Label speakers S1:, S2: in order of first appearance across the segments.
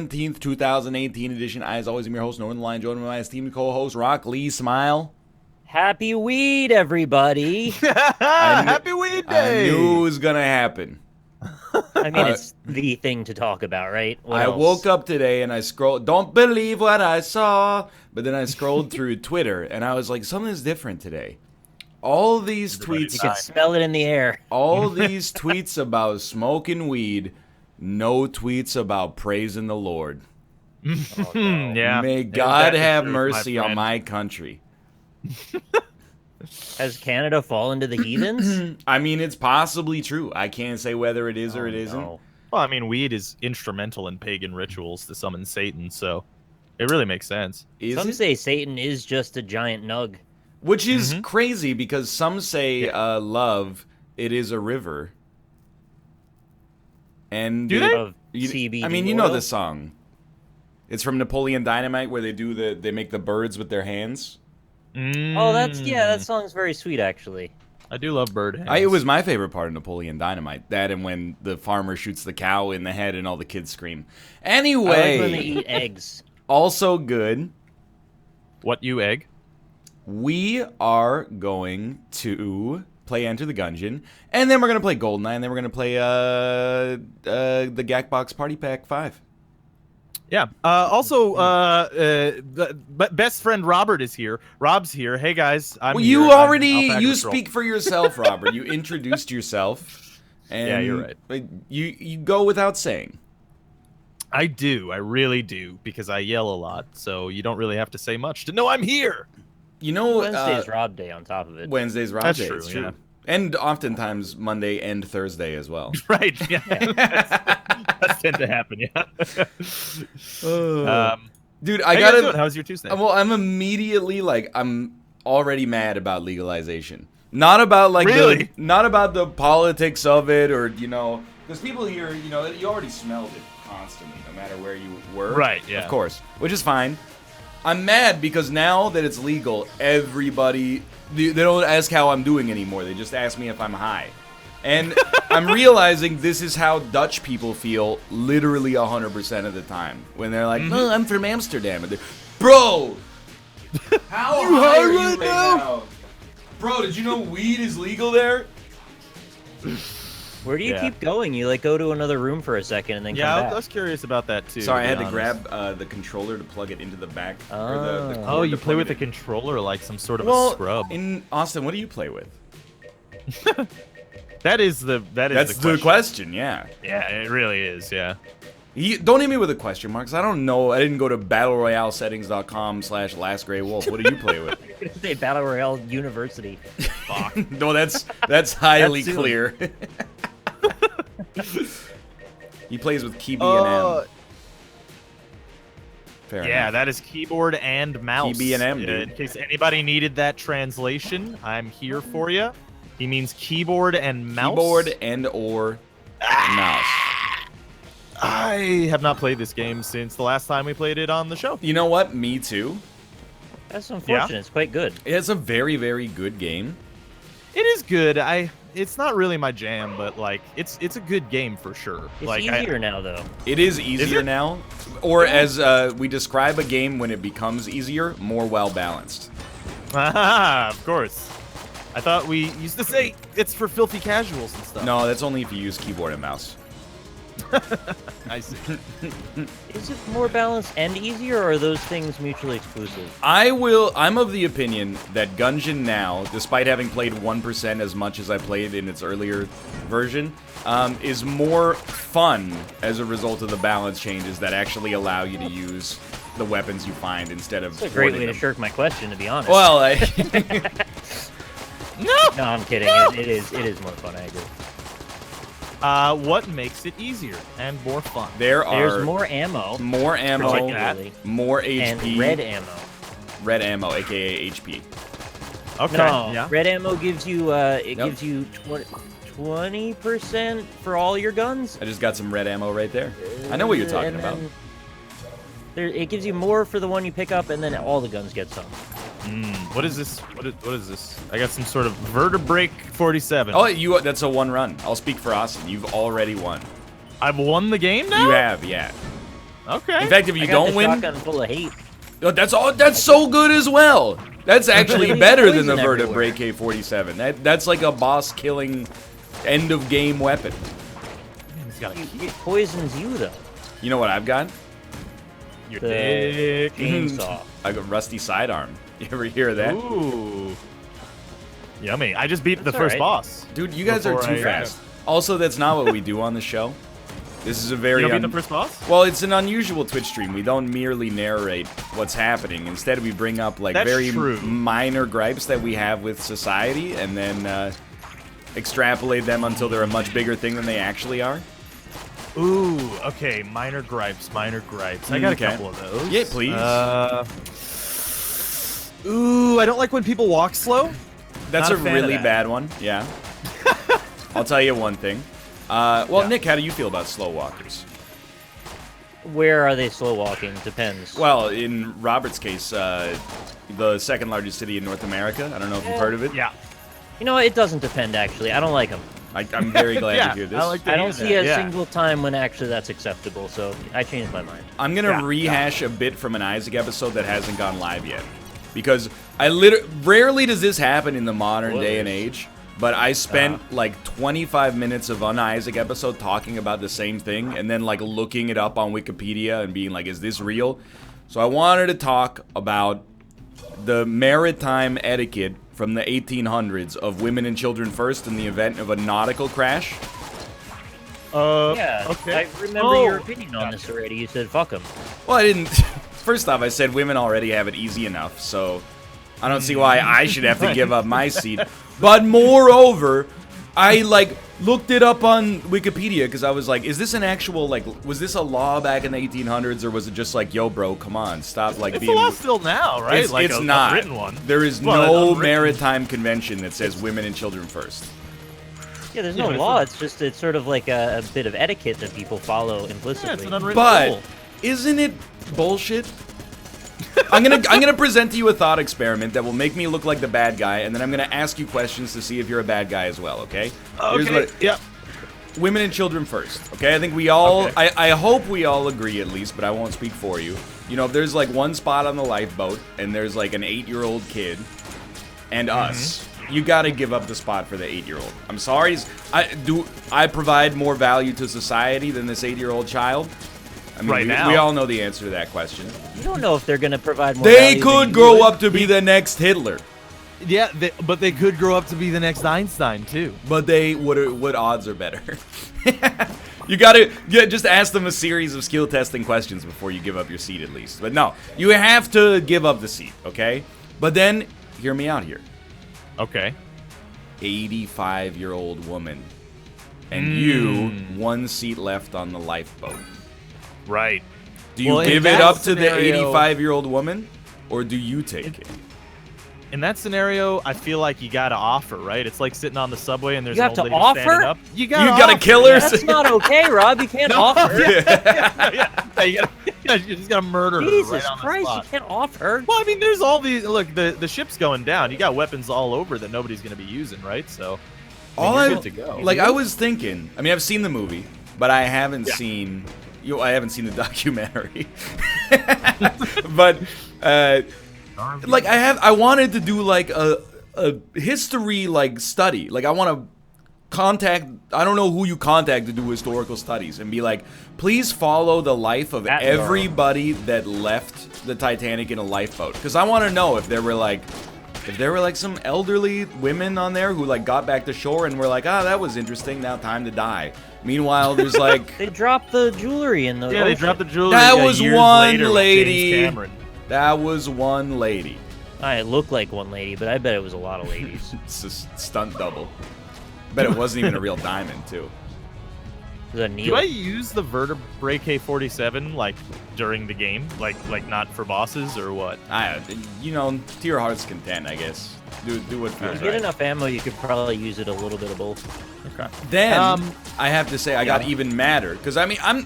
S1: 17th, 2018 edition. I, as always, am your host, Northernlion, joined by my esteemed co-host, Rock Lee Smile.
S2: Happy weed, everybody.
S3: Happy Weed Day!
S1: I knew it was going to happen.
S2: I mean, it's the thing to talk about, right? What
S1: I
S2: else?
S1: woke up today and I scrolled, don't believe what I saw, but then I scrolled through Twitter and I was like, something's different today. All these tweets,
S2: You can smell it in the air.
S1: all these tweets about smoking weed, no tweets about praising the Lord.
S2: Oh, no.
S3: Yeah.
S1: May
S3: Ain't
S1: God
S3: that the
S1: have
S3: truth,
S1: mercy on
S3: friend?
S1: my country.
S2: Has Canada fallen to the heathens?
S1: I mean, it's possibly true. I can't say whether it is or it isn't.
S2: No.
S3: Well, I mean, weed is instrumental in pagan rituals to summon Satan, so it really makes sense.
S1: Is
S2: Some
S1: it?
S2: say Satan is just a giant nug.
S1: Which is crazy because some say love, it is a river. And
S3: Do they?
S2: Of CBD
S1: I mean, you know
S2: oil.
S1: the song. It's from Napoleon Dynamite where they make the birds with their hands.
S2: Oh, that song's very sweet, actually.
S3: I do love bird hands.
S1: It was my favorite part of Napoleon Dynamite. That and when the farmer shoots the cow in the head and all the kids scream.
S2: I like when they
S1: Anyway,
S2: eat eggs.
S1: also good.
S3: What, you egg?
S1: We are going to play Enter the Gungeon, and then we're going to play Gul'danEye, and then we're going to play the Jackbox Party Pack 5.
S3: Yeah. Best friend Robert is here. Rob's here. Hey, guys. I'm
S1: Well,
S3: here.
S1: you
S3: I'm
S1: already,
S3: Alpha
S1: you
S3: Patrol.
S1: speak for yourself, Robert. You introduced yourself. And
S3: Yeah, you're right.
S1: You go without saying.
S3: I do. I really do, because I yell a lot, so you don't really have to say much to know I'm here.
S1: You know,
S2: Wednesday's Rob Day on top of it.
S1: Wednesday's Rob
S3: That's
S1: Day.
S3: true,
S1: It's true.
S3: yeah.
S1: And oftentimes Monday and Thursday as well.
S3: Right. Yeah. That's tend to happen, yeah.
S1: Dude, I
S3: how you guys
S1: gotta.
S3: doing? How's your Tuesday?
S1: Well, I'm immediately like I'm already mad about legalization. Not about like
S3: Really?
S1: not about the politics of it or because people here, you already smelled it constantly, no matter where you were.
S3: Right, yeah.
S1: Of course, which is fine. I'm mad because now that it's legal, everybody they don't ask how I'm doing anymore. They just ask me if I'm high. And I'm realizing this is how Dutch people feel literally 100% of the time. When they're like, "Oh, I'm from Amsterdam." And they're, bro! How high are you right now? Bro, did you know weed is legal there?
S2: Where do you
S3: Yeah.
S2: keep going? You go to another room for a second and then
S3: Yeah,
S2: come
S3: I
S2: back.
S3: was curious about that too.
S1: Sorry, I had
S3: be
S1: to
S3: honest.
S1: grab the controller to plug it into the back. Or the
S2: Oh.
S3: Oh,
S1: cord
S3: you
S1: to
S3: play
S1: plug
S3: with
S1: it
S3: a
S1: in.
S3: controller like some sort of a
S1: Well,
S3: scrub.
S1: in Austin, what do you play with?
S3: That's
S1: the question, yeah.
S3: Yeah, it really is. Yeah.
S1: Don't hit me with a question marks. I don't know. I didn't go to battleroyalesettings.com/lastgraywolf. What do you play with?
S2: Say Battle Royale University.
S3: Fuck.
S1: No, that's highly
S2: That's soon.
S1: clear. He plays with key B
S3: Uh,
S1: and M. Fair
S3: Yeah,
S1: enough.
S3: that is keyboard and mouse.
S1: Key B and M, dude.
S3: In case anybody needed that translation, I'm here for you. He means keyboard and mouse.
S1: Keyboard and or mouse.
S3: I have not played this game since the last time we played it on the show.
S1: You know what? Me too.
S2: That's unfortunate. It's quite good.
S1: It's a very, very good game.
S3: It is good. It's not really my jam, but like it's a good game for sure.
S2: It's
S3: like
S2: easier now, though.
S1: It is easier
S3: it?
S1: now, or as we describe a game when it becomes easier, more well balanced.
S3: Of course. I thought we used to say it's for filthy casuals and stuff.
S1: No, that's only if you use keyboard and mouse.
S3: I see.
S2: Is it more balanced and easier, or are those things mutually exclusive?
S1: I'm of the opinion that Gungeon now, despite having played 1% as much as I played in its earlier version, is more fun as a result of the balance changes that actually allow you to use the weapons you find instead of
S2: It's a great
S1: hoarding
S2: way to
S1: them.
S2: shirk my question, to be honest.
S1: Well,
S3: No.
S2: No, I'm kidding.
S3: No!
S2: It is more fun, I agree.
S3: What makes it easier and more fun?
S1: there are
S2: There's more ammo,
S1: more ammo,
S2: particularly,
S1: more
S2: and
S1: HP,
S2: red ammo.
S1: red ammo, aka HP.
S3: Okay.
S2: No,
S3: Yeah.
S2: red ammo gives you
S1: Yep.
S2: gives you 20% for all your guns.
S1: I just got some red ammo right there. I know what you're talking
S2: And
S1: about.
S2: then it gives you more for the one you pick up, and then all the guns get some.
S3: What is this? What is this? I got some sort of vertebrake 47.
S1: Oh, that's a one run. I'll speak for Austin. You've already won.
S3: I've won the game now?
S1: You have, yeah.
S3: Okay.
S1: In fact, if you
S2: I got
S1: don't
S2: the
S1: win,
S2: shotgun full of hate.
S1: that's so good as well. That's actually
S2: There's
S1: better than the
S2: poison everywhere.
S1: Vertebrae K-47. That's like a boss-killing, end-of-game weapon.
S3: He's got a
S2: It poisons you though.
S1: You know what I've got?
S3: your
S2: The
S3: dick.
S2: chainsaw.
S1: I got rusty sidearm. You ever hear that?
S3: Ooh. Yummy. I just beat the
S2: That's
S3: first
S2: alright.
S3: boss.
S1: Dude, you guys are
S3: Before
S1: too
S3: I-
S1: fast. Also, that's not what we do on the show. This is a
S3: You
S1: very
S3: don't beat the first boss?
S1: well, it's an unusual Twitch stream. We don't merely narrate what's happening. Instead, we bring up like
S3: That's
S1: very
S3: true.
S1: minor gripes that we have with society, and then extrapolate them until they're a much bigger thing than they actually are.
S3: Ooh, okay. Minor gripes, minor gripes. I got
S1: Okay.
S3: a couple of those.
S1: Yeah, please.
S3: Ooh, I don't like when people walk slow.
S1: That's
S3: Not
S1: a
S3: a fan of
S1: really
S3: that.
S1: bad one. Yeah. I'll tell you one thing. Well,
S3: Yeah.
S1: Nick, how do you feel about slow walkers?
S2: Where are they slow walking? Depends.
S1: Well, in Robert's case, the second largest city in North America. I don't know if you've heard of it.
S3: Yeah.
S2: You know what? It doesn't depend actually. I don't like them.
S1: I'm very glad
S3: Yeah,
S1: to hear this.
S3: I like to
S2: I
S3: hear
S2: don't
S3: that,
S2: see a
S3: yeah.
S2: single time when actually that's acceptable. So I changed my mind.
S1: I'm gonna
S3: Yeah,
S1: rehash a bit from an Isaac episode that hasn't gone live yet, because rarely does this happen in the modern day and age. But I spent like 25 minutes of an Isaac episode talking about the same thing, and then like looking it up on Wikipedia and being like, "Is this real?" So I wanted to talk about the maritime etiquette from the 1800s of women and children first in the event of a nautical crash.
S2: Yeah.
S3: Okay.
S2: I remember your opinion on this already. You said fuck them.
S1: Well, I didn't. First off, I said women already have it easy enough, so I don't see why I should have to give up my seat. But moreover, I like looked it up on Wikipedia because I was like, is this an actual like, was this a law back in the 1800s, or was it just like, yo, bro, come on, stop like
S3: It's
S1: being.
S3: a law still now, right?
S1: It's,
S3: like
S1: it's
S3: a
S1: not.
S3: written one.
S1: There is
S3: Well, an
S1: no
S3: unwritten-
S1: maritime convention that says women and children first.
S2: Yeah, there's
S3: Yeah,
S2: no
S3: but it's
S2: law.
S3: a-
S2: It's just it's sort of like a bit of etiquette that people follow implicitly.
S3: Yeah, it's an unwritten
S1: But
S3: rule.
S1: isn't it bullshit? I'm gonna present to you a thought experiment that will make me look like the bad guy, and then I'm gonna ask you questions to see if you're a bad guy as well. Okay? Here's
S3: Okay.
S1: what-
S3: Yep.
S1: women and children first. Okay? I think we all.
S3: Okay.
S1: I hope we all agree at least, but I won't speak for you. You know, if there's like one spot on the lifeboat, and there's like an 8-year-old kid, and us. You gotta give up the spot for the 8-year-old. I'm sorry. I provide more value to society than this 8-year-old child? I mean,
S3: Right now.
S1: we all know the answer to that question.
S2: You don't know if they're going to provide more.
S1: They
S2: value than
S1: could
S2: you
S1: grow
S2: would.
S1: up to be the next Hitler,
S3: Yeah, but they could grow up to be the next Einstein too.
S1: but what odds are better? You gotta just ask them a series of skill testing questions before you give up your seat, at least. But no, you have to give up the seat, okay? But then, hear me out here.
S3: Okay.
S1: 85-year-old woman, and you, one seat left on the lifeboat.
S3: Right.
S1: Do you
S3: Well, in
S1: give it
S3: that
S1: up to the
S3: scenario-
S1: 85-year-old woman, or do you take it?
S3: In that scenario, I feel like you gotta offer, right? It's like sitting on the subway and there's
S2: You
S3: an
S2: have
S3: old
S2: to
S3: lady standing
S2: offer?
S3: up. You
S1: You gotta
S3: offer,
S1: kill her?
S3: yeah.
S2: That's not okay, Rob. You can't offer.
S3: Yeah, you just gotta murder her
S2: Jesus
S3: right on the
S2: Christ,
S3: spot.
S2: you can't offer.
S3: Well, I mean, there's all these. Look, the ship's going down. You got weapons all over that nobody's gonna be using, right? So,
S1: All
S3: you're
S1: I
S3: good to go.
S1: like, I was thinking. I mean, I've seen the movie, but I haven't seen. I haven't seen the documentary. But like, I wanted to do like a history like study. Like, I want to contact. I don't know who you contact to do historical studies, and be like, please follow the life of
S2: That's
S1: everybody that left the Titanic in a lifeboat, because I want to know if there were like some elderly women on there who like got back to shore and were like, that was interesting, now time to die. Meanwhile, there's like
S2: They dropped the jewelry in the.
S3: yeah, they
S2: ocean.
S3: dropped the jewelry.
S1: That
S3: yeah,
S1: was
S3: years
S1: one
S3: later with
S1: lady.
S3: James Cameron.
S1: that was one lady.
S2: It looked like one lady, but I bet it was a lot of ladies.
S1: It's a stunt double. Bet it wasn't even a real diamond too.
S2: It was a
S3: Do
S2: Neil.
S3: I use the Vertebrae K-47 like during the game, like not for bosses or what?
S1: To your heart's content, I guess. Do what feels
S2: If you
S1: right.
S2: get enough ammo, you could probably use it a little bit of both.
S3: Okay.
S1: Then
S3: Um,
S1: I have to say I got even madder, because I mean I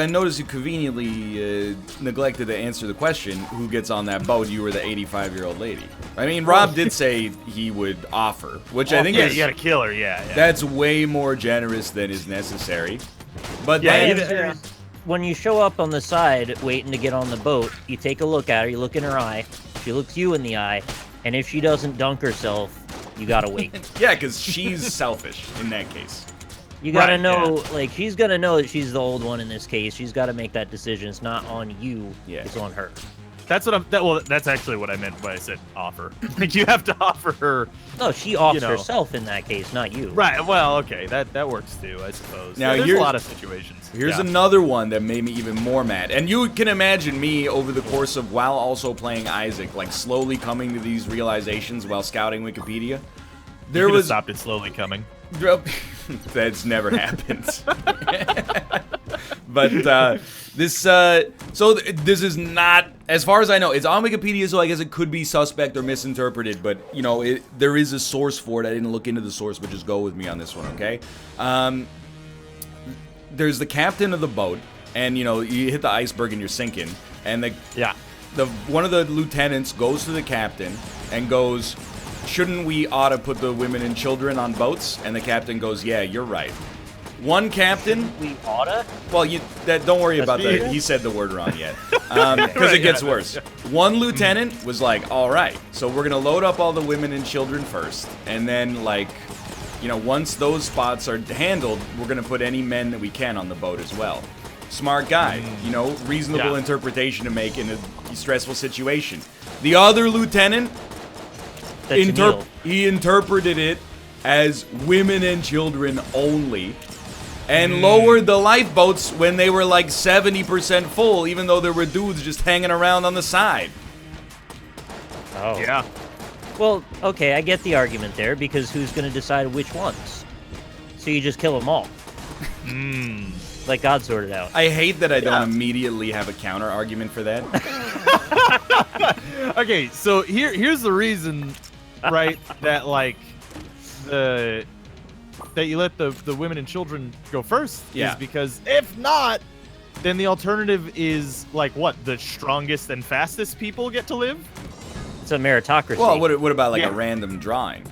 S1: noticed you conveniently neglected to answer the question: who gets on that boat? You were the 85-year-old lady. I mean, Rob did say he would offer, which I think
S3: yeah,
S1: is
S3: you gotta kill her. Yeah.
S1: that's way more generous than is necessary. But
S3: Yeah,
S1: then
S3: even-
S2: when you show up on the side waiting to get on the boat, you take a look at her, you look in her eye, she looks you in the eye, and if she doesn't dunk herself, you gotta wait.
S1: Yeah, because she's selfish in that case.
S2: You gotta
S3: Right,
S2: know, like, she's gonna know that she's the old one in this case. She's gotta make that decision. It's not on you, it's on her.
S3: That's what well, that's actually what I meant when I said offer. Like, you have to offer her.
S2: No, she offs herself in that case, not you.
S3: Right. Well, okay, that works too, I suppose.
S1: Now,
S3: There's a lot of situations.
S1: Here's another one that made me even more mad. And you can imagine me over the course of while also playing Isaac, like slowly coming to these realizations while scouting Wikipedia.
S3: There was stopped it slowly coming.
S1: That's never happened. But so this is not, as far as I know, it's on Wikipedia, so I guess it could be suspect or misinterpreted. But you know, there is a source for it. I didn't look into the source, but just go with me on this one, okay? There's the captain of the boat, and you know, you hit the iceberg and you're sinking, and one of the lieutenants goes to the captain and goes, "Shouldn't we ought to put the women and children on boats?" And the captain goes, "Yeah, you're right." One captain.
S2: We oughta?
S1: Well, don't worry about
S2: that.
S1: He said the word wrong yet, because it gets worse. One lieutenant was like, "All right, so we're gonna load up all the women and children first, and then like, you know, once those spots are handled, we're gonna put any men that we can on the boat as well." Smart guy, you know, reasonable interpretation to make in a stressful situation. The other lieutenant, he interpreted it as women and children only, and lowered the lifeboats when they were like 70% full, even though there were dudes just hanging around on the side.
S2: Oh.
S3: Yeah.
S2: Well, okay, I get the argument there, because who's going to decide which ones? So you just kill them all. Like God sorted out.
S1: I hate that I don't immediately have a counter argument for that.
S3: Okay, so here's the reason, right, that like that you let the women and children go first is because if not, then the alternative is like what, the strongest and fastest people get to live.
S2: It's a meritocracy.
S1: Well, what about like a random drawing?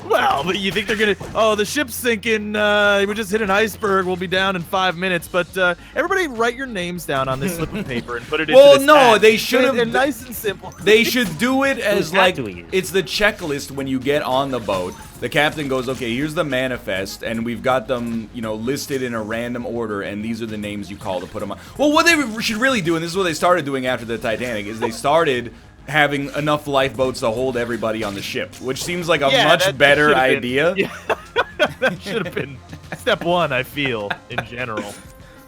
S3: Well, but you think they're gonna? Oh, the ship's sinking. We just hit an iceberg. We'll be down in 5 minutes. But everybody, write your names down on this slip of paper and put it.
S1: Well,
S3: into this
S1: no,
S3: hat.
S1: they should have.
S3: And nice and simple.
S1: They should do it as like
S2: we use?
S1: it's the checklist when you get on the boat. The captain goes, "Okay, here's the manifest, and we've got them, you know, listed in a random order, and these are the names you call to put them on." Well, what they should really do, and this is what they started doing after the Titanic, is they started having enough lifeboats to hold everybody on the ship, which seems like a much better idea.
S3: That should have been step one, I feel, in general.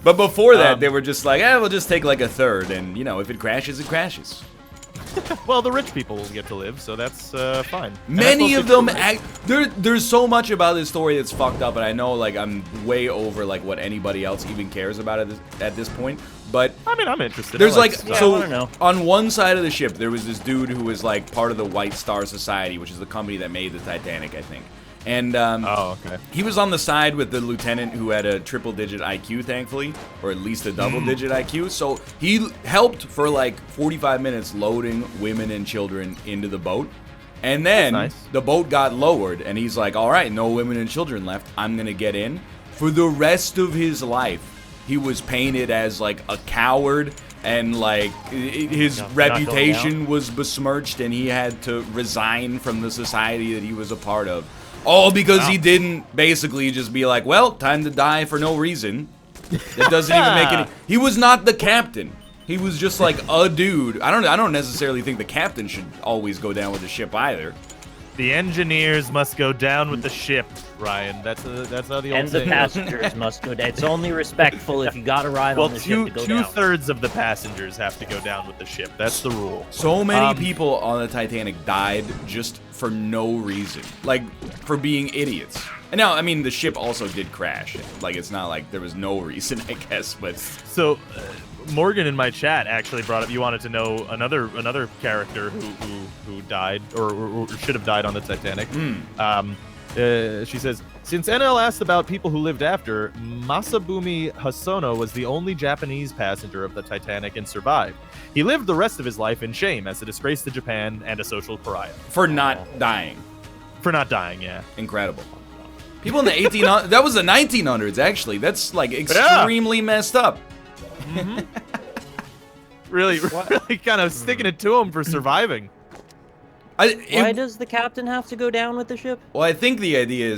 S1: But before that, they were just like, we'll just take like a third, and, you know, if it crashes, it crashes.
S3: Well, the rich people will get to live, so that's fine.
S1: Many of them, there's so much about this story that's fucked up, and I know, like, I'm way over, like, what anybody else even cares about at this point, but...
S3: I mean, I'm interested.
S1: There's,
S2: I wanna know.
S1: On one side of the ship, there was this dude who was, like, part of the White Star Society, which is the company that made the Titanic, I think. And he was on the side with the lieutenant who had a triple-digit IQ, thankfully, or at least a double-digit IQ. So he helped for like 45 minutes loading women and children into the boat. And then the boat got lowered, and he's like, "All right, no women and children left. I'm gonna get in." For the rest of his life, he was painted as like a coward, and like his reputation was besmirched, and he had to resign from the society that he was a part of. All because he didn't basically just be like, "Well, time to die for no reason." That doesn't even make any... He was not the captain. He was just like a dude. I don't necessarily think the captain should always go down with the ship either.
S3: The engineers must go down with the ship, Ryan. That's how the old
S2: and the passengers must go down. It's only respectful if you got to ride on the ship to go down.
S3: Two-thirds of the passengers have to go down with the ship. That's the rule.
S1: So many people on the Titanic died just for no reason, like for being idiots. And now, I mean, the ship also did crash. Like, it's not like there was no reason, I guess. But
S3: so, Morgan in my chat actually brought up. You wanted to know another character who died or should have died on the Titanic. She says, since NL asked about people who lived after, Masabumi Hosono was the only Japanese passenger of the Titanic and survived. He lived the rest of his life in shame as a disgrace to Japan and a social pariah.
S1: For not dying.
S3: For not dying, yeah.
S1: Incredible. People in the 1800s, that was the 1900s, actually. That's, like, extremely messed up.
S3: Really kind of sticking it to him for surviving.
S2: Why does the captain have to go down with the ship?
S1: Well, I think the idea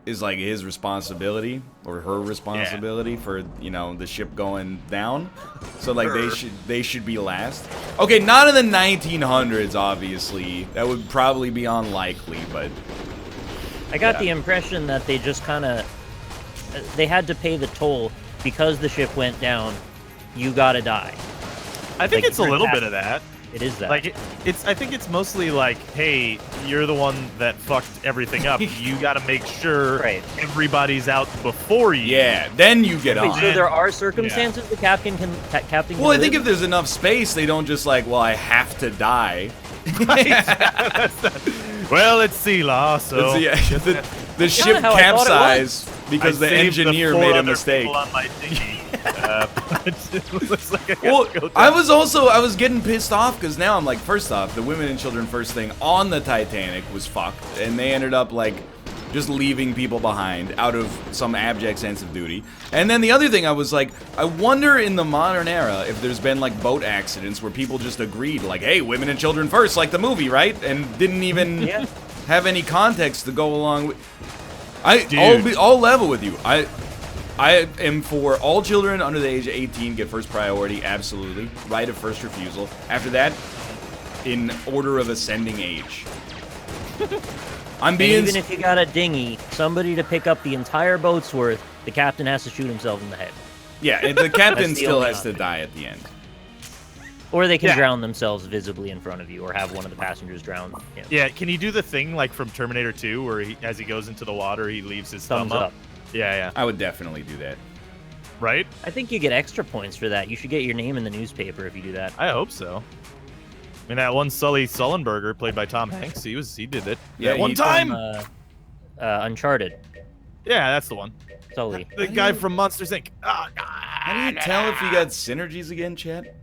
S1: is like his responsibility or her responsibility for, you know, the ship going down. So like they should be last. Okay, not in the 1900s, obviously. That would probably be unlikely, but
S2: I got the impression that they just kind of they had to pay the toll because the ship went down. You gotta die.
S3: I think
S2: Like,
S3: it's a little bit of that.
S2: It is that.
S3: Like I think it's mostly like, hey, you're the one that fucked everything up. You got to make sure everybody's out before you.
S1: yeah, then you get on.
S2: So there are circumstances the captain can
S1: Well, I think if there's enough space, they don't just like, well, I have to die.
S3: Well, it's sea law, so
S1: The ship capsized because the engineer made a mistake.
S3: On my dinghy.
S1: I was getting pissed off because now I'm like, first off, the women and children first thing on the Titanic was fucked, and they ended up like just leaving people behind out of some abject sense of duty. And then the other thing, I was like, I wonder in the modern era if there's been like boat accidents where people just agreed like, hey, women and children first, like the movie, right? And didn't even have any context to go along with. I'll level with you. I am for all children under the age of 18 get first priority, absolutely. Right of first refusal. After that, in order of ascending age.
S2: Even if you got a dinghy, somebody to pick up the entire boat's worth, the captain has to shoot himself in the head.
S1: Yeah, the captain still has to die at the end.
S2: Or they can drown themselves visibly in front of you, or have one of the passengers drown.
S3: Yeah, can he do the thing like from Terminator 2 where as he goes into the water, he leaves his thumb up? Yeah.
S1: I would definitely do that.
S3: Right?
S2: I think you get extra points for that. You should get your name in the newspaper if you do that.
S3: I hope so. I mean, that one Sully Sullenberger, played by Tom Hanks, he did it.
S1: Yeah,
S3: that one time.
S2: Uncharted.
S3: Yeah, that's the one.
S2: Sully.
S3: The guy from Monsters Inc.
S1: How do you tell if you got synergies again, chat?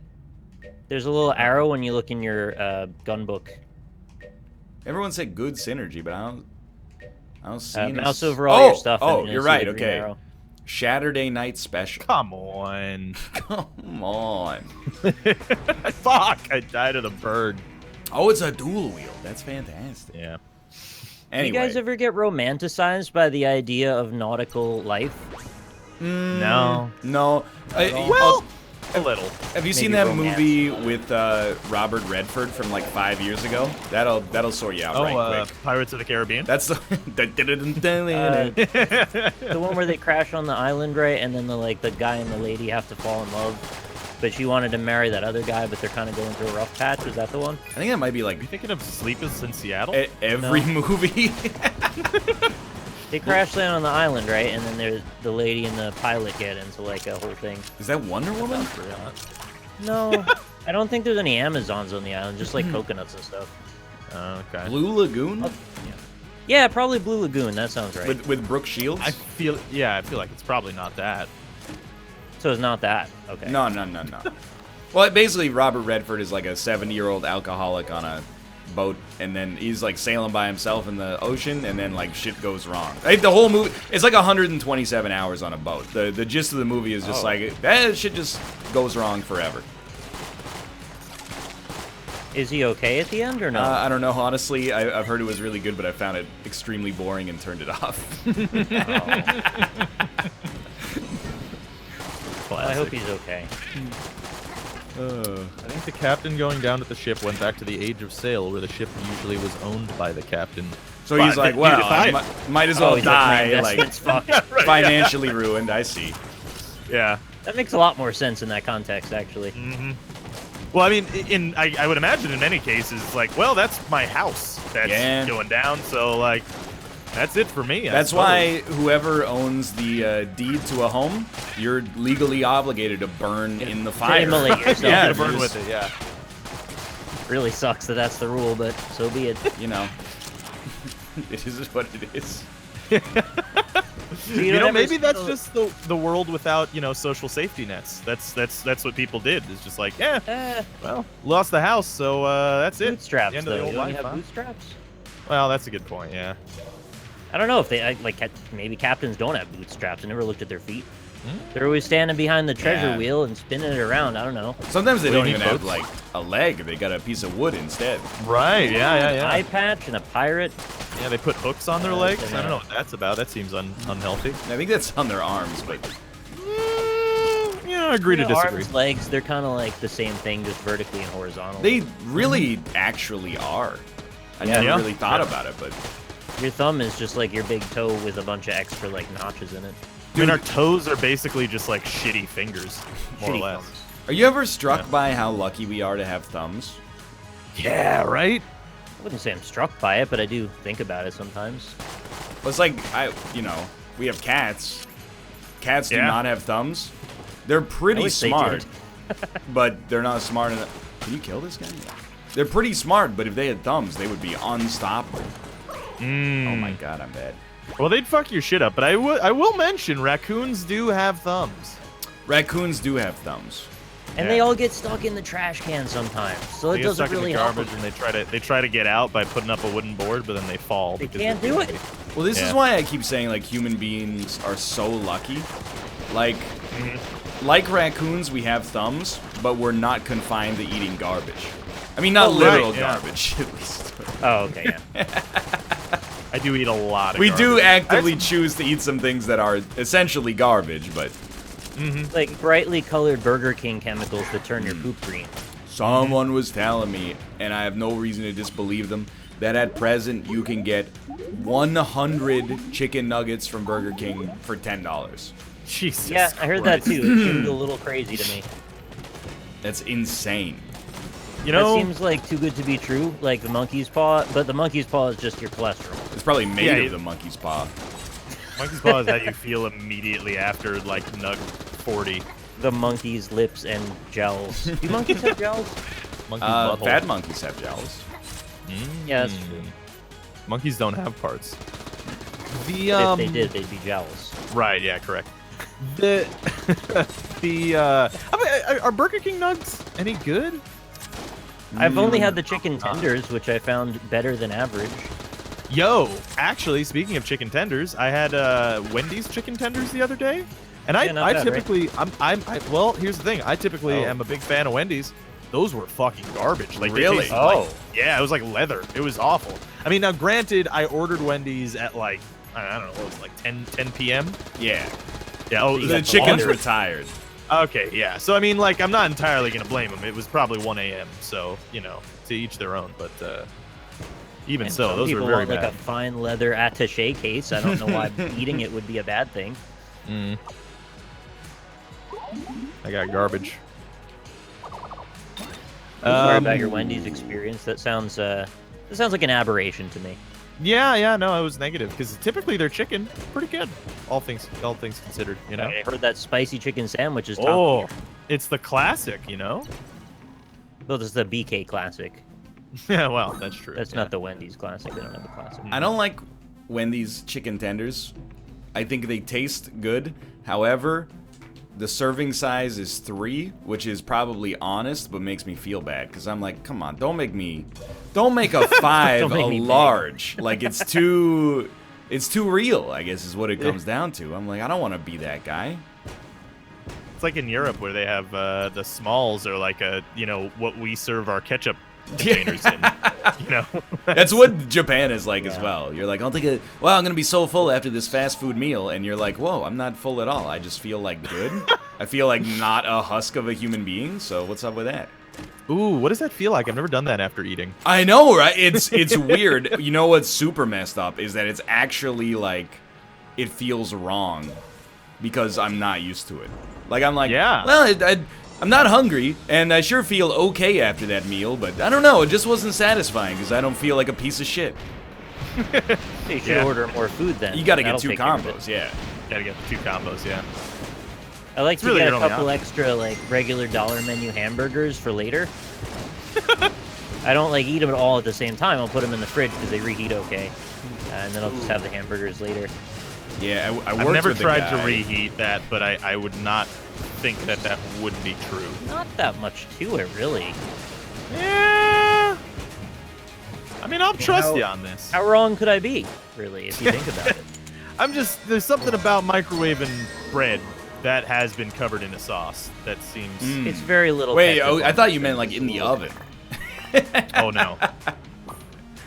S2: There's a little arrow when you look in your gun book.
S1: Everyone said good synergy, but I don't see.
S2: Mouse over all your stuff.
S1: Oh, you're right. Okay. Saturday Night Special.
S3: Come on.
S1: Come on.
S3: Fuck! I died of the bird.
S1: Oh, it's a dual wield. That's fantastic.
S3: Yeah.
S1: Anyway.
S2: Do you guys ever get romanticized by the idea of nautical life?
S3: No.
S1: No.
S3: Well, a little.
S1: Have you seen that movie with Robert Redford from like 5 years ago? That'll sort you out right quick.
S3: Pirates of the Caribbean?
S1: That's the
S2: the one where they crash on the island, right? And then the guy and the lady have to fall in love. But she wanted to marry that other guy, but they're kind of going through a rough patch. Is that the one?
S1: I think that might be like...
S3: Are you thinking of Sleepless in Seattle?
S1: Every movie.
S2: They crash land on the island, right? And then there's the lady and the pilot get into like a whole thing.
S1: Is that Wonder Woman?
S2: No, I don't think there's any Amazons on the island, just like coconuts and stuff.
S3: Okay.
S1: Blue Lagoon?
S2: Yeah, probably Blue Lagoon. That sounds right.
S1: With Brooke Shields?
S3: I feel like it's probably not that.
S2: So it's not that. Okay.
S1: No. Well, basically, Robert Redford is like a 70-year-old alcoholic on a boat, and then he's like sailing by himself in the ocean, and then like shit goes wrong. Like, the whole movie, it's like 127 hours on a boat. The gist of the movie is just like that shit just goes wrong forever.
S2: Is he okay at the end or no?
S1: I don't know. Honestly, I've heard it was really good, but I found it extremely boring and turned it off.
S2: Well, I hope he's okay.
S3: I think the captain going down to the ship went back to the age of sail, where the ship usually was owned by the captain.
S1: So he's like, well, I might as well die, like financially ruined. I see.
S3: Yeah.
S2: That makes a lot more sense in that context, actually.
S3: Mm-hmm. Well, I mean, I would imagine in many cases, like, well, that's my house that's going down, so, like, that's it for me.
S1: That's why whoever owns the deed to a home, you're legally obligated to burn in the fire.
S2: Immolate yourself.
S1: Yeah,
S3: burn with it, yeah.
S2: Really sucks that that's the rule, but so be it.
S1: You know, it is what it is.
S3: You know, maybe that's just the world without, social safety nets. That's what people did. It's just like, well, lost the house, so that's it.
S2: Bootstraps,
S3: the end of the old life,
S2: have bootstraps?
S3: Well, that's a good point, yeah.
S2: I don't know if they maybe captains don't have bootstraps. I never looked at their feet. They're always standing behind the treasure
S1: Yeah.
S2: wheel and spinning it around. I don't know.
S1: Sometimes they
S3: Well,
S1: don't
S3: you
S1: even
S3: need
S1: have,
S3: boats.
S1: like, a leg. They got a piece of wood instead.
S3: Right, yeah.
S2: Eye patch and a pirate.
S3: Yeah, they put hooks on their legs. I don't know what that's about. That seems unhealthy.
S1: I think that's on their arms, but
S3: Yeah, I agree to disagree.
S2: Arms, legs, they're kind of like the same thing, just vertically and horizontally.
S1: they really actually are. I
S2: Yeah.
S1: never
S3: Yeah.
S1: really thought about it, but
S2: Your thumb is just like your big toe with a bunch of extra like notches in it.
S3: I mean, our toes are basically just like shitty fingers, more
S2: Shitty
S3: or less.
S2: thumbs.
S1: are you ever struck
S3: Yeah.
S1: by how lucky we are to have thumbs?
S3: Yeah, right?
S2: I wouldn't say I'm struck by it, but I do think about it sometimes.
S1: Well, it's like we have cats. Cats do
S3: Yeah.
S1: not have thumbs. They're
S2: I
S1: pretty
S2: wish they
S1: smart,
S2: did.
S1: but they're not smart enough. Can you kill this guy? They're pretty smart, but if they had thumbs, they would be unstoppable. Oh my god, I'm bad.
S3: Well, they'd fuck your shit up, but I will mention raccoons do have thumbs.
S1: Raccoons do have thumbs.
S2: And
S3: Yeah.
S2: they all get stuck in the trash can sometimes, so
S3: They
S2: it
S3: get
S2: doesn't
S3: stuck
S2: really
S3: in the
S2: help.
S3: garbage and they try to get out by putting up a wooden board, but then they fall.
S2: They
S3: because
S2: can't
S3: they're
S2: do it.
S3: lazy.
S1: Well, this is
S3: Yeah.
S1: why I keep saying like human beings are so lucky. Like raccoons, we have thumbs, but we're not confined to eating garbage. I mean, not
S3: Oh, right,
S1: literal
S3: yeah.
S1: garbage, at least.
S2: Oh, okay, yeah.
S3: I do eat a lot of
S1: We
S3: garbage.
S1: do actively choose to eat some things that are essentially garbage, but
S2: Like brightly colored Burger King chemicals that turn your poop green.
S1: someone was telling me, and I have no reason to disbelieve them, that at present you can get 100 chicken nuggets from Burger King for $10.
S3: Jesus
S2: Yeah, I heard that
S3: Christ.
S2: too. It seemed a little crazy to me.
S1: That's insane.
S3: You
S2: That
S3: know,
S2: seems like too good to be true, like the monkey's paw, but the monkey's paw is just your cholesterol.
S1: It's probably made
S3: Yeah,
S1: of the monkey's paw.
S3: monkey's paw is how you feel immediately after like nug 40.
S2: The monkey's lips and gels. Do monkeys have gels?
S3: Monkey's butthole.
S1: Fat monkeys have jowls.
S2: Yeah, that's true.
S3: Monkeys don't have parts. The
S2: If they did, they'd be jealous.
S3: Right, yeah, correct. The I mean, are Burger King nugs any good?
S2: I've only had the chicken tenders, which I found better than average.
S3: Yo, actually, speaking of chicken tenders, I had Wendy's chicken tenders the other day, and
S2: Yeah, not
S3: I
S2: bad,
S3: typically well, here's the thing, I typically
S1: Oh.
S3: am a big fan of Wendy's. Those were fucking garbage. Like they
S1: Really?
S3: tasted
S2: Oh.
S3: like, yeah, it was like leather. It was awful. I mean, now granted, I ordered Wendy's at like I don't know, what was it, like 10 p.m.
S1: Yeah.
S3: Yeah, oh,
S2: You
S1: The
S2: got
S1: chicken's
S2: water.
S1: retired.
S3: Okay, yeah. So I mean, like, I'm not entirely gonna blame them. It was probably 1 a.m. So you know, to each their own. But even
S2: And
S3: so,
S2: some
S3: those were
S2: people
S3: very
S2: want like
S3: bad.
S2: a fine leather attaché case. I don't know why eating it would be a bad thing.
S3: I got garbage.
S2: Sorry about your Wendy's experience. That sounds like an aberration to me.
S3: Yeah, no, it was negative because typically their chicken pretty good, all things considered. You know.
S2: I heard that spicy chicken sandwich is top
S3: Oh,
S2: tier.
S3: it's the classic, you know.
S2: Well, this is the BK classic.
S3: Yeah, well, that's true.
S2: That's
S3: yeah.
S2: not the Wendy's classic. They don't have the classic.
S1: I don't like Wendy's chicken tenders. I think they taste good. However, the serving size is 3, which is probably honest, but makes me feel bad because I'm like, come on, don't make a 5
S2: Don't make
S1: a
S2: me beg.
S1: large. Like it's too real, I guess is what it comes down to. I'm like, I don't want to be that guy.
S3: It's like in Europe where they have the smalls are like what we serve our ketchup containers in. You know.
S1: That's what Japan is like as well. You're like, I'm gonna be so full after this fast food meal, and you're like, whoa, I'm not full at all. I just feel like good. I feel like not a husk of a human being. So what's up with that?
S3: Ooh, what does that feel like? I've never done that after eating.
S1: I know, right? It's weird. You know what's super messed up is that it's actually like it feels wrong because I'm not used to it. Like I'm like,
S3: Yeah.
S1: well, I'm not hungry, and I sure feel okay after that meal, but I don't know, it just wasn't satisfying because I don't feel like a piece of shit.
S2: You should
S3: Yeah.
S2: order more food then.
S1: You gotta get
S2: That'll
S1: 2
S2: take care of it.
S1: combos, yeah.
S3: Gotta get the 2 combos, yeah.
S2: I like
S3: It's
S2: to
S3: really
S2: get a
S3: your only
S2: couple
S3: option.
S2: extra like regular dollar menu hamburgers for later. I don't like eat them all at the same time. I'll put them in the fridge because they reheat okay, and then I'll just have the hamburgers later.
S1: Yeah, I worked
S3: I've never
S1: with a
S3: tried to
S1: guy.
S3: reheat that, but I would not think that would be true.
S2: Not that much to it, really.
S3: Yeah. I mean, I'll trust
S2: how-
S3: you on this.
S2: How wrong could I be, really, if you think about it?
S3: There's something about microwaving bread that has been covered in a sauce. That seems.
S2: It's very little.
S1: Wait,
S2: ketchup
S1: I
S2: on
S1: thought
S2: it.
S1: you meant like in the oven.
S3: Oh no.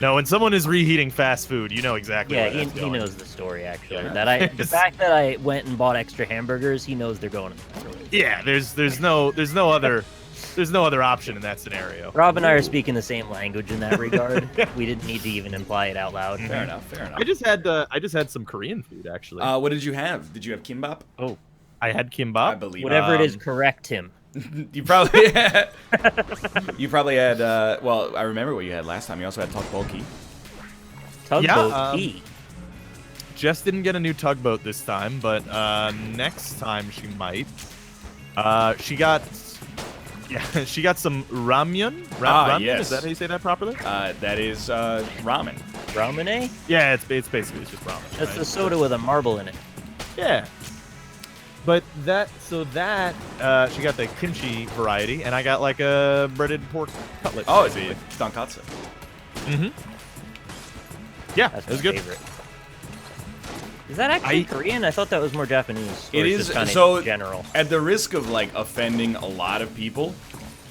S3: No, when someone is reheating fast food, you know exactly.
S2: Yeah,
S3: where that's
S2: he
S3: going.
S2: knows the story actually.
S1: Yeah.
S2: The fact that I went and bought extra hamburgers, he knows they're going in the microwave.
S3: Yeah, there's no other option in that scenario.
S2: Rob and I are speaking the same language in that regard. We didn't need to even imply it out loud.
S1: Fair enough. Fair enough.
S3: I just had some Korean food actually.
S1: What did you have? Did you have kimbap?
S2: Oh,
S3: I had kimbap.
S1: I believe.
S2: whatever it is, correct him.
S1: You probably had. You probably had. Well, I remember what you had last time. You also had tteokbokki.
S2: Tugboat key.
S3: Jess didn't get a new tugboat this time, but next time she might. She got some ramyun. Ramyun?
S1: Yes.
S3: Is that how you say that properly?
S1: That is ramen.
S2: Ramen?
S3: Yeah, it's basically just ramen.
S2: That's
S3: right?
S2: the soda with a marble in it.
S3: Yeah. But she got the kimchi variety, and I got like a breaded pork cutlet.
S1: Oh, it's tonkatsu.
S3: Mm-hmm. Yeah,
S2: That's
S3: it was
S2: my
S3: good.
S2: favorite. Is that actually Korean? I thought that was more Japanese. Or
S1: It
S2: is
S1: is
S2: just kinda
S1: so.
S2: general.
S1: At the risk of like offending a lot of people,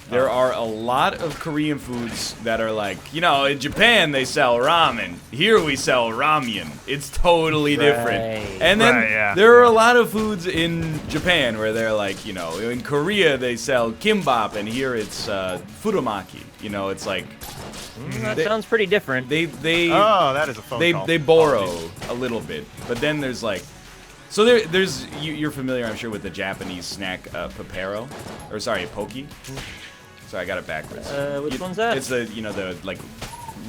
S1: there are a lot of Korean foods that are like, you know, in Japan they sell ramen. Here we sell ramyun. It's totally different.
S2: Right.
S1: And then
S3: Right, yeah.
S1: there are a lot of foods in Japan where they're like, you know, in Korea they sell kimbap, and here it's futomaki. You know, it's like
S2: That
S1: They-
S2: sounds pretty different.
S1: they
S3: Oh, that is a phone call.
S1: they borrow a little bit, but then there's like, so there's you're familiar, I'm sure, with the Japanese snack papero, or sorry, poki. Sorry, I got it backwards.
S2: Which one's that?
S1: It's the the like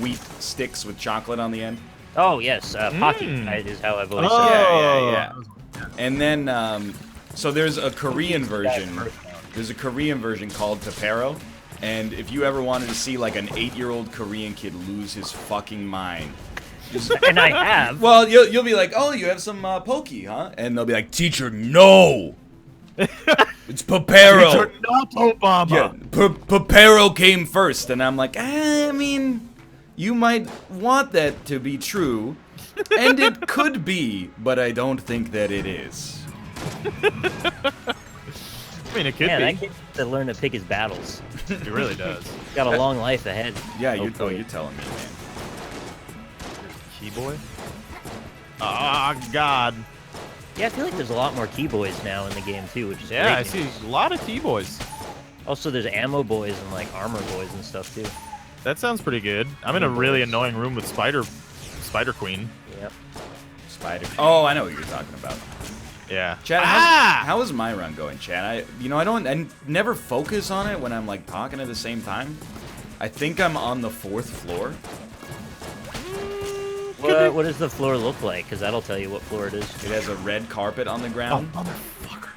S1: wheat sticks with chocolate on the end.
S2: Oh, yes. Pocky is how I've always
S3: Oh.
S2: said it.
S1: Yeah. And then so there's a Korean version.
S2: first one.
S1: There's a Korean version called papero. And if you ever wanted to see like an 8-year-old Korean kid lose his fucking mind,
S2: And I have.
S1: well, you'll be like, oh, you have some pokey, huh? And they'll be like, teacher, no, it's papero.
S3: Teacher, not Obama.
S1: Yeah, papero came first, and I'm like, I mean, you might want that to be true, and it could be, but I don't think that it is.
S3: I mean, it could
S2: Man,
S3: be.
S2: that kid needs to learn to pick his battles.
S3: It really does.
S2: He's got a long life ahead.
S1: Yeah, you're
S2: hopefully.
S1: telling me, man.
S3: Key boy. Ah, God.
S2: Yeah, I feel like there's a lot more key boys now in the game too, which is
S3: Yeah,
S2: great
S3: I see
S2: news.
S3: a lot of key boys.
S2: Also, there's ammo boys and like armor boys and stuff too.
S3: That sounds pretty good. I'm in a really annoying room with Spider Queen.
S2: Yep.
S1: Spider. Oh, I know what you're talking about.
S3: Yeah.
S1: Chad, how is my run going, Chad? I never focus on it when I'm like talking at the same time. I think I'm on the 4th floor.
S2: What does the floor look like? Because that'll tell you what floor it is.
S1: It has a red carpet on the ground.
S3: Motherfucker.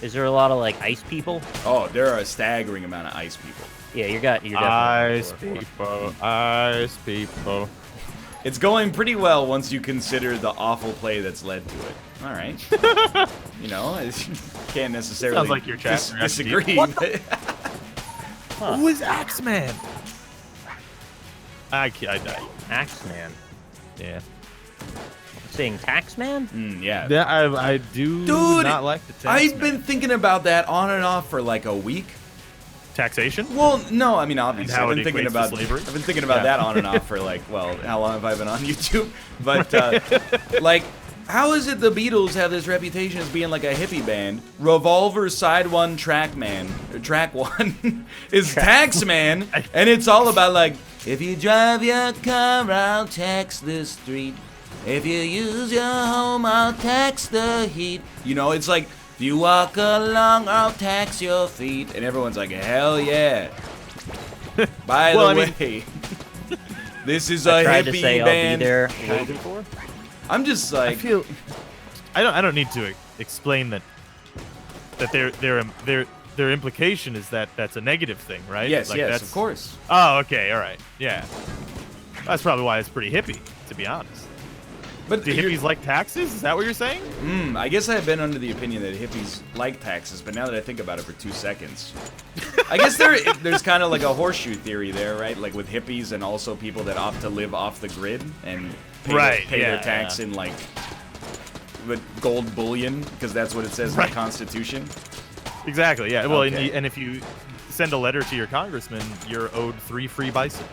S2: Is there a lot of like ice people?
S1: Oh, there are a staggering amount of ice people.
S2: Yeah, you're definitely on
S3: Ice
S2: the floor.
S3: people. Ice people.
S1: It's going pretty well once you consider the awful play that's led to it. All right. You know, I can't necessarily
S3: Sounds like your chat reaction.
S1: disagree.
S3: What
S1: but-
S2: Huh.
S3: Who is Axeman? I died.
S2: Axeman.
S3: Yeah.
S2: Saying Taxman?
S1: yeah.
S3: Yeah, I do
S1: Dude,
S3: not like the tax
S1: I've been thinking about that on and off for like a week.
S3: taxation.
S1: Well, no, I mean obviously
S3: how
S1: I've
S3: it
S1: been thinking
S3: equates to
S1: about
S3: slavery?
S1: I've been thinking about
S3: Yeah.
S1: that on and off for like, well, how long have I been on YouTube? But like, how is it the Beatles have this reputation as being like a hippie band? Revolver Side 1 Track Man, or Track 1 is Taxman, and it's all about like, if you drive your car, I'll tax the street. If you use your home, I'll tax the heat. You know, it's like, if you walk along, I'll tax your feet. And everyone's like, hell yeah. By
S3: Well,
S1: the
S3: I mean-
S1: way, this is
S2: I
S1: a
S2: tried to
S1: hippie
S2: say
S1: band.
S2: I'll be there a little before.
S1: I'm just
S3: I
S1: like,
S3: feel. I don't need to explain that their implication is that that's a negative thing, right?
S1: yes,
S3: Like,
S1: yes,
S3: that's-
S1: of course.
S3: Oh, okay, all right, yeah. That's probably why it's pretty hippie, to be honest.
S1: But
S3: Do hippies like taxes? Is that what you're saying?
S1: I guess I've been under the opinion that hippies like taxes, but now that I think about it for 2 seconds, I guess there's kind of like a horseshoe theory there, right? Like with hippies and also people that opt to live off the grid and pay
S3: Right,
S1: their
S3: yeah,
S1: tax in like gold bullion because that's what it says in the Constitution.
S3: Exactly. Yeah. Well,
S1: Okay.
S3: and if you send a letter to your congressman, you're owed 3 free bison.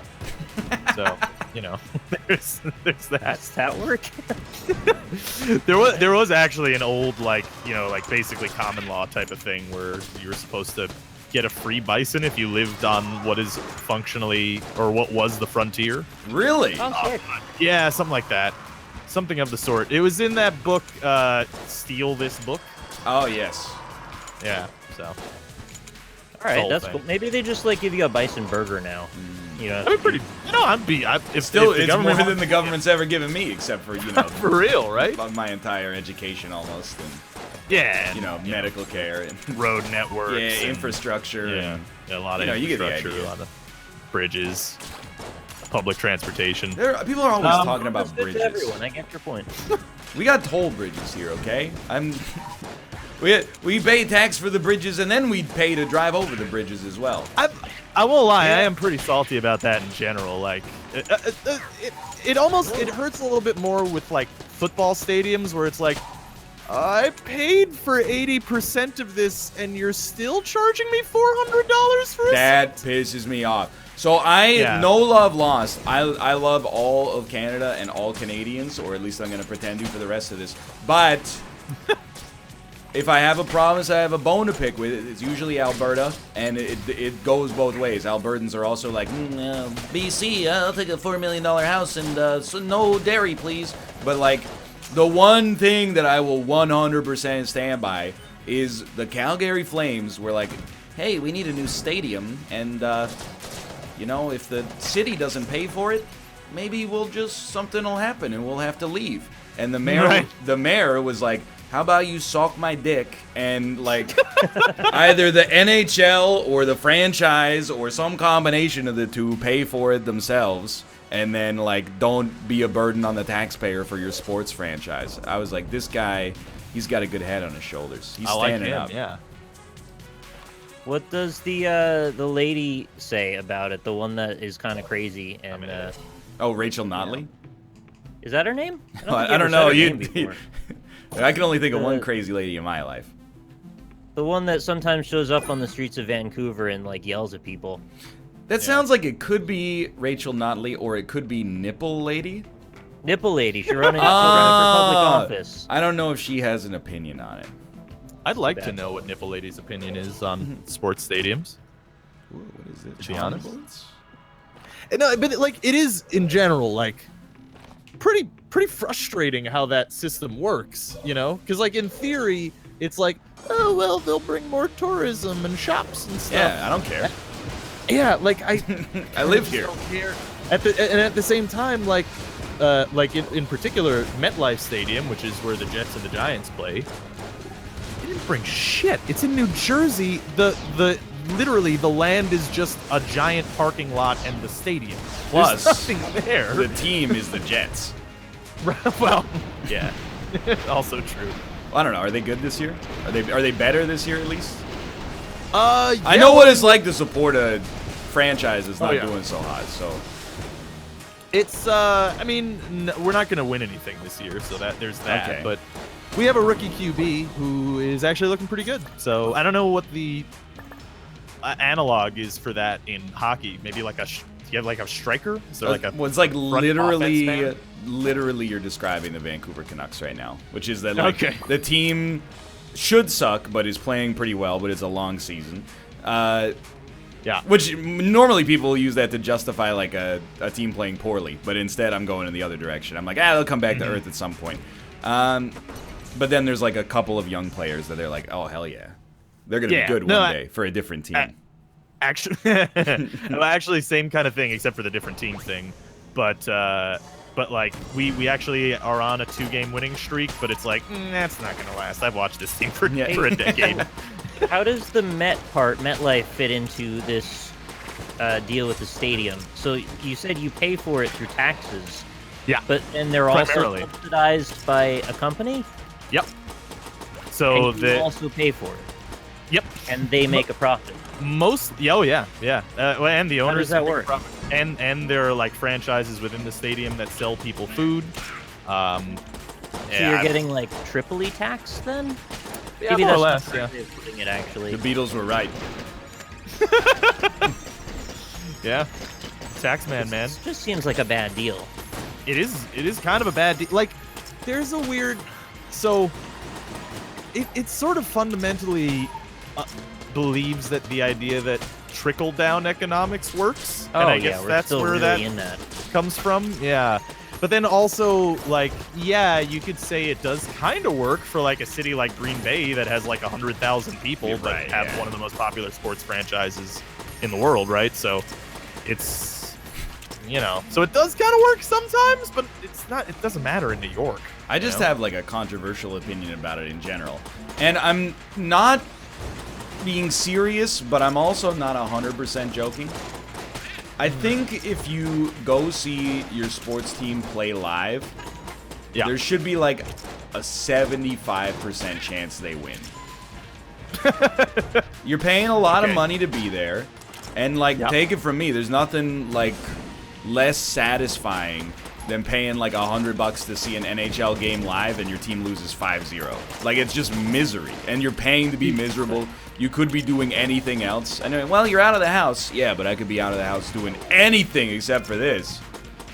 S3: So there's that.
S2: Does that work?
S3: There was actually an old like basically common law type of thing where you were supposed to get a free bison if you lived on what is functionally or what was the frontier.
S1: Really?
S2: Oh, sick.
S3: Yeah, something like that. Something of the sort. It was in that book, Steal This Book.
S1: Oh, yes.
S3: Yeah, so.
S2: All right,
S3: whole
S2: that's
S3: thing.
S2: cool. Maybe they just like give you a bison burger now.
S3: I mean, pretty. If
S1: Still,
S3: if the
S1: it's
S3: government
S1: more than the government's ever given me, except for,
S3: for real, right?
S1: my entire education almost, and,
S3: Yeah.
S1: medical care, and
S3: Road networks.
S1: yeah,
S3: and-
S1: infrastructure.
S3: Yeah,
S1: And,
S3: a lot of
S1: you get the
S3: infrastructure,
S1: idea.
S3: a lot of bridges, public transportation.
S1: People are always talking about
S2: That's good to
S1: bridges.
S2: everyone. I get your point.
S1: We got toll bridges here, okay? We pay tax for the bridges, and then we pay to drive over the bridges as well.
S3: I won't lie, I am pretty salty about that in general. Like, it almost hurts a little bit more with like football stadiums where it's like, I paid for 80% of this, and you're still charging me $400 for it.
S1: That pisses me off. So no love lost. I love all of Canada and all Canadians, or at least I'm going to pretend to for the rest of this. But if I have a province I have a bone to pick with, it's usually Alberta, and it goes both ways. Albertans are also like, BC, I'll take a $4 million house and so no dairy, please. But like, the one thing that I will 100% stand by is the Calgary Flames were like, hey, we need a new stadium, and if the city doesn't pay for it, maybe something will happen and we'll have to leave. And the mayor was like, how about you suck my dick and like either the NHL or the franchise or some combination of the two pay for it themselves, and then like don't be a burden on the taxpayer for your sports franchise. I was like, this guy, he's got a good head on his shoulders. He's standing up.
S3: Yeah.
S2: What does the lady say about it? The one that is kind of crazy and
S1: Oh, Rachel Notley?
S2: is that her name?
S1: I don't know.
S2: You.
S1: I can only think of one crazy lady in my life.
S2: The one that sometimes shows up on the streets of Vancouver and like yells at people.
S1: That sounds like it could be Rachel Notley or it could be Nipple Lady.
S2: Nipple lady. She's running for public office.
S1: I don't know if she has an opinion on it.
S3: I'd like to know what Nipple Lady's opinion is on sports stadiums.
S1: Ooh, what is it?
S3: To be honest.
S1: Bullets?
S3: No, but it is in general like pretty frustrating how that system works, because like in theory it's like, oh well, they'll bring more tourism and shops and stuff.
S1: Yeah, I don't care.
S3: Yeah, like I
S1: I live here.
S3: don't care. At the same time, like in particular MetLife Stadium, which is where the Jets and the Giants play, they didn't bring shit. It's in New Jersey. Literally the land is just a giant parking lot and the stadium.
S1: Plus,
S3: there's nothing there.
S1: The team is the Jets.
S3: Well, yeah, also true.
S1: Well, I don't know. Are they good this year? Are they better this year at least?
S3: I
S1: know what it's like to support a franchise that's not
S3: yeah.
S1: doing so hot. So
S3: it's I mean, we're not going to win anything this year, so there's that.
S1: Okay.
S3: But we have a rookie QB who is actually looking pretty good. So I don't know what the analog is for that in hockey. Maybe like you have like a striker? So like a
S1: well, it's like
S3: front offense man?
S1: literally you're describing the Vancouver Canucks right now, which is that like
S3: Okay.
S1: the team should suck but is playing pretty well, but it's a long season.
S3: Yeah.
S1: Which normally people use that to justify like a team playing poorly, but instead I'm going in the other direction. I'm like, they'll come back to earth at some point. But then there's like a couple of young players that they're like, oh hell yeah, they're gonna be good one day for a different team.
S3: Actually, same kind of thing except for the different team thing. But like we actually are on a 2-game winning streak, but it's like that's not gonna last. I've watched this team for a decade.
S2: How does the MetLife fit into this deal with the stadium? So you said you pay for it through taxes.
S3: Yeah.
S2: But and they're also
S3: Primarily.
S2: subsidized by a company.
S3: Yep. So
S2: and you also pay for it.
S3: Yep.
S2: And they make a profit.
S3: And the owners
S2: does that
S3: make a
S2: work?
S3: profit. And there are like franchises within the stadium that sell people food,
S2: So you're getting like triply taxed then?
S3: Yeah,
S2: Maybe
S3: more or
S2: that's
S3: less,
S2: not
S3: yeah.
S2: the way of putting it actually.
S1: The Beatles were right.
S3: Yeah. Taxman, man.
S2: It just seems like a bad deal.
S3: It is kind of a bad deal. Like, there's a weird... So, it's sort of fundamentally believes that the idea that trickle-down economics works.
S2: Oh,
S3: and I
S2: yeah,
S3: guess
S2: we're
S3: that's
S2: still
S3: where
S2: really
S3: that
S2: in that.
S3: comes from. Yeah. But then also, like, yeah, you could say it does kind of work for, like, a city like Green Bay that has, like, 100,000 people
S1: Yeah,
S3: that
S1: right,
S3: have
S1: yeah.
S3: one of the most popular sports franchises in the world, right? So, it's, you know, so it does kind of work sometimes, but it's not, it doesn't matter in New York.
S1: I just have like a controversial opinion about it in general. And I'm not being serious, but I'm also not 100% joking. I think if you go see your sports team play live,
S3: Yeah.
S1: there should be like a 75% chance they win. You're paying a lot of
S3: Okay.
S1: money to be there, and like
S3: Yep.
S1: take it from me, there's nothing like less satisfying than paying like $100 to see an NHL game live and your team loses 5-0. Like, it's just misery, and you're paying to be miserable. You could be doing anything else. And well, you're out of the house. Yeah, but I could be out of the house doing anything except for this.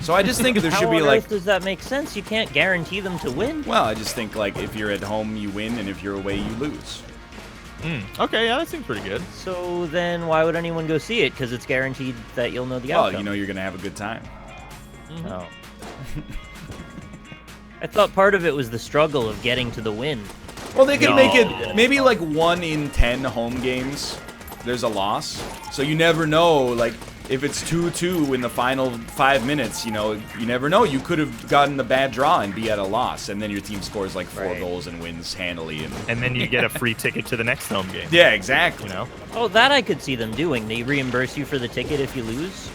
S1: So I just think there should
S2: How
S1: be
S2: on
S1: like,
S2: earth does that make sense? You can't guarantee them to win.
S1: well, I just think like if you're at home you win, and if you're away you lose.
S3: Okay, yeah, that seems pretty good.
S2: So then why would anyone go see it? Because it's guaranteed that you'll know the
S1: Well,
S2: outcome.
S1: you know you're gonna have a good time.
S2: Oh. I thought part of it was the struggle of getting to the win.
S1: Well, they could
S3: No.
S1: make it maybe like 1 in 10 home games. There's a loss, so you never know. Like if it's 2-2 in the final 5 minutes, you know, you never know. You could have gotten a bad draw and be at a loss, and then your team scores like 4
S2: Right.
S1: goals and wins handily.
S3: And then you get a free ticket to the next home game.
S1: Yeah, exactly.
S3: You know?
S2: Oh, that I could see them doing. They reimburse you for the ticket if you lose,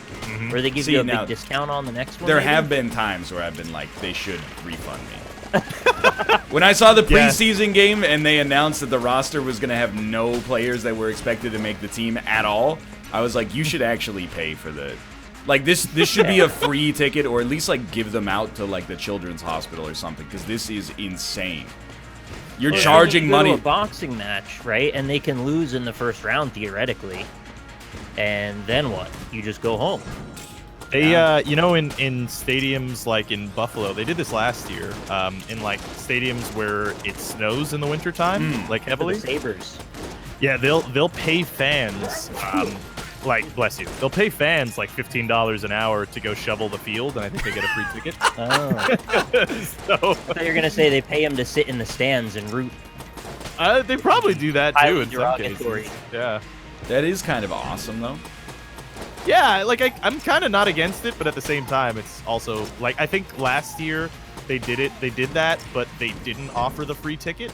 S2: or they give
S1: See,
S2: you a
S1: now,
S2: big discount on the next one.
S1: There
S2: maybe?
S1: have been times where I've been like, they should refund me. When I saw the
S3: Yeah.
S1: preseason game and they announced that the roster was going to have no players that were expected to make the team at all, I was like, you should actually pay for the... Like, this should be a free ticket, or at least, like, give them out to, like, the children's hospital or something, because this is insane. You're
S2: Well,
S1: charging
S2: you go to
S1: money...
S2: a boxing match, right? And they can lose in the first round theoretically. And then what? You just go home.
S3: They, you know, in stadiums like in Buffalo, they did this last year. In like stadiums where it snows in the wintertime, like
S2: For
S3: heavily.
S2: the Sabres.
S3: Yeah, they'll pay fans, like bless you, they'll pay fans like $15 an hour to go shovel the field, and I think they get a free ticket.
S2: Oh.
S3: So
S2: I thought you were gonna say they pay him to sit in the stands and root.
S3: they probably do that too
S2: Highly
S3: in some
S2: derogatory.
S3: cases. Yeah.
S1: That is kind of awesome, though.
S3: Yeah, like I'm kind of not against it, but at the same time, it's also like I think last year they did that, but they didn't offer the free ticket.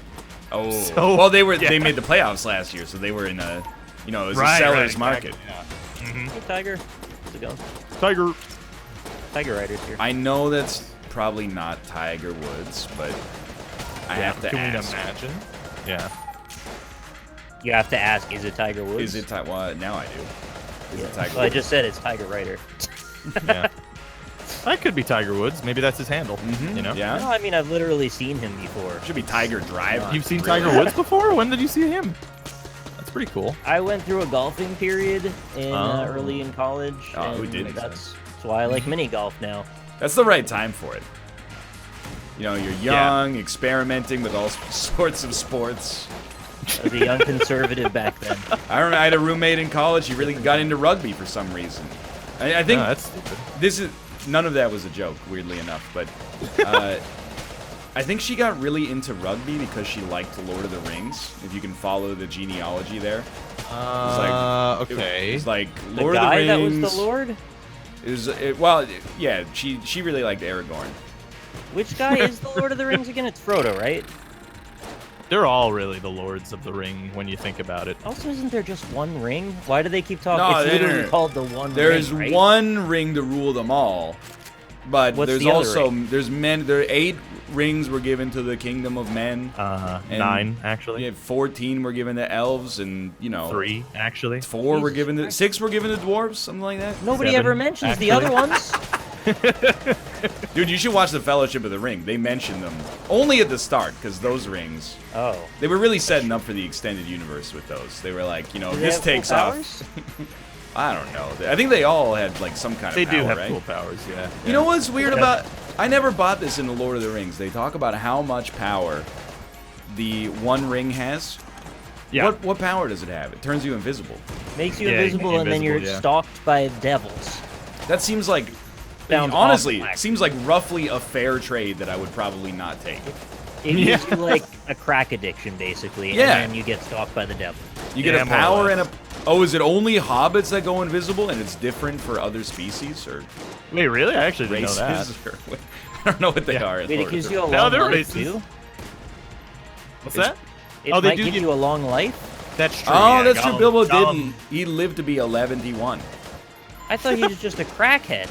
S1: Oh.
S3: So-
S1: Well, they
S3: yeah.
S1: made the playoffs last year, so they were in a... You know, it was a
S3: Right,
S1: seller's
S3: right,
S1: market.
S3: exactly,
S2: Hey, Tiger. How's it going?
S3: Tiger.
S2: Tiger Rider's here.
S1: I know that's probably not Tiger Woods, but I have to
S3: Can
S1: ask.
S3: we imagine? Yeah.
S2: You have to ask, is it Tiger Woods?
S1: Is it Tiger? Well, now I do. Is it Tiger
S2: Well, I
S1: Woods?
S2: just said it's Tiger Rider.
S3: Yeah. That could be Tiger Woods. Maybe that's his handle.
S1: Mhm,
S3: You know?
S1: Yeah.
S2: No, I mean, I've literally seen him before.
S1: Should be Tiger Driver.
S3: You've seen
S1: Really?
S3: Tiger Woods before? When did you see him? That's pretty cool.
S2: I went through a golfing period in
S3: Oh.
S2: early in college.
S1: Oh, who
S2: and
S1: didn't?
S2: That's why I like mini golf now.
S1: That's the right time for it. You know, you're young, experimenting with all sorts of sports.
S2: I was a young conservative back then.
S1: I remember I had a roommate in college. He really got into rugby for some reason. I think
S3: No, that's stupid.
S1: this is none of that was a joke, weirdly enough. But I think she got really into rugby because she liked Lord of the Rings. If you can follow the genealogy there.
S3: Okay.
S1: It was like
S2: The
S1: Lord
S2: guy
S1: of the
S2: that
S1: Rings.
S2: was the Lord?
S1: Yeah. She really liked Aragorn.
S2: Which guy is the Lord of the Rings again? It's Frodo, right?
S3: They're all really the Lords of the Ring when you think about it.
S2: Also, isn't there just one ring? Why do they keep talking?
S1: No,
S2: It's
S1: no, no,
S2: literally
S1: no.
S2: called the One
S1: There
S2: Ring,
S1: is
S2: right?
S1: one ring to rule them all, but
S2: What's
S1: there's
S2: the other
S1: also
S2: ring?
S1: there are 8 rings were given to the kingdom of men. And
S3: 9 actually.
S1: Yeah, 14 were given to elves, and
S3: 3 actually.
S1: 4 were
S2: Jesus
S1: given to
S2: Christ.
S1: 6 were given to dwarves, something like that.
S2: Nobody
S3: 7,
S2: ever mentions the
S3: actually.
S2: other ones.
S1: Dude, you should watch the Fellowship of the Ring. They mention them only at the start, because those rings.
S2: Oh.
S1: They were really setting up for the extended universe with those. They were like, you know,
S2: Do they
S1: this
S2: have cool
S1: takes
S2: powers?
S1: off. I don't know. I think they all had like some kind
S3: They
S1: of power,
S3: do have
S1: right?
S3: cool powers, yeah.
S1: You know what's weird about? I never bought this in the Lord of the Rings. They talk about how much power the one ring has.
S3: Yeah.
S1: What power does it have? It turns you invisible.
S2: Makes you
S3: Yeah,
S2: invisible, and then you're
S3: invisible, yeah.
S2: stalked by devils.
S1: That seems like,
S2: Sounds
S1: honestly,
S2: awful,
S1: seems like roughly a fair trade that I would probably not take.
S2: It gives you like a crack addiction, basically,
S1: Yeah.
S2: and then you get stalked by the devil.
S1: You get
S3: Yeah,
S1: a
S3: more or
S1: power
S3: less.
S1: and a. Oh, is it only hobbits that go invisible, and it's different for other species or
S3: Wait, really? I actually didn't
S1: races?
S3: know that.
S1: Or what? I don't know what they are. in
S2: Wait, it
S1: Lord of
S2: gives
S1: the
S2: you a
S1: Rings.
S3: No,
S2: long
S3: they're
S2: life
S3: racist.
S2: too.
S3: What's that?
S2: It
S3: Oh, they
S2: might
S3: do
S2: give
S3: give-
S2: you a long life.
S3: That's true.
S1: Oh,
S3: yeah,
S1: that's true.
S3: Gollum-
S1: Bilbo
S3: Gollum-
S1: didn't. He lived to be 11-1.
S2: I thought he was just a crackhead.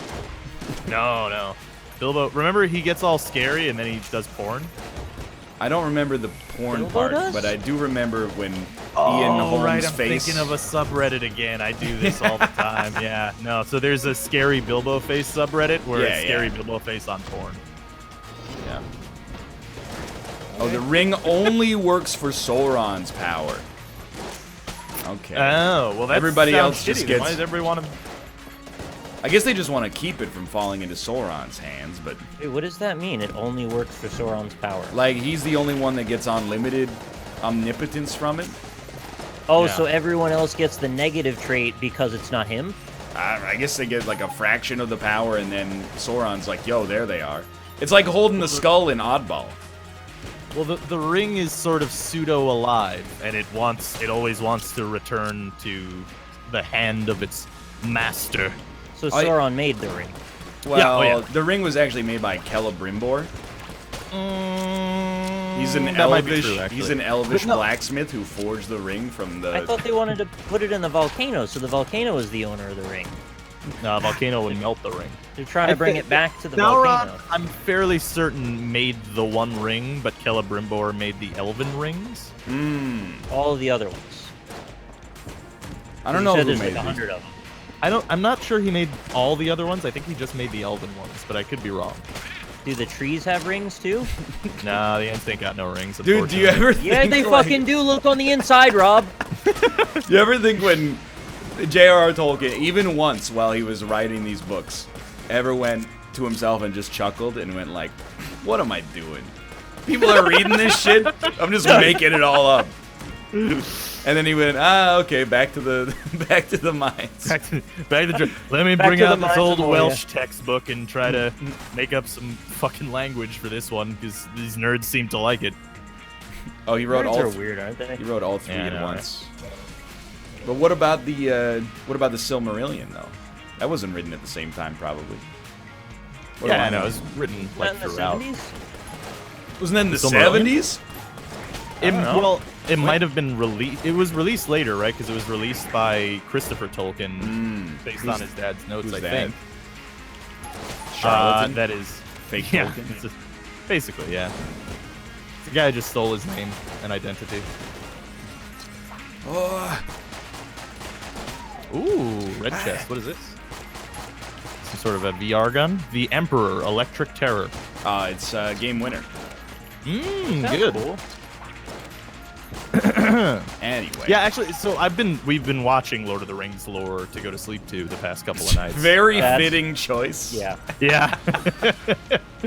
S3: No. Bilbo, remember he gets all scary and then he does porn?
S1: I don't remember the porn
S2: Bilbo
S1: part,
S2: does?
S1: but I do remember when Ian Holmes'
S3: right, I'm
S1: face.
S3: thinking of a subreddit again. I do this all the time. Yeah, no. So there's a scary Bilbo face subreddit where
S1: Yeah,
S3: it's scary
S1: yeah.
S3: Bilbo face on porn.
S1: Yeah. Oh, the ring only works for Sauron's power. Okay.
S3: Oh, well, that
S1: Everybody
S3: sounds
S1: else just
S3: shitty. Then Why
S1: gets-
S3: does everybody want to?
S1: I guess they just want to keep it from falling into Sauron's hands, but
S2: Wait, what does that mean? It only works for Sauron's power.
S1: like he's the only one that gets unlimited omnipotence from it.
S2: Oh,
S3: Yeah.
S2: so everyone else gets the negative trait because it's not him?
S1: I guess they get like a fraction of the power, and then Sauron's like, "Yo, there they are." It's like holding the skull in Oddball.
S3: Well, the ring is sort of pseudo alive, and it always wants to return to the hand of its master.
S2: So
S1: I-
S2: Sauron made the ring.
S1: Well,
S3: yeah.
S1: the ring was actually made by Celebrimbor. He's an
S3: That might be
S1: elvish.
S3: true, actually.
S1: He's an elvish
S3: But no-
S1: blacksmith who forged the ring from the.
S2: I thought they wanted to put it in the volcano, so the volcano is the owner of the ring.
S3: No, volcano would melt the ring.
S2: They're trying to bring it back to the
S3: Sauron,
S2: volcano.
S3: I'm fairly certain, made the one ring, but Celebrimbor made the elven rings.
S2: All of the other ones.
S1: I don't
S2: You
S1: know
S2: said
S1: who
S2: there's
S1: made
S2: like
S1: these.
S2: 100 of them.
S3: I'm not sure he made all the other ones. I think he just made the elven ones, but I could be wrong.
S2: Do the trees have rings too?
S3: Nah, the ants ain't got no rings.
S1: Dude, do you ever think
S2: Yeah, they
S1: like,
S2: fucking do. Look on the inside, Rob.
S1: You ever think when J.R.R. Tolkien, even once while he was writing these books, ever went to himself and just chuckled and went like, "What am I doing? People are reading this shit. I'm just making it all up." And then he went, okay, back to the mines.
S3: Back to let me
S2: Back
S3: bring
S2: to the
S3: out this
S2: mines
S3: old
S2: of Moria.
S3: Welsh textbook and try to make up some fucking language for this one because these nerds seem to like it.
S1: Oh, he wrote
S2: Nerds
S1: all.
S2: are weird, aren't they?
S1: He wrote all three
S3: Yeah, I
S1: at
S3: know,
S1: once. But what about the Silmarillion though? That wasn't written at the same time, probably. What do
S3: Yeah, I know.
S1: know?
S3: It was written
S2: Not
S3: like
S2: in the
S3: throughout.
S2: 70s?
S1: Wasn't that in the
S3: Silmarillion?
S1: 70s?
S3: It,
S2: don't know.
S3: well, it might have been released. It was released later, right? Because it was released by Christopher Tolkien, based on his dad's notes,
S1: who's
S3: I
S1: that?
S3: think.
S1: Charlatan?
S3: That is
S1: Fake
S3: yeah,
S1: Tolkien?
S3: it's basically, yeah. The guy just stole his name and identity.
S1: Oh,
S3: Ooh, red chest. What is this? Some sort of a VR gun. The Emperor, Electric Terror.
S1: it's game winner.
S2: Sounds
S3: Good.
S2: cool.
S1: Anyway.
S3: Yeah, actually, so we've been watching Lord of the Rings lore to go to sleep to the past couple of nights.
S1: Very
S2: That's-
S1: fitting choice.
S2: Yeah.
S3: Yeah.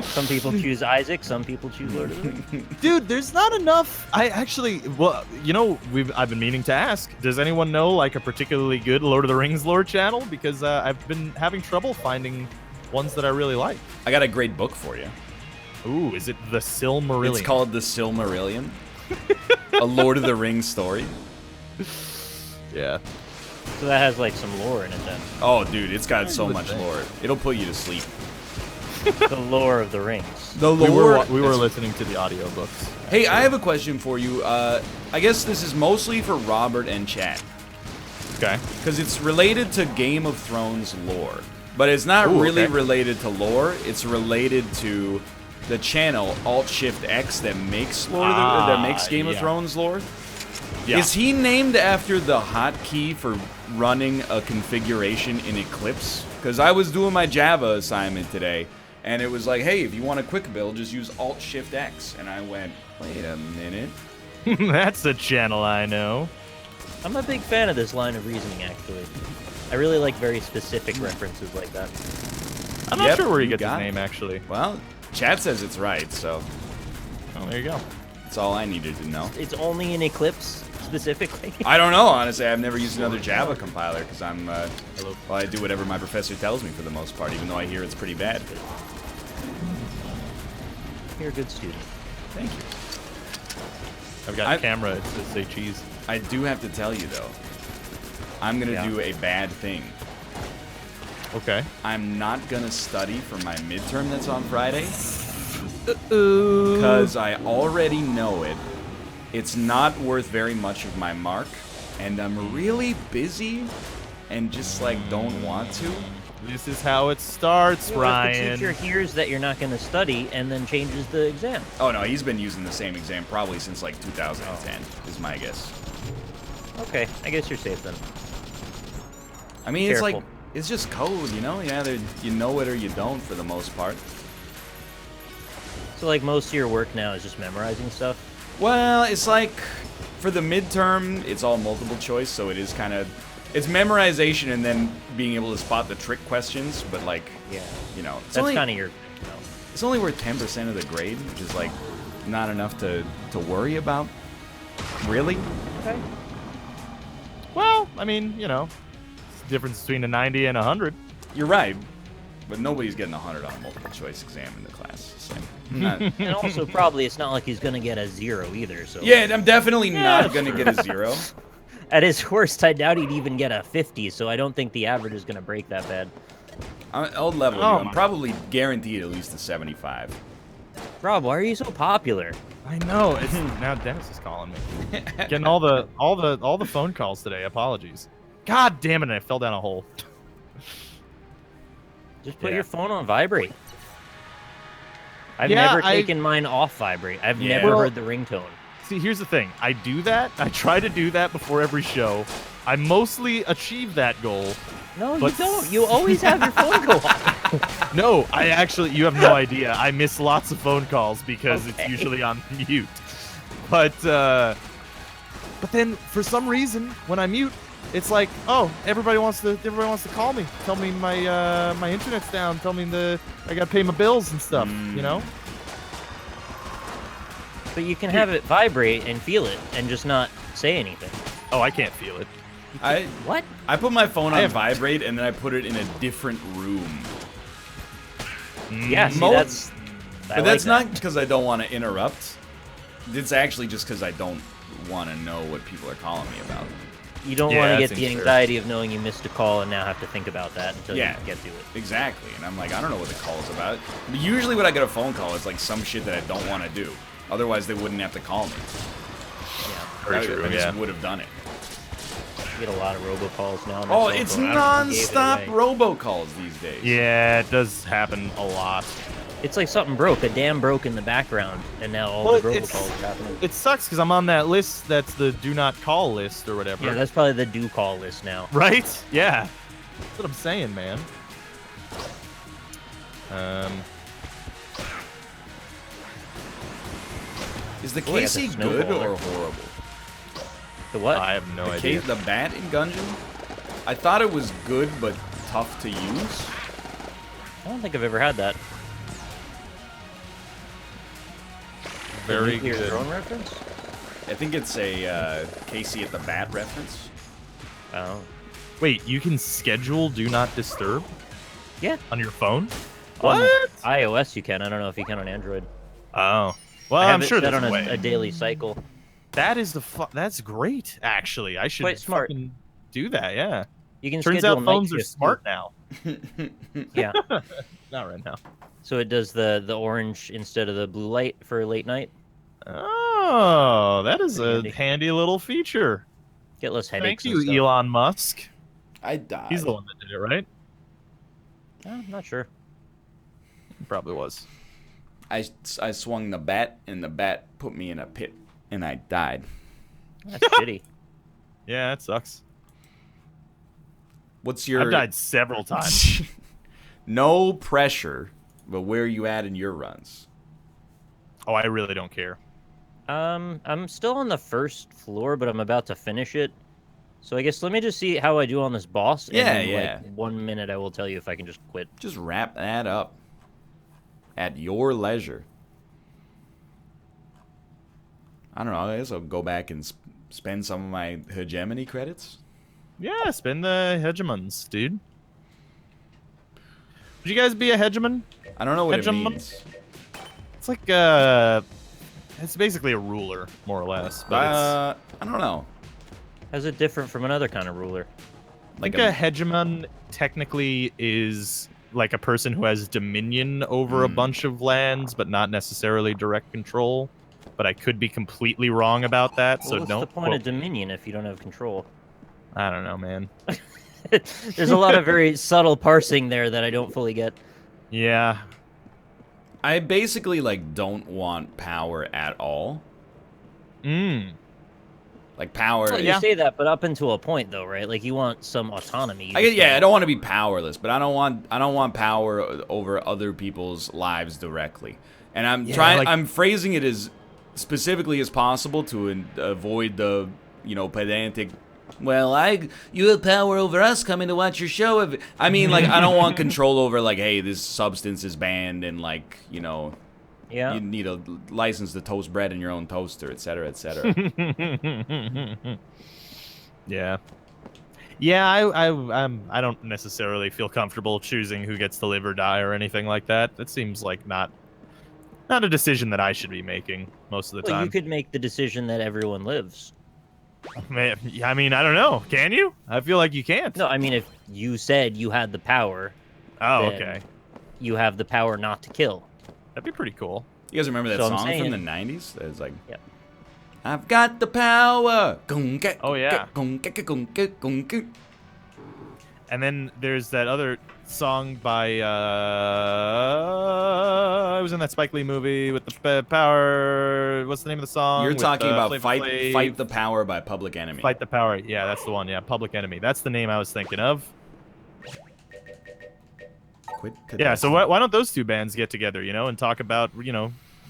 S2: Some people choose Isaac, some people choose Lord of the Rings.
S3: Dude, there's not enough. I've been meaning to ask. Does anyone know like a particularly good Lord of the Rings lore channel? Because I've been having trouble finding ones that I really like.
S1: I got a great book for you.
S3: Ooh, is it the Silmarillion?
S1: It's called The Silmarillion. A Lord of the Rings story.
S3: Yeah.
S2: So that has like some lore in it then.
S1: Oh, dude, it's got so
S3: would
S1: much
S3: think.
S1: lore. It'll put you to sleep.
S2: The lore of the rings.
S1: The
S3: We
S1: lore.
S3: were listening to the audiobooks.
S1: Hey, I have a question for you. I guess this is mostly for Robert and Chad.
S3: Okay.
S1: Because it's related to Game of Thrones lore. But it's not
S3: Ooh,
S1: really
S3: okay.
S1: related to lore. It's related to the channel Alt-Shift-X that makes Game of
S3: yeah.
S1: Thrones lore.
S3: Yeah.
S1: Is he named after the hotkey for running a configuration in Eclipse? Because I was doing my Java assignment today, and it was like, hey, if you want a quick build, just use Alt-Shift-X. And I went, wait a minute.
S3: That's a channel I know.
S2: I'm a big fan of this line of reasoning, actually. I really like very specific references like that.
S3: I'm not sure where he
S1: you
S3: gets his
S1: got it.
S3: name, actually.
S1: Well, chat says it's right, so
S3: Oh, there you go.
S1: that's all I needed to know.
S2: It's only in Eclipse, specifically.
S1: I don't know, honestly. I've never used another Java compiler because I'm, well, I do whatever my professor tells me for the most part, even though I hear it's pretty bad.
S2: You're a good student.
S1: Thank you.
S3: I've got a camera. It says say cheese.
S1: I do have to tell you, though, I'm going to do a bad thing.
S3: Okay.
S1: I'm not going to study for my midterm that's on Friday. Because I already know it. It's not worth very much of my mark. And I'm really busy and just, like, don't want to.
S3: This is how it starts, Ryan.
S2: The teacher hears that you're not going to study and then changes the exam.
S1: Oh, no, he's been using the same exam probably since, like, 2010, is my guess.
S2: Okay, I guess you're safe then.
S1: I mean, it's like,
S2: Careful.
S1: it's just code, you know? Either you know it or you don't for the most part.
S2: So, like, most of your work now is just memorizing stuff?
S1: Well, it's like, for the midterm, it's all multiple choice, so it is kind of, it's memorization and then being able to spot the trick questions, but like,
S2: Yeah.
S1: you know, it's
S2: That's
S1: only,
S2: kind of your...
S1: it's only worth 10% of the grade, which is like, not enough to worry about. Really?
S2: Okay.
S3: Well, I mean, you know, it's the difference between a 90 and a 100.
S1: You're right, but nobody's getting 100 on a multiple choice exam in the class, so. Not,
S2: And also, probably, it's not like he's going to get a 0 either, so...
S1: yeah, I'm definitely not going to get a 0.
S2: At his worst, I doubt he'd even get a 50, so I don't think the average is going to break that bad.
S1: I'll level you.
S3: Oh
S1: I'm
S3: my.
S1: probably guaranteed at least a 75.
S2: Rob, why are you so popular?
S3: I know. It's now Dennis is calling me. Getting all the phone calls today. Apologies. God damn it! I fell down a hole.
S2: Just put
S3: Yeah.
S2: your phone on vibrate. I've
S3: Yeah,
S2: never taken mine off vibrate. I've
S1: Yeah.
S2: never
S1: Well-
S2: heard the ringtone.
S3: See, here's the thing. I do that. I try to do that before every show. I mostly achieve that goal.
S2: No,
S3: But-
S2: you don't. You always have your phone go off.
S3: No, I actually, you have no idea. I miss lots of phone calls because
S2: Okay.
S3: it's usually on mute. But then for some reason, when I mute, it's like, oh, everybody wants to call me. Tell me my internet's down. Tell me I gotta pay my bills and stuff. You know?
S2: But you can have it vibrate and feel it and just not say anything.
S3: Oh, I can't feel it.
S2: What?
S1: I put my phone
S3: I
S1: on
S3: have-
S1: vibrate and then I put it in a different room.
S2: Yeah, see,
S1: Mo-
S2: that's...
S1: But that's not because I don't want to interrupt. It's actually just because I don't want to know what people are calling me about.
S2: You don't
S3: Yeah,
S2: want
S3: that
S2: to get
S3: seems
S2: the
S3: fair.
S2: anxiety of knowing you missed a call and now have to think about that until
S1: Yeah.
S2: you get to it.
S1: Exactly. And I'm like, I don't know what the call is about. But usually when I get a phone call, it's like some shit that I don't want to do. Otherwise, they wouldn't have to call me.
S2: Yeah.
S3: Very
S1: I
S3: true.
S1: just
S3: Yeah.
S1: would have done it.
S2: You get a lot of robocalls now. on my
S1: Oh,
S2: cell
S1: it's
S2: phone. I don't know if you gave it
S1: non-stop
S2: away.
S1: robocalls these days.
S3: Yeah, it does happen a lot.
S2: It's like something broke. A dam broke in the background, and now all
S3: Well,
S2: the
S3: it's-
S2: robocalls are happening.
S3: It sucks because I'm on that list. That's the do not call list or whatever.
S2: Yeah, that's probably the do call list now.
S3: Right? Yeah. That's what I'm saying, man.
S1: Is the
S2: Oh, yeah,
S1: KC
S2: the
S1: good
S2: snowballer.
S1: or horrible?
S2: The what?
S3: I have no
S1: The,
S3: idea.
S1: the bat in Gungeon? I thought it was good, but tough to use.
S2: I don't think I've ever had that.
S3: Very
S2: Nuclear
S3: good.
S2: drone reference?
S1: I think it's a Casey at the bat reference.
S2: Oh.
S3: Wait, you can schedule do not disturb
S2: Yeah.
S3: on your phone?
S2: On
S3: What?
S2: iOS you can. I don't know if you can on Android.
S3: Oh. Well,
S2: I have
S3: I'm
S2: it
S3: sure
S2: set
S3: there's
S2: on
S3: a way.
S2: a daily cycle.
S3: That is that's great, actually. I should
S2: Quite smart.
S3: fucking do that, yeah.
S2: You can
S3: Turns
S2: schedule
S3: out
S2: night
S3: phones are
S2: shifts, too.
S3: smart now.
S2: Yeah.
S3: Not right now.
S2: So it does the orange instead of the blue light for late night.
S3: Oh, that is
S2: Pretty
S3: a
S2: handy.
S3: handy little feature.
S2: Get less
S3: Thank
S2: headaches.
S3: you,
S2: and stuff.
S3: Elon Musk.
S1: I died.
S3: He's the one that did it, right?
S2: I'm not sure.
S3: He probably was.
S1: I swung the bat, and the bat put me in a pit, and I died.
S2: That's shitty.
S3: Yeah, that sucks.
S1: What's your...
S3: I've died several times.
S1: No pressure, but where are you at in your runs?
S3: Oh, I really don't care.
S2: I'm still on the first floor, but I'm about to finish it. So I guess let me just see how I do on this boss.
S1: Yeah,
S2: and in
S1: yeah.
S2: like 1 minute, I will tell you if I can just quit.
S1: Just wrap that up at your leisure. I don't know. I guess I'll go back and spend some of my hegemony credits.
S3: Yeah, spend the hegemons, dude. Would you guys be a hegemon?
S1: I don't know what it
S3: Hegemon?
S1: means.
S3: It's like it's basically a ruler, more or less. But
S1: I don't know.
S2: How's it different from another kind of ruler?
S3: I think a hegemon technically is like a person who has dominion over a bunch of lands, but not necessarily direct control. But I could be completely wrong about that, so
S2: What's
S3: don't
S2: the point of dominion if you don't have control?
S3: I don't know, man.
S2: There's a lot of very subtle parsing there that I don't fully get.
S3: Yeah.
S1: I basically like don't want power at all. Like power.
S2: Well, you say that, but up until a point, though, right? Like you want some autonomy.
S1: I don't want to be powerless, but I don't want power over other people's lives directly. And I'm phrasing it as specifically as possible to avoid the pedantic. Well, you have power over us coming to watch your show. I mean, like, I don't want control over, like, hey, this substance is banned and, like,
S2: yeah.
S1: you need a license to toast bread in your own toaster, etc., etc.
S3: Yeah. Yeah, I don't necessarily feel comfortable choosing who gets to live or die or anything like that. That seems like not a decision that I should be making most of the time.
S2: Well, you could make the decision that everyone lives.
S3: I mean, I don't know. Can you? I feel like you can't.
S2: No, I mean, if you said you had the power...
S3: Oh, okay.
S2: You have the power not to kill.
S3: That'd be pretty cool.
S1: You guys remember that
S2: So
S1: song
S2: saying,
S1: from the 90s? It was like,
S2: yep.
S1: I've got the power.
S3: Oh, yeah. And then there's that other song by, it was in that Spike Lee movie with the power, what's the name of the song?
S1: You're
S3: with,
S1: talking about
S3: Flavor Flav.
S1: Fight the Power by Public Enemy.
S3: Fight the Power, yeah, that's the one, yeah, Public Enemy. That's the name I was thinking of. Yeah, so why don't those two bands get together, and talk about,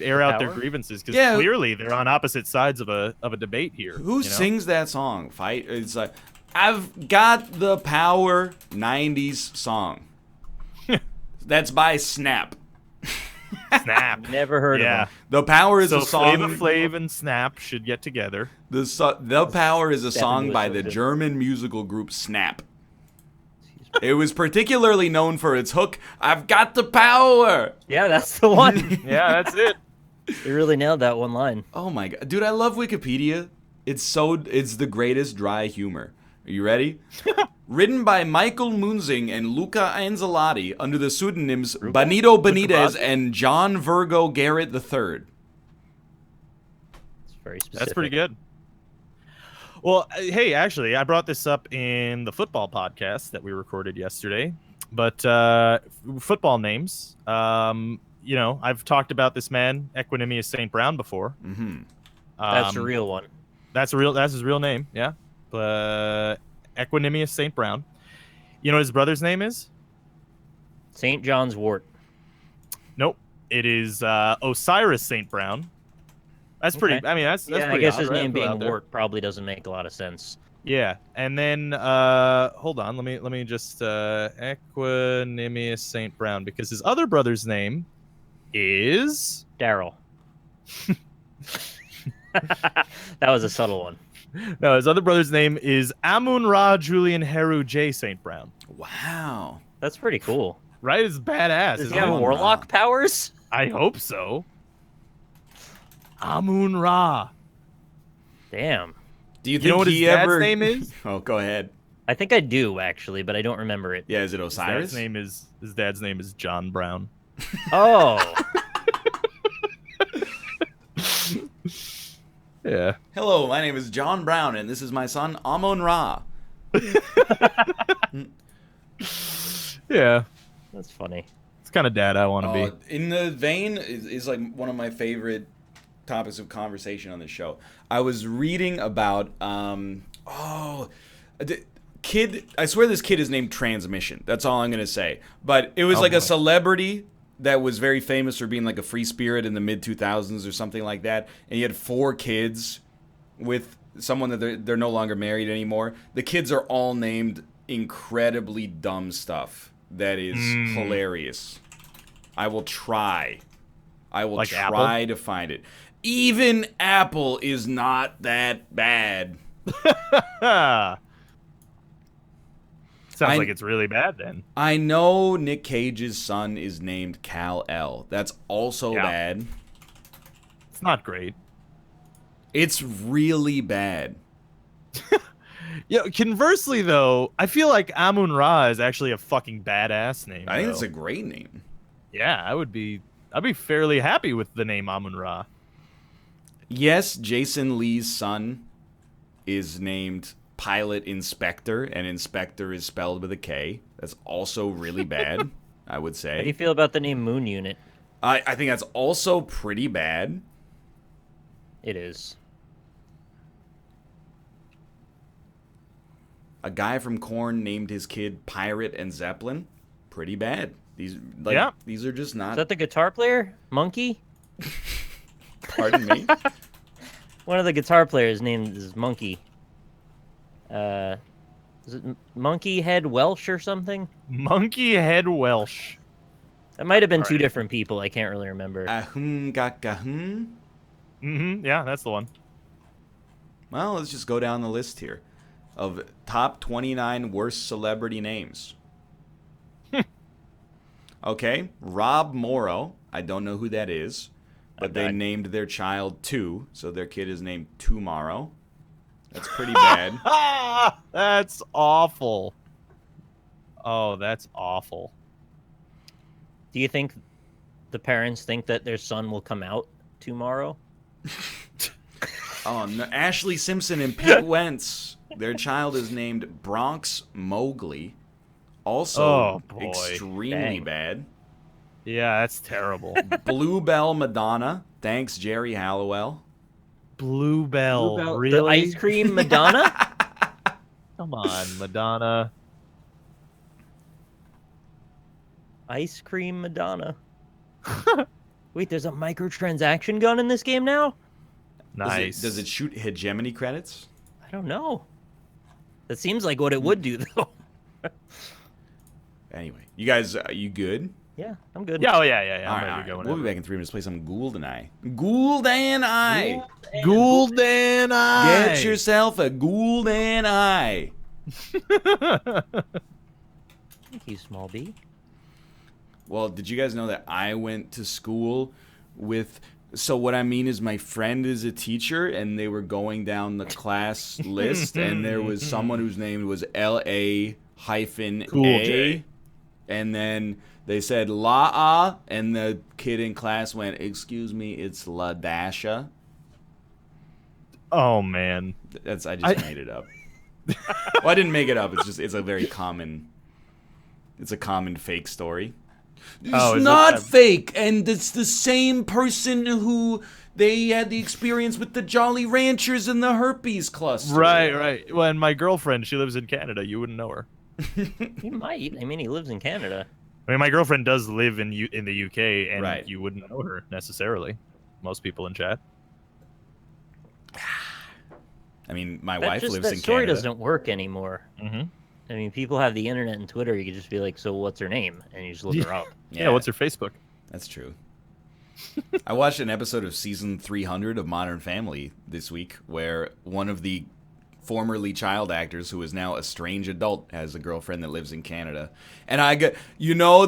S3: air out their grievances? Because clearly they're on opposite sides of a debate here.
S1: Who sings that song? Fight? It's like, I've got the power 90s song. That's by Snap.
S3: Snap.
S2: Never heard of them.
S1: The Power is a song.
S3: Flavor Flav and Snap should get together.
S1: The Power is a song by the German musical group Snap. It was particularly known for its hook, I've got the power.
S2: Yeah, that's the one.
S3: Yeah, that's it.
S2: You really nailed that one line.
S1: Oh my god. Dude, I love Wikipedia. It's the greatest dry humor. Are you ready? Written by Michael Munzing and Luca Anzalotti under the pseudonyms Benito Benitez and John Virgo Garrett III.
S2: It's very specific.
S3: That's pretty good. Well, hey, actually, I brought this up in the football podcast that we recorded yesterday. But football names, I've talked about this man, Equanimous St. Brown, before.
S1: Mm-hmm.
S2: That's a real one.
S3: That's his real name, yeah. Equanimous St. Brown. You know what his brother's name is?
S2: St. John's Wort.
S3: Nope. It is Osiris St. Brown. That's pretty.
S2: Okay.
S3: I mean, that's pretty.
S2: I guess
S3: odd,
S2: his
S3: right?
S2: name being Wort probably doesn't make a lot of sense.
S3: Yeah, and then hold on, let me just Equanimous St. Brown, because his other brother's name is
S2: Daryl. That was a subtle one.
S3: No, his other brother's name is Amun-Ra Julian Heru J. St. Brown.
S1: Wow.
S2: That's pretty cool.
S3: Right? It's badass.
S2: Does he have warlock powers?
S3: I hope so. Amun-Ra.
S2: Damn.
S1: Do you
S3: know
S1: think
S3: what his
S1: he
S3: dad's
S1: ever...
S3: name is?
S1: Oh, go ahead.
S2: I think I do, actually, but I don't remember it.
S1: Yeah, is it Osiris?
S3: His dad's name is John Brown.
S2: Oh.
S3: Yeah.
S1: Hello, my name is John Brown, and this is my son, Amon-Ra.
S3: Yeah.
S2: That's funny.
S3: It's kind of dad I want to be.
S1: In the vein is like one of my favorite topics of conversation on the show. I was reading about kid. I swear this kid is named Transmission. That's all I'm gonna say. But it was like a celebrity that was very famous for being like a free spirit in the mid 2000s or something like that, and he had 4 kids with someone that they're no longer married anymore. The kids are all named incredibly dumb stuff that is hilarious. I will try.
S3: Like
S1: try to find it. Even Apple is not that bad.
S3: Sounds like it's really bad then.
S1: I know Nick Cage's son is named Kal-El. That's also bad.
S3: It's not great.
S1: It's really bad.
S3: Yeah, conversely, though, I feel like Amun-Ra is actually a fucking badass name.
S1: I think it's a great name.
S3: Yeah, I'd be fairly happy with the name Amun-Ra.
S1: Yes, Jason Lee's son is named Pilot Inspector, and Inspector is spelled with a K. That's also really bad, I would say.
S2: How do you feel about the name Moon Unit?
S1: I think that's also pretty bad.
S2: It is.
S1: A guy from Korn named his kid Pirate and Zeppelin. Pretty bad. These are just not...
S2: Is that the guitar player? Monkey?
S1: Pardon me?
S2: One of the guitar players named is Monkey. Is it Monkey Head Welsh or something?
S3: Monkey Head Welsh.
S2: That might have been two different people. I can't really remember.
S3: Yeah, that's the one.
S1: Well, let's just go down the list here of top 29 worst celebrity names. Okay, Rob Morrow. I don't know who that is, but they named their child Two, so their kid is named Tomorrow. That's pretty bad.
S3: That's awful. Oh, that's awful.
S2: Do you think the parents think that their son will come out tomorrow?
S1: Oh, no. Ashley Simpson and Pete Wentz. Their child is named Bronx Mowgli. Also extremely bad.
S3: Yeah, that's terrible.
S1: Bluebell Madonna. Thanks, Jerry Halliwell.
S3: Bluebell, really?
S2: The ice cream Madonna?
S3: Come on, Madonna.
S2: Ice cream Madonna. Wait, there's a microtransaction gun in this game now?
S3: Nice.
S1: Does it shoot hegemony credits?
S2: I don't know. That seems like what it would do, though.
S1: Anyway, you guys, you good?
S2: Yeah, I'm good.
S3: Yeah, yeah.
S1: All
S3: I'm ready
S1: right.
S3: to go
S1: We'll be
S3: whenever.
S1: back in 3 minutes to play some Gul'danEye. Gul'danEye!
S3: Gul'danEye!
S1: Get yourself a Gul'danEye!
S2: Thank you, Small B.
S1: Well, did you guys know that I went to school with... So what I mean is my friend is a teacher, and they were going down the class list, and there was someone whose name was L.A.
S3: Cool
S1: A,
S3: J.
S1: and then they said La-a, and the kid in class went, "Excuse me, it's La Dasha."
S3: Oh, man.
S1: I just made it up. Well, I didn't make it up. It's a very common... It's a common fake story. It's not fake, and it's the same person who they had the experience with the Jolly Ranchers and the herpes cluster.
S3: Right. Well, and my girlfriend, she lives in Canada. You wouldn't know her.
S2: You might. I mean, he lives in Canada.
S3: I mean, my girlfriend does live in the UK, and you wouldn't know her necessarily. Most people in chat.
S1: I mean, my wife lives in Canada.
S2: That story doesn't work anymore.
S3: Mm-hmm.
S2: I mean, people have the internet and Twitter. You could just be like, "So what's her name?" and you just look her up.
S3: Yeah, what's her Facebook?
S1: That's true. I watched an episode of season 300 of Modern Family this week, where one of the formerly child actors, who is now a strange adult, has a girlfriend that lives in Canada. And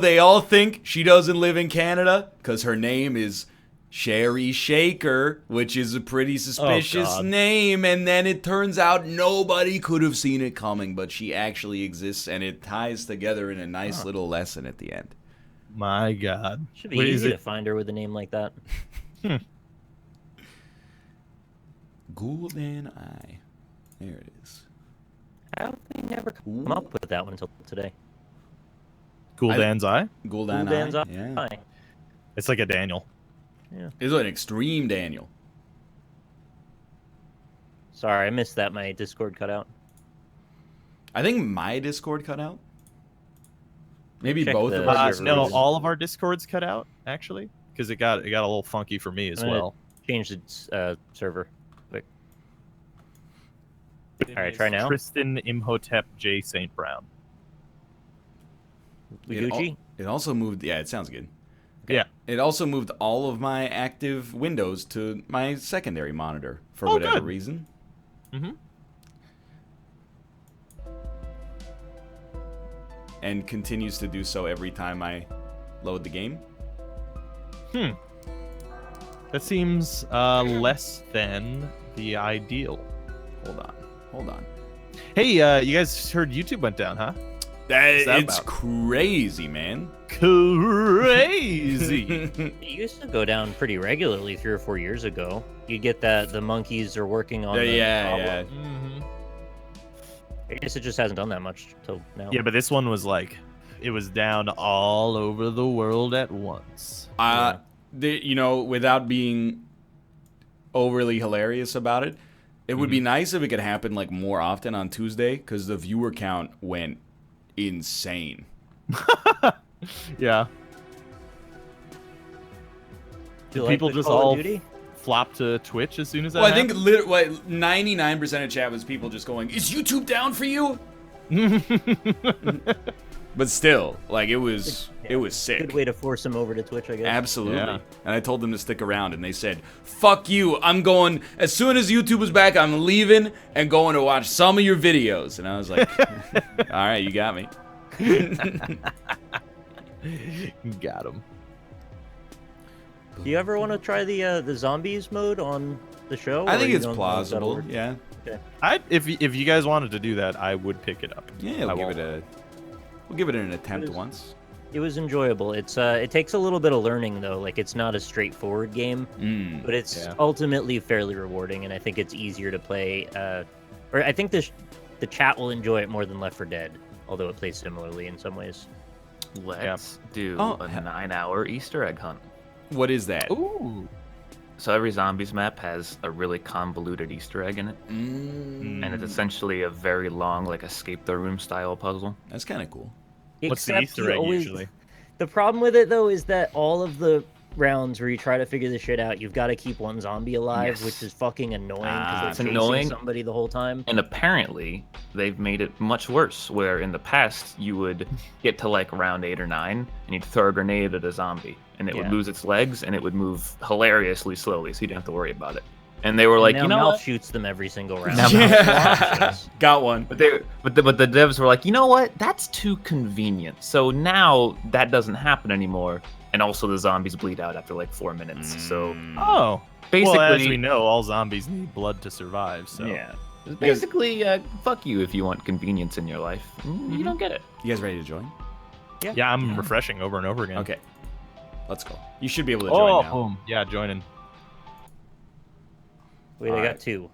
S1: they all think she doesn't live in Canada because her name is Sherry Shaker, which is a pretty suspicious name, and then it turns out nobody could have seen it coming, but she actually exists, and it ties together in a nice little lesson at the end.
S3: My God.
S2: Should be easy to find her with a name like that.
S1: Gul'danEye. There it is.
S2: How did they never come up with that one until today?
S3: Gul'danEye?
S1: Gul'danEye.
S2: Gul'danEye.
S1: Yeah.
S3: It's like a Daniel.
S2: Yeah.
S1: It's an extreme Daniel.
S2: Sorry, I missed that. My Discord cut out.
S1: I think my Discord cut out. Maybe
S2: Check
S1: both
S2: the
S1: of our
S2: servers.
S3: No,
S1: Discords.
S3: all of our Discords cut out actually, because it got a little funky for me as
S2: I'm gonna
S3: well.
S2: Change the server. Quick. All right, try now.
S3: Tristan Imhotep J. St. Brown.
S2: Gucci.
S1: It also moved. Yeah, it sounds good.
S3: Yeah.
S1: It also moved all of my active windows to my secondary monitor for
S3: Oh,
S1: whatever
S3: good.
S1: reason.
S3: Mm-hmm.
S1: And continues to do so every time I load the game.
S3: That seems less than the ideal.
S1: Hold on.
S3: Hey, you guys heard YouTube went down, huh?
S1: It's
S3: about?
S1: crazy, man.
S3: Crazy.
S2: It used to go down pretty regularly 3 or 4 years ago. You get that the monkeys are working on.
S1: Yeah.
S3: Mhm.
S2: I guess it just hasn't done that much till now.
S3: Yeah, but this one was like, it was down all over the world at once.
S1: Without being overly hilarious about it, it would be nice if it could happen like more often on Tuesday, because the viewer count went insane.
S3: Yeah.
S2: Do you
S3: Did
S2: like
S3: people
S2: the
S3: just
S2: Call of
S3: all
S2: Duty?
S3: flop to Twitch as soon as that
S1: Well, I think
S3: happened?
S1: 99% of chat was people just going, "Is YouTube down for you?" But still, like it was sick.
S2: Good way to force them over to Twitch, I guess.
S1: Absolutely.
S3: Yeah.
S1: And I told them to stick around, and they said, "Fuck you! I'm going as soon as YouTube is back. I'm leaving and going to watch some of your videos." And I was like, "All right, you got me."
S3: Got him.
S2: Do you ever want to try the zombies mode on the show?
S1: I
S2: or
S1: think
S2: you
S1: it's
S2: don't know if that'll
S1: plausible.
S2: work?
S1: Yeah.
S3: If you guys wanted to do that, I would pick it up.
S1: Yeah,
S3: I
S1: we'll
S3: won't.
S1: give it an attempt
S2: What is-
S1: once.
S2: It was enjoyable. It takes a little bit of learning though. Like it's not a straightforward game, but it's
S3: Yeah.
S2: ultimately fairly rewarding, and I think it's easier to play. Or I think the chat will enjoy it more than Left 4 Dead, although it plays similarly in some ways.
S4: Let's do
S1: Oh,
S4: a 9-hour Easter egg hunt.
S1: What is that?
S3: Ooh.
S4: So every zombies map has a really convoluted Easter egg in it, and it's essentially a very long, like escape the room style puzzle.
S1: That's kind of cool.
S3: What's the
S2: Except
S3: Easter
S2: you
S3: egg
S2: always-
S3: usually?
S2: The problem with it though is that all of the rounds where you try to figure this shit out, you've got to keep one zombie alive,
S4: Yes.
S2: which is fucking annoying because
S4: it's
S2: they're chasing
S4: annoying.
S2: somebody the whole time.
S4: And apparently, they've made it much worse. Where in the past, you would get to like round 8 or 9, and you'd throw a grenade at a zombie, and it would
S2: Yeah.
S4: lose its legs, and it would move hilariously slowly, so you didn't have to worry about it. And they were like,
S2: now
S4: you know
S2: Mouth
S4: what?
S2: shoots them every single round.
S4: Now
S1: Yeah. Got one.
S4: But the devs were like, you know what? That's too convenient. So now that doesn't happen anymore, and also the zombies bleed out after like 4 minutes. So
S3: Oh.
S4: basically,
S3: Well, as we know, all zombies need blood to survive, so.
S2: Yeah.
S4: basically, fuck you if you want convenience in your life. You don't get it.
S1: You guys ready to join?
S3: Yeah, I'm refreshing over and over again.
S1: Okay. Let's go. You should be able to join
S3: Oh,
S1: now.
S3: boom. Yeah, joining.
S2: Wait, I
S1: Alright.
S2: got 2.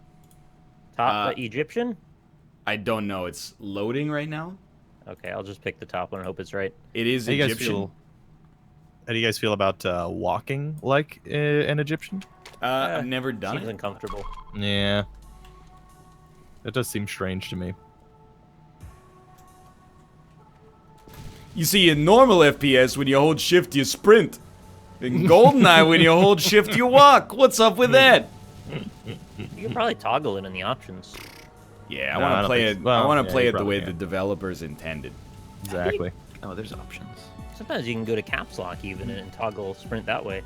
S2: Top Egyptian?
S1: I don't know. It's loading right now.
S2: Okay, I'll just pick the top one and hope it's right.
S1: It is
S3: How do you guys
S1: Egyptian.
S3: How do you guys feel about walking like an Egyptian?
S1: I've never done
S2: Seems
S1: it.
S2: uncomfortable.
S3: Yeah. That does seem strange to me.
S1: You see, in normal FPS, when you hold shift, you sprint. In Gul'danEye, when you hold shift, you walk. What's up with that?
S2: You can probably toggle it in the options.
S1: Yeah,
S3: No, I
S1: I want
S3: don't
S1: to play
S3: think
S1: it.
S3: so. Well,
S1: I want to
S3: yeah,
S1: play
S3: you
S1: it the
S3: probably
S1: way
S3: can.
S1: the developers intended.
S3: Exactly.
S4: Oh, there's options.
S2: Sometimes you can go to caps lock even and toggle sprint that way.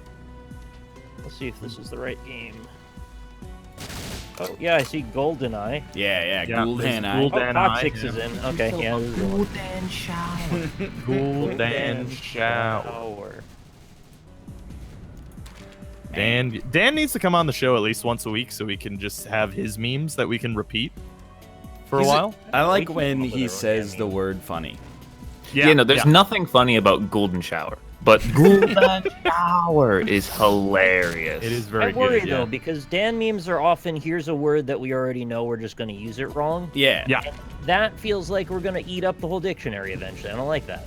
S2: Let's see if this is the right game. Oh, yeah, I see Gul'danEye.
S1: Yeah,
S3: Yeah,
S1: Gul'danEye.
S3: there's
S2: Oh,
S3: Gul'danEye,
S2: Toxics
S3: yeah.
S2: is in. Okay, yeah, this is the one.
S3: Gul'dan Shower.
S2: Shower.
S3: Dan needs to come on the show at least once a week so we can just have his memes that we can repeat for a while.
S1: I like
S2: We can
S1: when
S2: come up with
S1: he
S2: our own
S1: says
S2: damn
S1: the
S2: meme.
S1: word funny.
S4: Yeah, no, there's nothing funny about Golden Shower, but Golden Shower is hilarious.
S3: It is very
S2: I worry
S3: good.
S2: though
S3: Yeah.
S2: because Dan memes are often here's a word that we already know we're just going to use it wrong.
S1: Yeah.
S3: Yeah.
S2: That feels like we're going to eat up the whole dictionary eventually. I don't like that.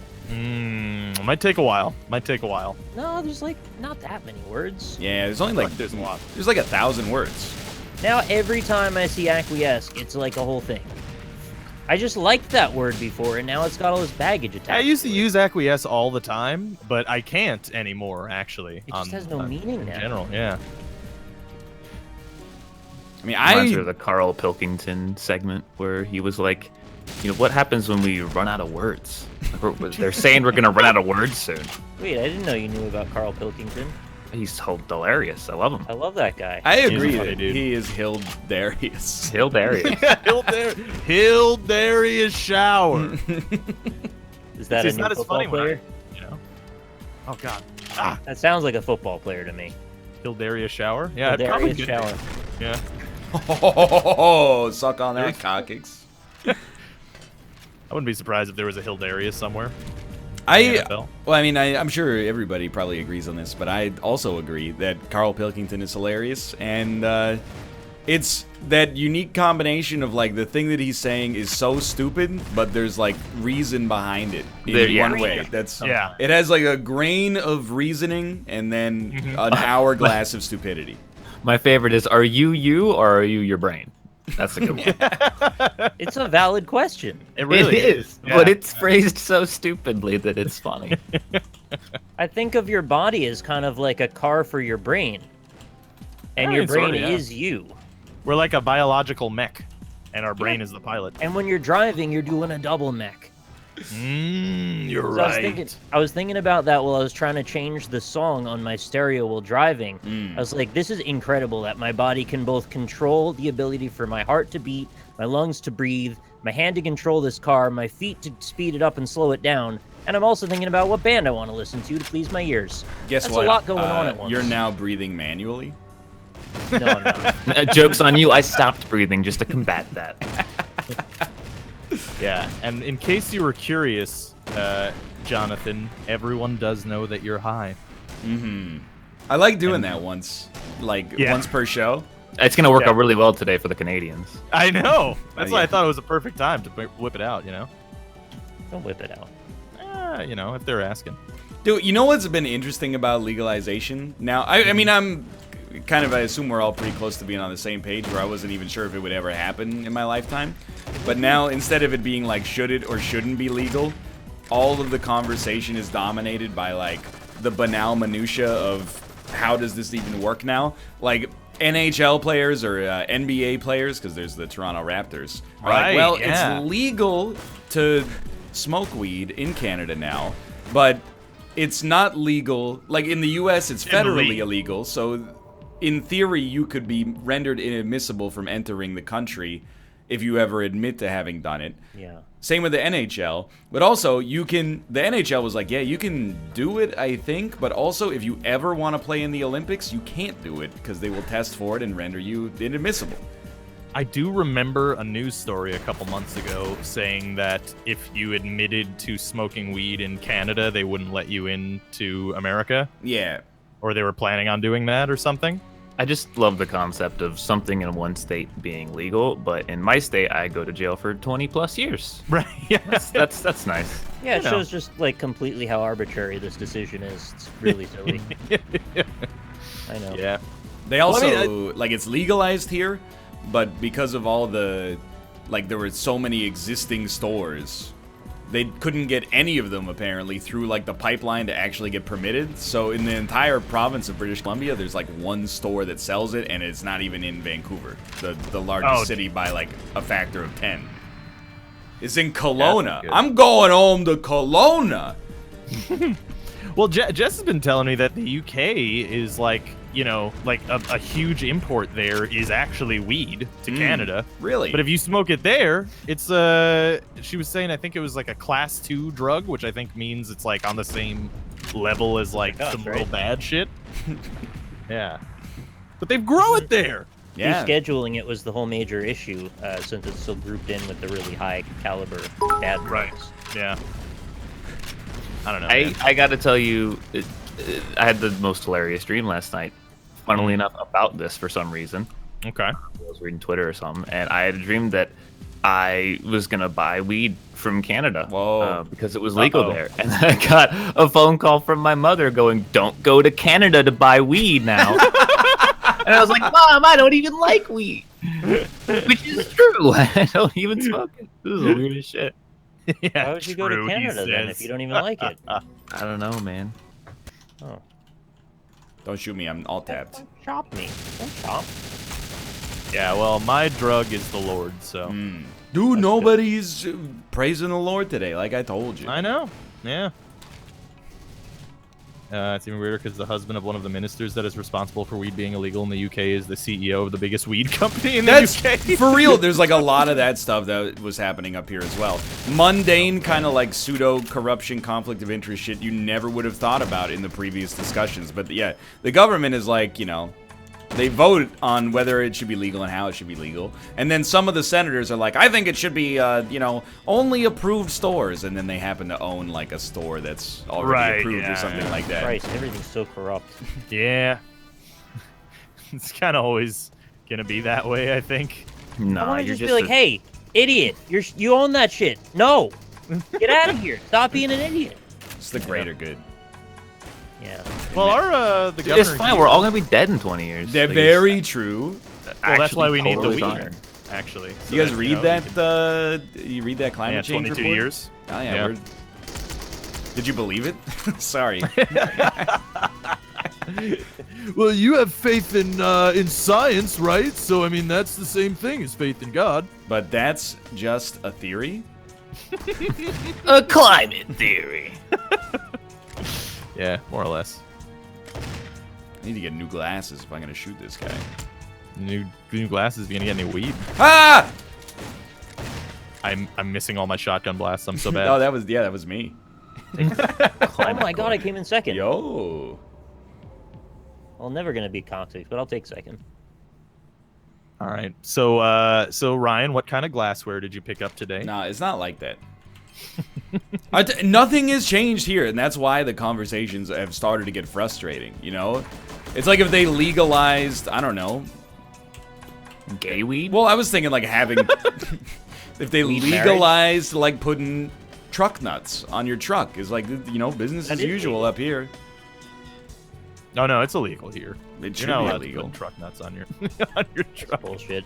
S3: Might take a while. Might take a while.
S2: No, there's like not that many words.
S1: Yeah, there's only like
S3: There's a lot.
S1: there's like 1,000 words.
S2: Now every time I see acquiesce, it's like a whole thing. I just liked that word before, and now it's got all this baggage attached.
S3: I used to use acquiesce all the time, but I can't anymore, actually.
S2: It just has no meaning now.
S3: In general, yeah.
S1: I mean,
S4: Reminds me of the Carl Pilkington segment where he was like, you know, what happens when we run out of words? They're saying we're going to run out of words soon.
S2: Wait, I didn't know you knew about Carl Pilkington.
S4: He's hilarious. I love him.
S2: I love that guy.
S1: I
S3: He's a
S1: agree
S3: funny
S1: that
S3: dude.
S1: he is hilarious.
S4: Hilarious.
S3: Hildarius Shower.
S2: Is that
S3: It's
S2: a new
S3: not as
S2: football
S3: funny when
S2: player?
S3: you know? Oh, God.
S2: That sounds like a football player to me.
S3: Hildarius Shower? Yeah, it probably
S2: Darius
S3: could
S2: Shower.
S3: be. Yeah.
S1: Oh, suck on that, cockies.
S3: I wouldn't be surprised if there was a Hildarius somewhere.
S1: Well, I mean, I'm sure everybody probably agrees on this, but I also agree that Carl Pilkington is hilarious, and it's that unique combination of, like, the thing that he's saying is so stupid, but there's, like, reason behind it in one way.
S3: Yeah.
S1: It has, like, a grain of reasoning and then an hourglass of stupidity.
S4: My favorite is, are you you or are you your brain? That's a good one.
S2: It's a valid question.
S3: It really is. Yeah.
S4: But it's phrased so stupidly that it's funny.
S2: I think of your body as kind of like a car for your brain. And
S3: Yeah,
S2: your
S3: sort of,
S2: brain
S3: yeah.
S2: is you.
S3: We're like a biological mech, and our brain is the pilot.
S2: And when you're driving, you're doing a double mech.
S3: You're
S2: So
S3: right.
S2: I was thinking about that while I was trying to change the song on my stereo while driving. I was like, this is incredible that my body can both control the ability for my heart to beat, my lungs to breathe, my hand to control this car, my feet to speed it up and slow it down. And I'm also thinking about what band I want to listen to please my ears.
S1: Guess
S2: That's
S1: what?
S2: a lot going on at once.
S1: You're now breathing manually.
S2: No, I'm not.
S4: Joke's on you. I stopped breathing just to combat that.
S3: Yeah, and in case you were curious, Jonathan, everyone does know that you're high.
S1: I like doing that once per show.
S4: It's going to work
S3: Yeah.
S4: out really well today for the Canadians.
S3: I know. That's why
S1: yeah.
S3: I thought it was a perfect time to whip it out, you know?
S2: Don't whip it out.
S3: You know, if they're asking.
S1: Dude, you know what's been interesting about legalization? Now, I mean, I'm kind of, I assume we're all pretty close to being on the same page where I wasn't even sure if it would ever happen in my lifetime. But now, instead of it being like, should it or shouldn't be legal, all of the conversation is dominated by, like, the banal minutia of how does this even work now? Like, NHL players or NBA players, because there's the Toronto Raptors, are
S3: Right,
S1: like, well,
S3: yeah.
S1: it's legal to smoke weed in Canada now, but it's not legal. Like, in the U.S., it's federally illegal, so in theory, you could be rendered inadmissible from entering the country if you ever admit to having done it.
S2: Yeah.
S1: Same with the NHL, but also the NHL was like, yeah, you can do it, I think, but also if you ever want to play in the Olympics, you can't do it because they will test for it and render you inadmissible.
S3: I do remember a news story a couple months ago saying that if you admitted to smoking weed in Canada, they wouldn't let you into America,
S1: Yeah.
S3: or they were planning on doing that or something.
S4: I just love the concept of something in one state being legal, but in my state, I go to jail for 20 plus years.
S3: Right. Yeah.
S4: That's nice.
S2: Yeah, it
S3: You know.
S2: shows just like completely how arbitrary this decision is. It's really silly. I know.
S3: Yeah.
S1: They also,
S3: Well, I mean,
S1: like, it's legalized here, but because of all the, like, there were so many existing stores, they couldn't get any of them, apparently, through, like, the pipeline to actually get permitted. So in the entire province of British Columbia, there's, like, one store that sells it, and it's not even in Vancouver, the largest city by, like, a factor of 10. It's in Kelowna.
S4: good.
S1: I'm going home to Kelowna.
S3: Well, Jess has been telling me that the UK is like, you know, like a huge import there is actually weed to Canada.
S1: Really?
S3: But if you smoke it there, it's she was saying I think it was like a class 2 drug, which I think means it's like on the same level as like
S2: gosh,
S3: some
S2: right?
S3: real bad shit. Yeah. But they grow it there.
S1: Yeah.
S2: Rescheduling it was the whole major issue, since it's still grouped in with the really high caliber bad drugs.
S3: Yeah. I don't know. man.
S4: I got to tell you, I had the most hilarious dream last night. Funnily enough, about this for some reason.
S3: Okay.
S4: I was reading Twitter or something, and I had a dream that I was gonna buy weed from Canada.
S1: Whoa.
S4: Because it was legal
S3: Uh-oh.
S4: there, and then I got a phone call from my mother going, "Don't go to Canada to buy weed now." And I was like, Mom, I don't even like weed. Which is true. I don't even smoke it. This is the weirdest shit.
S3: Yeah,
S2: Why would you go to Canada then if you don't even like it?
S4: I don't know, man.
S2: Oh.
S1: Don't shoot me. I'm all tapped.
S2: Don't chop me. Don't chop.
S3: Yeah, well, my drug is the Lord, so.
S1: Dude, nobody's praising the Lord today, like I told you.
S3: I know. Yeah. It's even weirder because the husband of one of the ministers that is responsible for weed being illegal in the UK is the CEO of the biggest weed company in the UK.
S1: For real, there's like a lot of that stuff that was happening up here as well. Mundane, kind of like pseudo-corruption, conflict of interest shit you never would have thought about in the previous discussions. But yeah, the government is like, you know, they vote on whether it should be legal and how it should be legal. And then some of the senators are like, I think it should be, you know, only approved stores. And then they happen to own like a store that's already approved or something like that.
S2: Christ, everything's so corrupt.
S3: Yeah. It's kind of always going to be that way, I think.
S2: I
S4: Nah,
S2: want to
S4: you're
S2: just be like, hey, idiot, you own that shit. No. Get out of here. Stop being an idiot.
S1: It's the greater good.
S2: Yeah.
S3: Well, our the governor.
S4: It's fine. We're all gonna be dead in 20 years.
S1: They're
S4: Like,
S1: very true.
S3: Well, that's why we need the
S4: totally
S3: weed.
S4: fine.
S3: Actually, so
S1: You guys
S3: that,
S1: read
S3: know,
S1: that? You read that
S3: Yeah,
S1: climate change
S3: 22
S1: report?
S3: years.
S1: Oh yeah.
S3: Yeah.
S1: Did you believe it? Sorry.
S5: Well, you have faith in science, right? So I mean, that's the same thing as faith in God.
S1: But that's just a theory.
S4: A climate theory.
S3: Yeah, more or less.
S1: I need to get new glasses if I'm gonna shoot this guy.
S3: New glasses. If you're gonna get any weed.
S1: Ah!
S3: I'm missing all my shotgun blasts. I'm so bad.
S1: Oh, that was me.
S2: Oh my god, I came in second.
S1: Yo.
S2: Well, never gonna be Coccyx, but I'll take second.
S3: All right. So Ryan, what kind of glassware did you pick up today?
S1: Nah, it's not like that. Nothing has changed here, and that's why the conversations have started to get frustrating, you know? It's like if they legalized, I don't know.
S4: Gay weed?
S1: Well, I was thinking like having... if they
S2: Weed
S1: legalized, like, putting truck nuts on your truck. Is like, you know, business
S2: That
S1: as
S2: is
S1: usual
S2: legal.
S1: up here.
S3: No, it's illegal here.
S1: It
S3: You're
S1: should
S3: not
S1: be
S3: allowed to
S1: illegal.
S3: put truck nuts on your on your truck.
S2: Bullshit.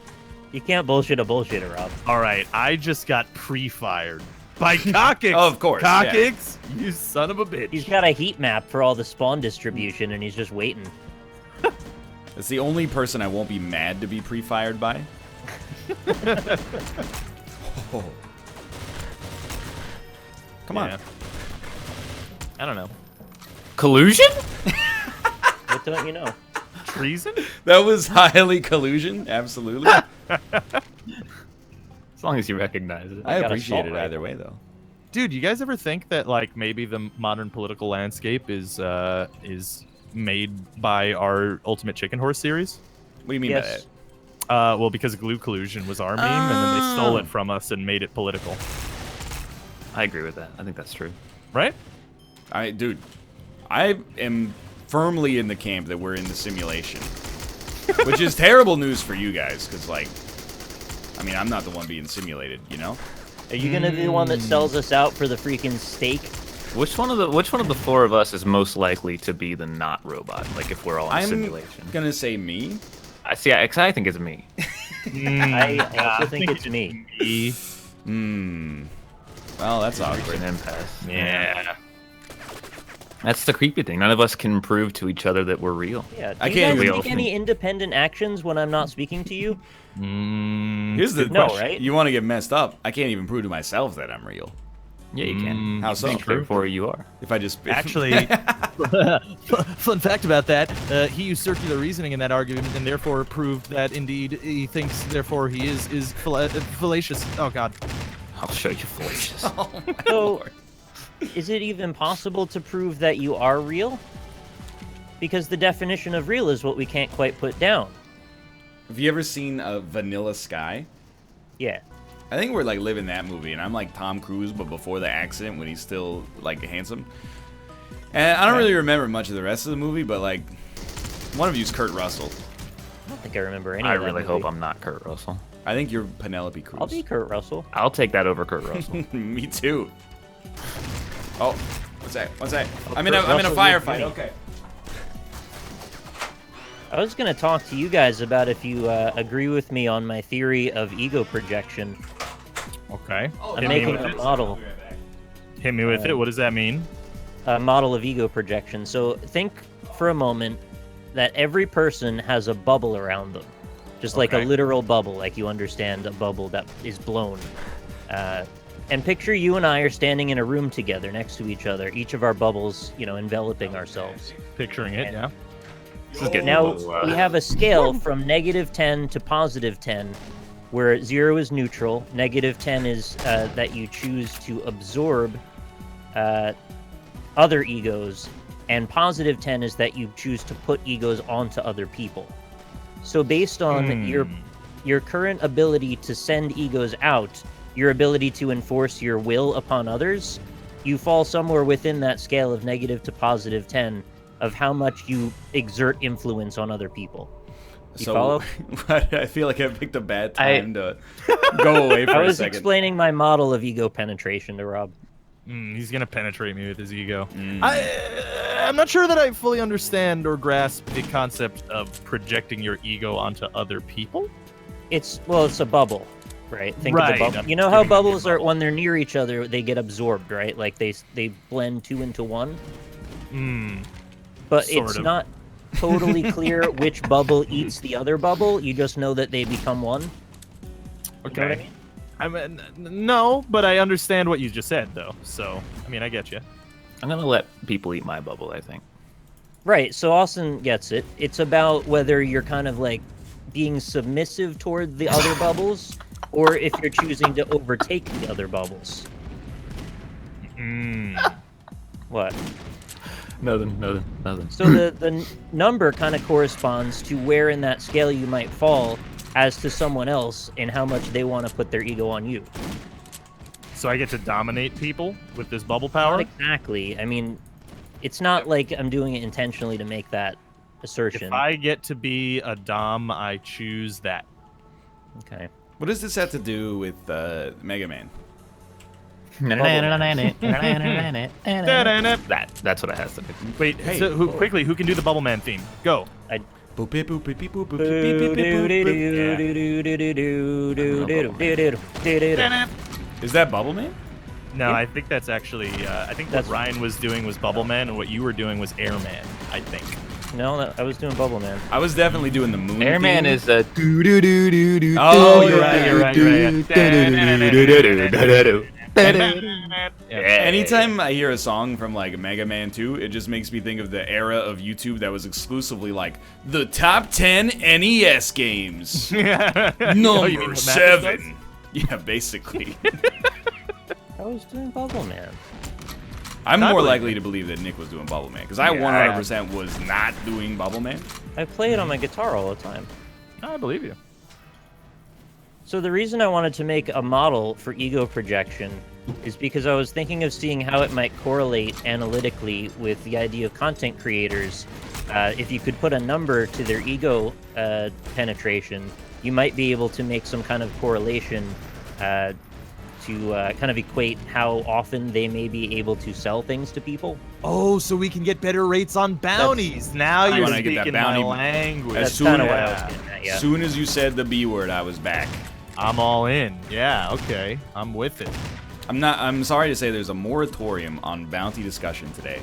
S2: You can't bullshit a bullshitter, Rob.
S3: All right, I just got pre-fired by Cockix.
S1: Of course, yeah.
S3: Cockix, you son of a bitch.
S2: He's got a heat map for all the spawn distribution, and he's just waiting.
S1: It's the only person I won't be mad to be pre-fired by. Oh. Come on.
S3: Yeah. I don't know.
S4: Collusion?
S2: What don't you know?
S3: Treason?
S1: That was highly collusion, absolutely.
S4: As long as you recognize it.
S1: I
S2: got
S1: appreciate
S2: assault
S1: it
S2: rifle.
S1: either way, though.
S3: Dude, you guys ever think that like maybe the modern political landscape is made by our Ultimate Chicken Horse series?
S1: What do you mean by
S2: Yes.
S1: that?
S3: Well, because glue collusion was our meme, and then they stole it from us and made it political.
S4: I agree with that. I think that's true.
S3: Right?
S1: Dude, I am firmly in the camp that we're in the simulation. Which is terrible news for you guys, because, like, I mean, I'm not the one being simulated, you know?
S2: Are you gonna be the one that sells us out for the freaking steak?
S4: Which one of the four of us is most likely to be the not robot? Like if we're all in a
S1: I'm
S4: simulation.
S1: gonna say me.
S4: I see. I think it's me.
S2: I also think it's me.
S1: Well, that's
S4: We're
S1: awkward.
S4: an impasse.
S3: Yeah.
S4: That's the creepy thing. None of us can prove to each other that we're real.
S2: Yeah. Do
S1: I
S2: you
S1: can't
S2: guys
S1: even-
S2: take any independent actions when I'm not speaking to you?
S1: Here's the
S2: No,
S1: question.
S2: right?
S1: You want to get messed up? I can't even prove to myself that I'm real.
S4: Yeah, you can.
S1: How so?
S4: Therefore, you are.
S1: If I just
S3: Actually, fun fact about that, he used circular reasoning in that argument and therefore proved that indeed he thinks, therefore he is fallacious. Oh, God.
S4: I'll show you fallacious.
S2: So, is it even possible to prove that you are real? Because the definition of real is what we can't quite put down.
S1: Have you ever seen a Vanilla Sky?
S2: Yeah.
S1: I think we're like living that movie, and I'm like Tom Cruise, but before the accident when he's still like handsome. And I don't really remember much of the rest of the movie, but like one of you's Kurt Russell.
S2: I don't think I remember any
S4: I
S2: of that
S4: really
S2: movie.
S4: hope I'm not Kurt Russell.
S1: I think you're Penelope Cruz.
S2: I'll be Kurt Russell.
S4: I'll take that over Kurt Russell.
S1: Me too. Oh, what's that? What's that?
S2: Oh,
S1: I'm in a
S2: Kurt Russell,
S1: firefight.
S2: you're
S1: Okay.
S2: I was going to talk to you guys about if you agree with me on my theory of ego projection.
S3: Okay.
S2: I'm making a model.
S3: Hit me with it. What does that mean?
S2: A model of ego projection. So think for a moment that every person has a bubble around them. Just like a
S3: Okay.
S2: literal bubble, like you understand a bubble that is blown. And picture you and I are standing in a room together next to each other, each of our bubbles, enveloping ourselves.
S3: Picturing it, yeah.
S4: This is getting
S2: Now,
S4: a little,
S2: we have a scale from -10 to +10, where 0 is neutral, -10 is that you choose to absorb other egos, and +10 is that you choose to put egos onto other people. So based on your current ability to send egos out, your ability to enforce your will upon others, you fall somewhere within that scale of negative to +10 of how much you exert influence on other people. You follow?
S1: I feel like I picked a bad time to go away for
S2: I
S1: a
S2: was
S1: second.
S2: explaining my model of ego penetration to Rob.
S3: He's gonna penetrate me with his ego. I'm not sure that I fully understand or grasp the concept of projecting your ego onto other people.
S2: It's a bubble, right? Think of
S3: Right,
S2: the bubble.
S3: I'm
S2: You know how
S3: giving you a
S2: bubbles are
S3: bubble.
S2: when they're near each other, they get absorbed, right? Like they blend two into one. But
S3: Sort
S2: it's
S3: of.
S2: not totally clear which bubble eats the other bubble. You just know that they become one. You know what I mean?
S3: I mean, no, but I understand what you just said, though. So, I mean, I get you.
S4: I'm gonna let people eat my bubble, I think.
S2: Right, so Austin gets it. It's about whether you're kind of like being submissive toward the other bubbles, or if you're choosing to overtake the other bubbles. What?
S4: Nothing.
S2: So the number kind of corresponds to where in that scale you might fall as to someone else and how much they want to put their ego on you.
S3: So I get to dominate people with this bubble
S2: Not
S3: power?
S2: exactly. I mean, it's not like I'm doing it intentionally to make that assertion.
S3: If I get to be a dom, I choose that.
S2: Okay.
S1: What does this have to do with Mega Man?
S4: That's what it has to do.
S3: Wait, so who can do the Bubble Man theme? Go.
S1: Boop, beep, boop, beep, beep, boop, boop, beep, beep, beep, boop, boop. Is that Bubble Man?
S3: No, I think that's actually, I think what
S2: That's-
S3: Ryan was doing was Bubble Man, and what you were doing was Airman, I think.
S2: No, I was doing Bubble Man.
S1: I was definitely doing the moon.
S4: Airman
S1: theme.
S4: is a do do do do do.
S1: Oh,
S3: you're right.
S1: Anytime I hear a song from like Mega Man 2, it just makes me think of the era of YouTube that was exclusively like the top 10 NES games.
S3: Oh, you mean
S1: Number
S3: what Matt
S1: 7. Yeah, basically.
S2: I was doing Bubble Man.
S1: I'm
S3: I
S1: more
S3: believe
S1: likely to believe that Nick was doing Bubble Man because I 100% was not doing Bubble Man.
S2: I play it on my guitar all the time.
S3: I believe you.
S2: So the reason I wanted to make a model for ego projection is because I was thinking of seeing how it might correlate analytically with the idea of content creators. If you could put a number to their ego penetration, you might be able to make some kind of correlation to kind of equate how often they may be able to sell things to people.
S3: Oh, so we can get better rates on bounties. Now
S1: I
S3: you're
S1: wanna get that
S3: speaking
S1: bounty-
S3: my language.
S1: As
S2: That's
S1: soon
S2: kind of
S1: as-
S2: what I was getting at, yeah.
S1: As soon as you said the B word, I was back.
S3: I'm all in. Yeah, okay. I'm with it.
S1: I'm sorry to say there's a moratorium on bounty discussion today.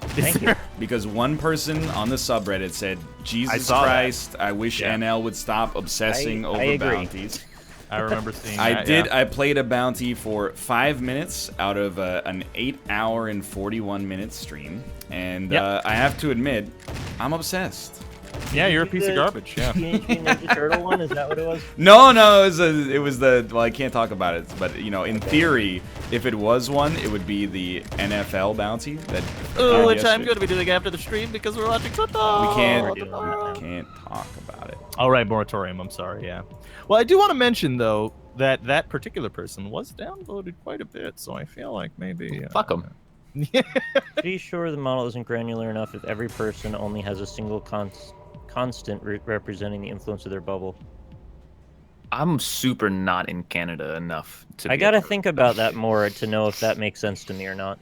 S2: Thank you.
S1: Because one person on the subreddit said, Jesus
S3: saw that.
S1: Christ, I wish
S3: Yeah.
S1: NL would stop obsessing
S2: I
S1: over
S2: agree.
S1: bounties.
S3: I remember seeing
S1: I
S3: that.
S1: did.
S3: Yeah.
S1: I played a bounty for 5 minutes out of an 8-hour and 41-minute stream, and
S3: Yep.
S1: I have to admit, I'm obsessed.
S3: Yeah, you're a piece of garbage. Yeah.
S2: Teenage Mutant Ninja Turtle one? Is that what it was?
S1: No, it was the. Well, I can't talk about it, but in theory, if it was one, it would be the NFL bounty. That
S3: Which I'm going to be doing after the stream because we're watching football.
S1: We can't.
S2: we're doing that
S1: We can't talk about it.
S3: All right, moratorium. I'm sorry. Yeah. Well, I do want to mention though that that particular person was downvoted quite a bit, so I feel like maybe
S4: Fuck 'em.
S2: Be sure the model isn't granular enough if every person only has a single constant representing the influence of their bubble.
S4: I'm super not in Canada enough to.
S2: I
S4: be
S2: gotta
S4: able to-
S2: think about that more to know if that makes sense to me or not.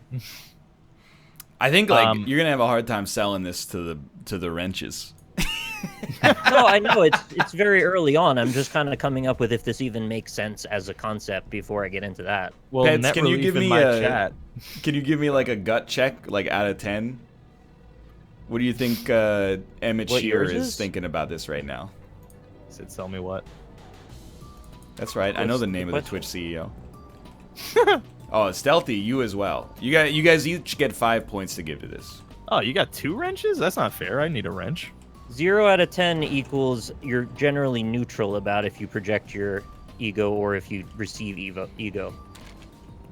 S1: I think you're gonna have a hard time selling this to the wrenches.
S2: No, I know it's very early on. I'm just kind of coming up with if this even makes sense as a concept before I get into that.
S3: Well,
S1: Pets,
S3: net
S1: can you
S3: relief
S1: give
S3: in
S1: me
S3: my
S1: a
S3: chat?
S1: Can you give me like a gut check, like out of 10? What do you think Emmett
S2: What
S1: Shear
S2: yours
S1: is
S2: is?
S1: thinking about this right now?
S3: Said, tell me what.
S1: That's right. I know
S2: What's
S1: the
S2: the
S1: name of the
S2: question?
S1: Twitch CEO. Oh, Stealthy, you as well. You guys each get 5 points to give to this.
S3: Oh, you got 2 wrenches? That's not fair. I need a wrench.
S2: 0 out of 10 equals you're generally neutral about if you project your ego or if you receive ego.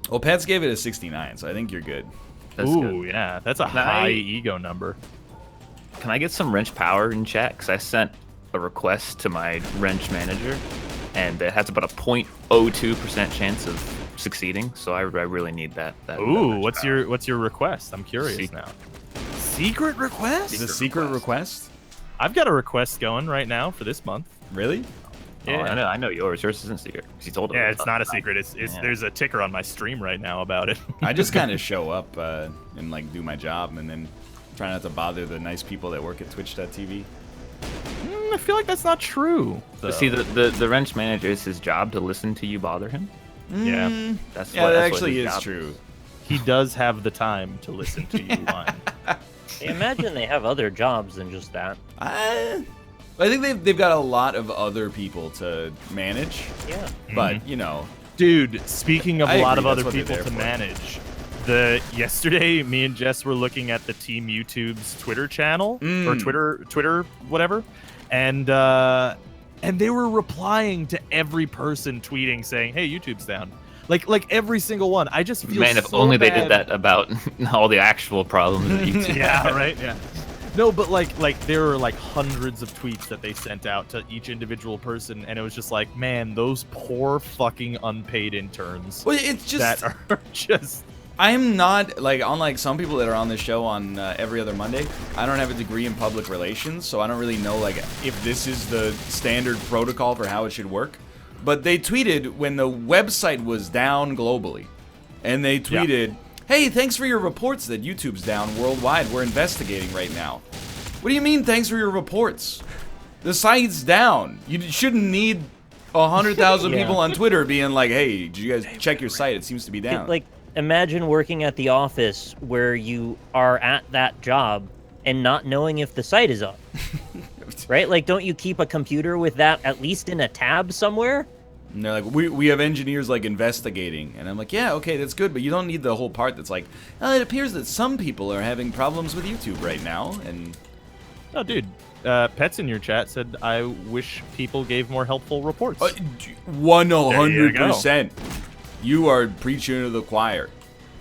S1: Well, Pets gave it a 69, so I think you're good.
S4: That's
S3: Ooh,
S4: good.
S3: yeah. That's a
S4: Can I-
S3: high ego number.
S4: Can I get some wrench power in chat? Because I sent a request to my wrench manager, and it has about a 0.02% chance of succeeding. So I really need that.
S3: Ooh,
S4: wrench
S3: what's
S4: power.
S3: your request? I'm curious
S4: Secret.
S3: now. Secret request?
S1: Is it a secret request?
S3: I've got a request going right now for this month.
S1: Really?
S4: Oh, I know yours. Yours isn't secret. 'Cause he told us.
S3: Yeah, it's not a secret. It's
S4: Yeah.
S3: There's a ticker on my stream right now about it.
S1: I just kind of show up and like do my job and then try not to bother the nice people that work at Twitch.tv.
S3: I feel like that's not true.
S4: But see, the wrench manager, is his job to listen to you bother him.
S3: Yeah,
S4: That's
S1: Yeah,
S4: what,
S1: that
S4: that's what
S1: actually
S4: his
S1: is
S4: job
S1: true.
S3: he does have the time to listen to you whine.
S2: I imagine they have other jobs than just that.
S1: I think they've got a lot of other people to manage,
S2: Yeah.
S1: but you know,
S3: Dude, speaking of
S1: I
S3: a lot
S1: agree,
S3: of
S1: that's
S3: other
S1: what they're
S3: people
S1: there
S3: to
S1: for.
S3: manage, yesterday me and Jess were looking at the Team YouTube's Twitter channel or Twitter whatever, and they were replying to every person tweeting saying, "Hey, YouTube's down." Like every single one. I just feel
S4: Man, if
S3: so
S4: only they
S3: bad.
S4: did that about all the actual problems that YouTube
S3: Yeah,
S4: had.
S3: right. Yeah. No, but like there were like hundreds of tweets that they sent out to each individual person, and it was just like, man, those poor fucking unpaid interns
S1: well, it's just
S3: that are just.
S1: I'm not like unlike some people that are on this show on every other Monday. I don't have a degree in public relations, so I don't really know like if this is the standard protocol for how it should work. But they tweeted when the website was down globally, and they tweeted, "Hey, thanks for your reports that YouTube's down worldwide. We're investigating right now." What do you mean, thanks for your reports? The site's down. You shouldn't need 100,000
S2: Yeah.
S1: people on Twitter being like, "Hey, did you guys check your site? It seems to be down."
S2: Like, imagine working at the office where you are at that job and not knowing if the site is up. Right? Like, don't you keep a computer with that at least in a tab somewhere?
S1: And they're like, we have engineers like investigating, and I'm like, yeah, okay, that's good, but you don't need the whole part that's like, it appears that some people are having problems with YouTube right now, and
S3: Oh, dude. Pets in your chat said, "I wish people gave more helpful reports."
S1: 100%. You are preaching to the choir.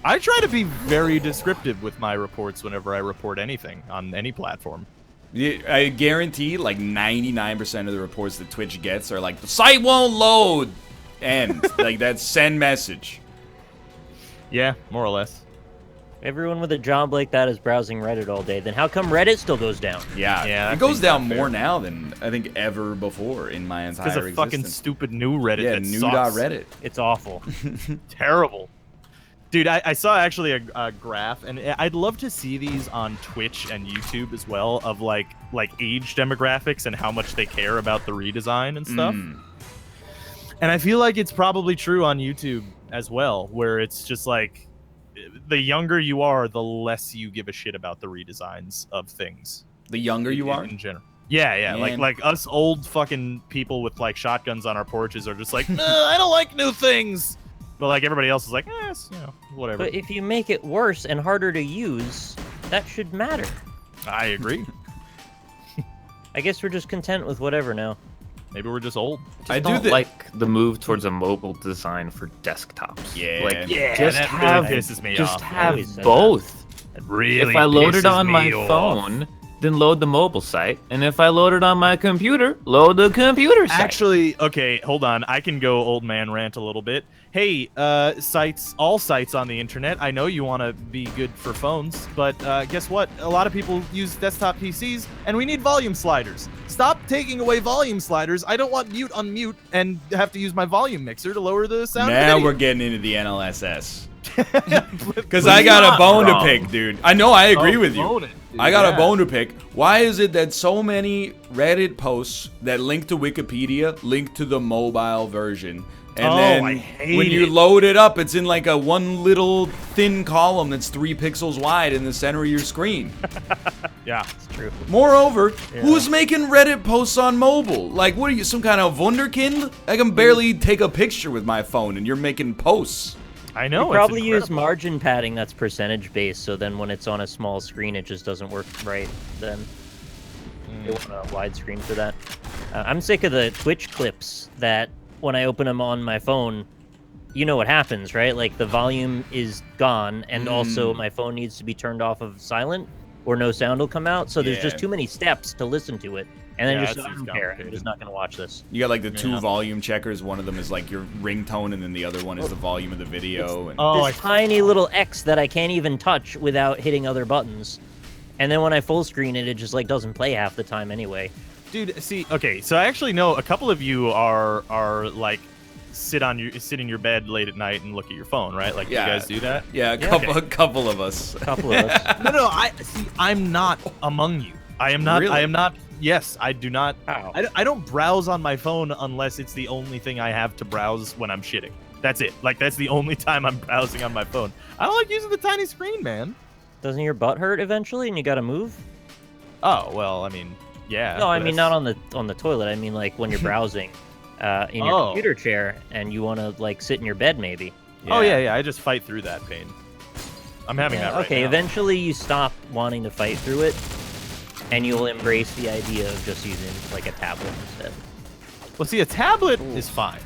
S3: I try to be very descriptive with my reports whenever I report anything on any platform.
S1: Yeah, I guarantee like 99% of the reports that Twitch gets are like, the site won't load, and like that send message.
S3: Yeah, more or less.
S2: Everyone with a job like that is browsing Reddit all day. Then how come Reddit still goes down?
S1: Yeah,
S3: Yeah,
S1: it
S3: that
S1: goes
S3: seems
S1: down
S3: not
S1: more
S3: fair.
S1: now than I think ever before in my entire
S3: Because of
S1: existence.
S3: fucking stupid new Reddit
S1: Yeah,
S3: that sucks.
S1: new.reddit.
S2: It's awful.
S3: Terrible. Dude, I saw actually a graph, and I'd love to see these on Twitch and YouTube as well, of like age demographics and how much they care about the redesign and stuff. And I feel like it's probably true on YouTube as well, where it's just like the younger you are, the less you give a shit about the redesigns of things.
S1: The younger you are?
S3: in general. Yeah,
S1: Man.
S3: like us old fucking people with like shotguns on our porches are just like, I don't like new things. But like everybody else is like, it's, whatever.
S2: But if you make it worse and harder to use, that should matter.
S3: I agree.
S2: I guess we're just content with whatever now.
S3: Maybe we're just old.
S1: I
S4: don't
S1: do
S4: like the move towards a mobile design for desktops.
S1: Yeah.
S4: Like,
S3: Yeah,
S4: just
S3: that
S4: have,
S3: really pisses me
S4: just
S3: off.
S4: have
S2: Always said
S4: both.
S3: It really
S4: If I load it
S3: pisses
S4: on my
S3: me off.
S4: phone, then load the mobile site, and if I load it on my computer, load the computer site.
S3: Actually, okay, hold on. I can go old man rant a little bit. Hey, all sites on the internet, I know you want to be good for phones, but guess what? A lot of people use desktop PCs, and we need volume sliders. Stop taking away volume sliders. I don't want mute, unmute, and have to use my volume mixer to lower the sound. of
S1: Now
S3: video.
S1: we're getting into the NLSS. Because I got a bone to
S4: wrong.
S1: pick, dude. I know, I agree
S3: Oh,
S1: with you.
S3: own it.
S1: I got a bone to pick. Why is it that so many Reddit posts that link to Wikipedia link to the mobile version? And then
S3: I hate
S1: when you
S3: it.
S1: load it up, it's in like a one little thin column that's 3 pixels wide in the center of your screen.
S3: Yeah.
S2: It's true.
S1: Moreover, who's making Reddit posts on mobile? Like, what are you, some kind of wunderkind? I can barely take a picture with my phone, and you're making posts.
S3: I know.
S2: You
S3: it's
S2: probably use
S3: incredible.
S2: margin padding that's percentage based, so then when it's on a small screen, it just doesn't work right. Then you want a wide screen for that. I'm sick of the Twitch clips that when I open them on my phone, you know what happens, right? Like the volume is gone, and also my phone needs to be turned off of silent, or no sound will come out. So there's just
S1: Yeah.
S2: too many steps to listen to it, and then
S3: Yeah,
S2: just
S3: that
S2: I
S3: seems
S2: don't care. I'm
S3: complicated.
S2: just not gonna watch this.
S1: You got like the 2 volume checkers. One of them is like your ringtone, and then the other one is the volume of the video. And
S3: Oh,
S2: This tiny little X that I can't even touch without hitting other buttons. And then when I full screen it, it just like doesn't play half the time anyway.
S3: dude. See, okay, so I actually know a couple of you are like sit in your bed late at night and look at your phone, right? Like,
S1: Yeah.
S3: you guys do that?
S1: yeah, a couple of us.
S2: A couple of us.
S3: No. I'm not among you. I am not.
S1: Really?
S3: I am not. Yes, I do not.
S2: Ow.
S3: I don't browse on my phone unless it's the only thing I have to browse when I'm shitting. That's it. Like, that's the only time I'm browsing on my phone. I don't like using the tiny screen, man.
S2: Doesn't your butt hurt eventually and you gotta move?
S3: Oh well, I mean, yeah.
S2: No, I
S3: but
S2: mean
S3: that's-
S2: not on the toilet. I mean like when you're browsing in your
S3: Oh.
S2: computer chair and you want to like sit in your bed maybe.
S3: Oh yeah. I just fight through that pain. I'm having that right
S2: okay,
S3: now.
S2: eventually you stop wanting to fight through it, and you'll embrace the idea of just using like a tablet instead.
S3: Well, see, a tablet is fine.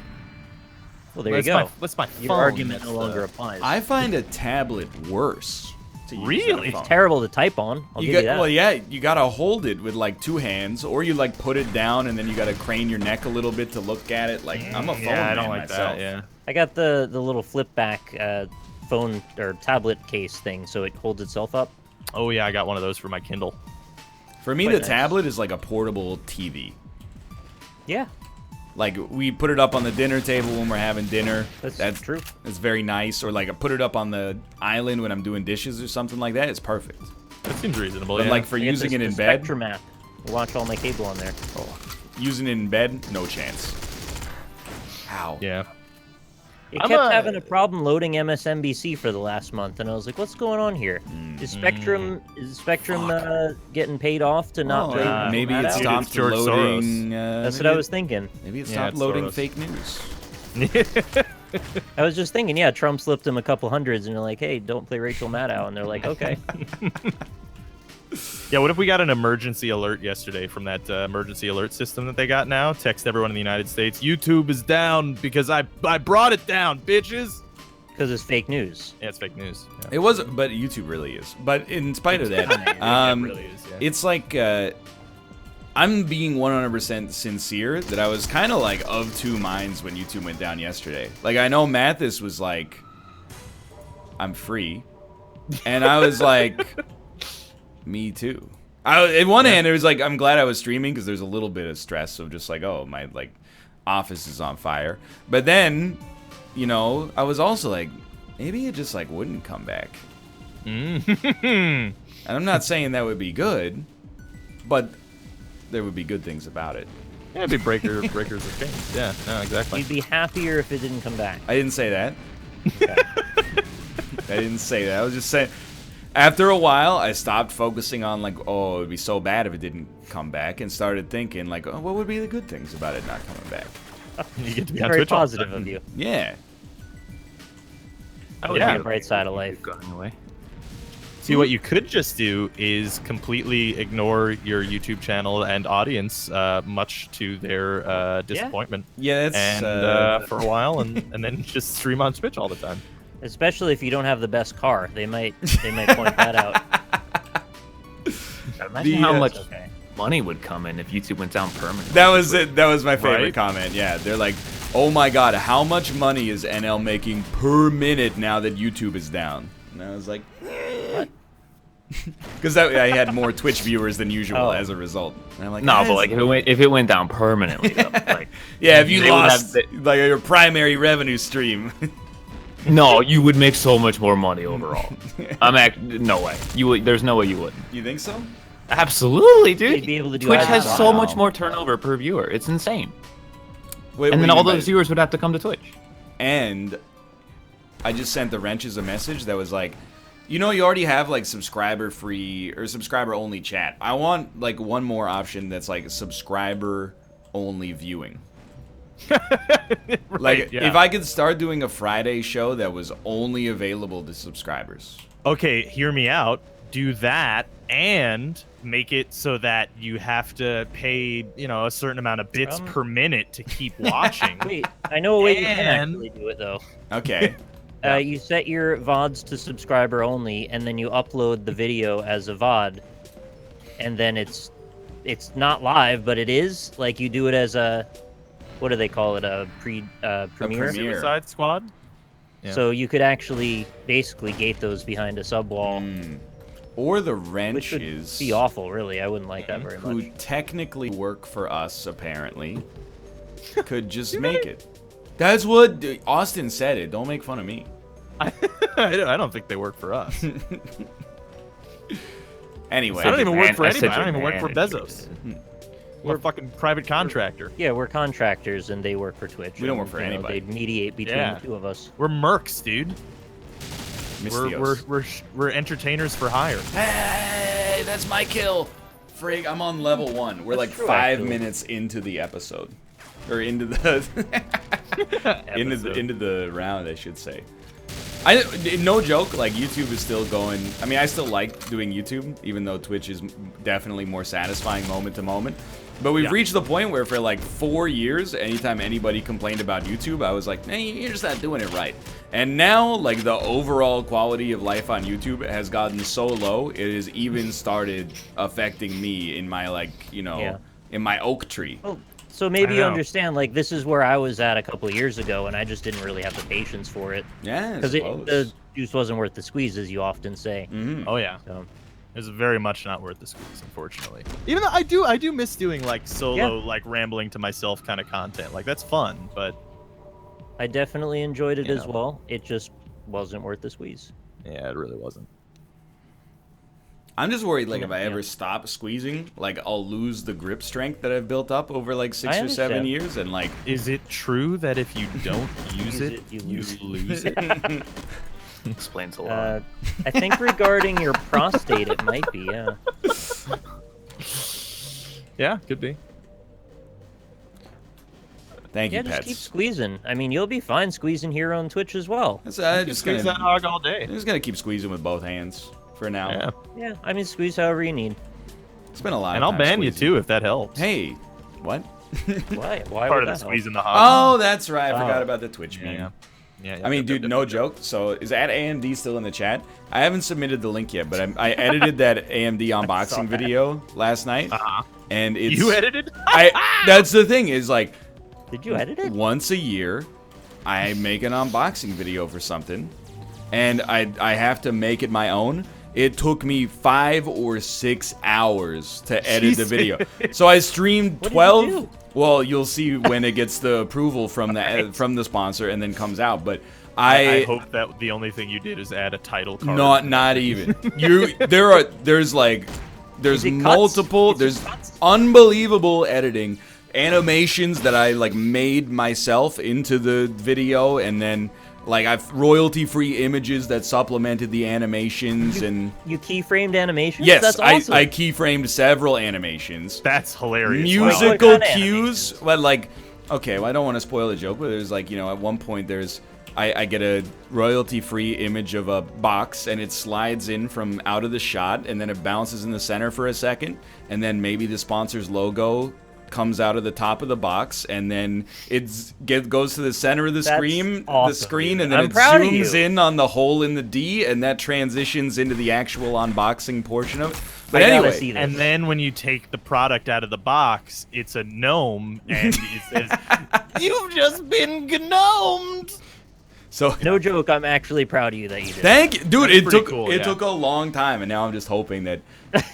S2: Well, there
S3: That's
S2: you go.
S3: That's my phone.
S2: Your argument
S3: that's
S2: no longer
S3: the-
S2: applies.
S1: I find a tablet worse. To use
S3: Really?
S1: than a phone.
S2: Terrible to type on. I'll give you that.
S1: Well, yeah, you gotta hold it with like 2 hands, or you like put it down and then you gotta crane your neck a little bit to look at it. Like, I'm a phone
S3: Yeah, I don't
S1: man
S3: like
S1: myself.
S3: that. Yeah.
S2: I got the little flip back phone or tablet case thing, so it holds itself up.
S3: Oh yeah, I got one of those for my Kindle.
S1: For me,
S2: Quite
S1: the
S2: nice.
S1: tablet is like a portable TV.
S2: Yeah,
S1: Like, we put it up on the dinner table when we're having dinner.
S2: that's true.
S1: It's very nice. Or like, I put it up on the island when I'm doing dishes or something like that. It's perfect.
S3: That seems reasonable.
S1: But
S3: yeah.
S1: like for
S2: I get
S1: using it
S2: the
S1: in bed,
S2: Spectrum app. I watch all my cable on there.
S1: using it in bed, no chance. How?
S3: yeah.
S2: It
S3: I'm
S2: kept
S3: a-
S2: having a problem loading MSNBC for the last month, and I was like, "What's going on here? Is Spectrum getting paid off to not play?"
S1: Maybe
S2: that
S1: it
S2: out?
S1: stopped
S3: It's George
S1: loading.
S2: That's what
S1: maybe
S2: I was thinking.
S1: Maybe it
S3: Yeah,
S1: stopped
S3: it's
S1: loading
S3: Soros.
S1: fake news.
S2: I was just thinking, yeah, Trump slipped him a couple hundreds, and they're like, "Hey, don't play Rachel Maddow," and they're like, "Okay."
S3: Yeah, what if we got an emergency alert yesterday from that emergency alert system that they got now? Text everyone in the United States, YouTube is down because I brought it down, bitches.
S2: Because it's fake news.
S3: Yeah, it's fake news. Yeah.
S1: It was, but YouTube really is. But in spite of that,
S3: It really is, yeah.
S1: it's like I'm being 100% sincere that I was kind of like of 2 minds when YouTube went down yesterday. Like, I know Mathis was like, "I'm free," and I was like, "Me too." In one hand, it was like, I'm glad I was streaming because there's a little bit of stress of just like, oh, my like office is on fire. But then, you know, I was also like, maybe it just like wouldn't come back. And I'm not saying that would be good, but there would be good things about it.
S3: Yeah, it'd be breakers of change. Yeah, no, exactly.
S2: You'd be happier if it didn't come back.
S1: I didn't say that. I didn't say that. I was just saying, after a while, I stopped focusing on like, oh, it would be so bad if it didn't come back, and started thinking like, oh, what would be the good things about it not coming back?
S3: You get to be on
S2: Very
S3: Twitch all the
S2: positive
S3: time.
S2: of you.
S1: Yeah.
S2: That would
S3: Yeah.
S2: be a bright side of life.
S4: Going away.
S3: See, what you could just do is completely ignore your YouTube channel and audience, much to their disappointment.
S1: Yeah, that's
S3: And for a while, and then just stream on Twitch all the time.
S2: Especially if you don't have the best car, they might point that out.
S4: Imagine how much
S2: Okay.
S4: money would come in if YouTube went down permanently.
S1: that was it. That was my favorite
S3: Right?
S1: comment. Yeah, they're like, oh my god, how much money is NL making per minute now that YouTube is down? And I was like, because I had more Twitch viewers than usual
S2: Oh.
S1: as a result. And I'm like,
S4: No,
S1: guys,
S4: but like if it went down permanently, though, like
S1: yeah, if you
S4: they would
S1: lost
S4: have
S1: like your primary revenue stream.
S4: No, you would make so much more money overall. No way. You would. There's no way you wouldn't.
S1: You think so?
S4: Absolutely, dude.
S2: You'd be able to do
S4: Twitch
S2: ads
S4: has
S2: on
S4: so
S2: it.
S4: much more turnover per viewer. It's insane.
S1: Wait,
S4: And
S1: what
S4: then
S1: do you
S4: all
S1: mean
S4: those
S1: by-
S4: viewers would have to come to Twitch.
S1: And I just sent the wrenches a message that was like, you know, you already have like subscriber free or subscriber only chat. I want like one more option that's like subscriber only viewing. Like
S3: yeah.
S1: if I could start doing a Friday show that was only available to subscribers.
S3: Okay, hear me out. Do that and make it so that you have to pay, a certain amount of bits per minute to keep watching.
S2: Wait, I know a way you can
S3: And-
S2: actually do it though.
S1: Okay.
S2: You set your VODs to subscriber only, and then you upload the video as a VOD, and then it's not live, but it is like you do it as a, what do they call it, a premiere?
S1: premiere.
S3: Suicide Squad? Yeah.
S2: So you could actually basically gate those behind a subwall,
S1: Or the
S2: which
S1: wrench
S2: would
S1: is
S2: be awful. Really, I wouldn't like that very
S1: who
S2: much.
S1: technically work for us apparently could just make it. That's what Austin said. It. Don't make fun of me.
S3: I don't think they work for us.
S1: Anyway,
S3: I don't even work for
S4: I said
S3: anybody. I don't even work for
S4: manager
S3: Bezos.
S4: did.
S3: We're a fucking private contractor.
S2: Yeah, we're contractors, and they work for Twitch.
S1: We don't
S2: and,
S1: work for
S2: you know,
S1: anybody.
S2: They mediate between
S3: Yeah.
S2: the two of us.
S3: We're mercs, dude.
S1: Mystios.
S3: We're entertainers for hire.
S1: Hey, that's my kill. Frig, I'm on level 1. We're like
S2: true,
S1: 5
S2: actually.
S1: minutes into the episode. Or into the into the round, I should say. No joke, like YouTube is still going. I mean, I still like doing YouTube, even though Twitch is definitely more satisfying moment to moment. But we've reached the point where for like 4 years, anytime anybody complained about YouTube, I was like, nah, you're just not doing it right. And now, like, the overall quality of life on YouTube has gotten so low, it has even started affecting me in my, like, in my oak tree.
S2: Oh, so maybe
S3: I
S2: you
S3: know.
S2: understand, like, this is where I was at a couple of years ago, and I just didn't really have the patience for it.
S1: Yeah, I
S2: Because
S1: suppose.
S2: the juice wasn't worth the squeeze, as you often say.
S3: Oh yeah.
S2: So,
S3: It's very much not worth the squeeze, unfortunately. Even though I do miss doing like solo, like rambling to myself kind of content. Like that's fun, but
S2: I definitely enjoyed it
S3: You
S2: as
S3: know.
S2: well. It just wasn't worth the squeeze.
S3: yeah, it really wasn't.
S1: I'm just worried, like, if I
S2: Yeah.
S1: ever stop squeezing, like, I'll lose the grip strength that I've built up over, like, 6
S2: I
S1: or 7
S2: understand.
S1: years, and, like,
S3: Is it true that if you don't use it,
S2: you
S3: you
S2: lose it.
S3: lose it?
S4: Explains a lot.
S2: I think regarding your prostate, it might be, yeah.
S3: Yeah, could be.
S1: thank
S2: Yeah,
S1: you,
S2: just
S1: pets.
S2: keep squeezing. I mean, you'll be fine squeezing here on Twitch as well.
S1: That's, just
S3: Squeeze that
S1: gonna,
S3: hog all day.
S1: I'm just gonna keep squeezing with both hands for now.
S3: Yeah,
S2: Yeah, I mean, squeeze however you need.
S1: It's been a lot
S3: and
S1: of
S3: I'll
S1: time
S3: ban you
S1: squeezing.
S3: too if that helps.
S1: Hey, what?
S2: Why? Why
S3: Part
S2: would
S3: of the
S2: that
S3: squeezing
S2: help?
S3: the hog.
S1: Oh, that's right. I forgot
S2: Oh.
S1: about the Twitch meme.
S3: yeah. Yeah,
S1: I mean, dude, no joke. So, is that AMD still in the chat? I haven't submitted the link yet, but I edited that AMD unboxing video last night, and it's
S3: You edited?
S1: That's the thing is like,
S2: Did you edit it?
S1: once a year, I make an unboxing video for something, and I have to make it my own. It took me 5 or 6 hours to edit the video. So I streamed
S2: What did you
S1: 12.
S2: do?
S1: Well, you'll see when it gets the approval from the sponsor and then comes out. But
S3: I hope that the only thing you did is add a title card.
S1: not even. There's
S2: Is it cuts?
S1: multiple,
S2: Is it
S1: there's
S2: cuts?
S1: unbelievable editing, animations that I like made myself into the video, and then like I've royalty-free images that supplemented the animations, and
S2: You keyframed animations?
S1: yes,
S2: That's awesome.
S1: I keyframed several animations.
S3: That's hilarious.
S1: Musical
S2: What kind of
S1: cues, but like, okay, well, I don't want to spoil the joke, but there's like, at one point there's, I get a royalty-free image of a box, and it slides in from out of the shot, and then it bounces in the center for a second, and then maybe the sponsor's logo comes out of the top of the box, and then goes to the center of the
S2: That's
S1: screen,
S2: awesome, dude.
S1: and then
S2: I'm
S1: it
S2: proud of
S1: zooms
S2: you.
S1: in on the hole in the D, and that transitions into the actual unboxing portion of it. But
S2: I gotta
S1: anyway,
S2: see this.
S3: And then when you take the product out of the box, it's a gnome, and it says, "You've just been gnomed."
S1: so
S2: No joke, I'm actually proud of you that you did it.
S1: thank you, dude.
S3: That's
S1: It
S3: pretty
S1: took
S3: cool,
S1: it
S3: yeah.
S1: took a long time, and now I'm just hoping that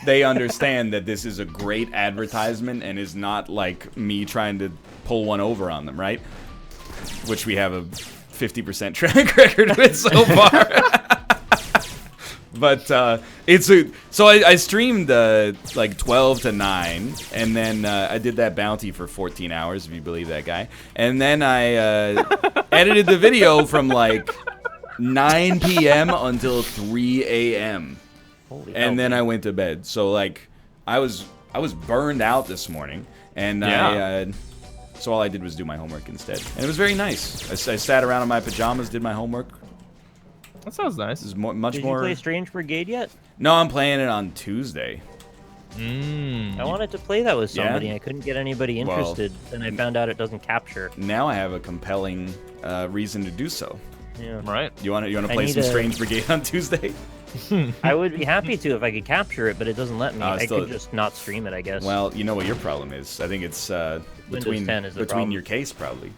S1: they understand that this is a great advertisement and is not like me trying to pull one over on them, right? Which we have a 50% track record with so far. But so I streamed like 12 to 9, and then I did that bounty for 14 hours, if you believe that guy. And then I edited the video from like 9 p.m. until 3 a.m. And then I went to bed. So like I was burned out this morning, and so all I did was do my homework instead, and it was very nice. I sat around in my pajamas, did my homework.
S3: That sounds nice.
S1: This is much
S2: Did
S1: more.
S2: you play Strange Brigade yet?
S1: No, I'm playing it on Tuesday.
S2: I wanted to play that with somebody.
S1: Yeah?
S2: I couldn't get anybody
S1: Well,
S2: interested, and I found out it doesn't capture.
S1: Now I have a compelling reason to do so.
S2: Yeah.
S3: Right.
S1: You want to
S2: I
S1: play
S2: need
S1: some
S2: a-
S1: Strange Brigade on Tuesday?
S2: I would be happy to if I could capture it, but it doesn't let me. I
S1: still-
S2: could just not stream it, I guess.
S1: Well, you know what your problem is. I think it's between
S2: 10 is the problem.
S1: your case probably.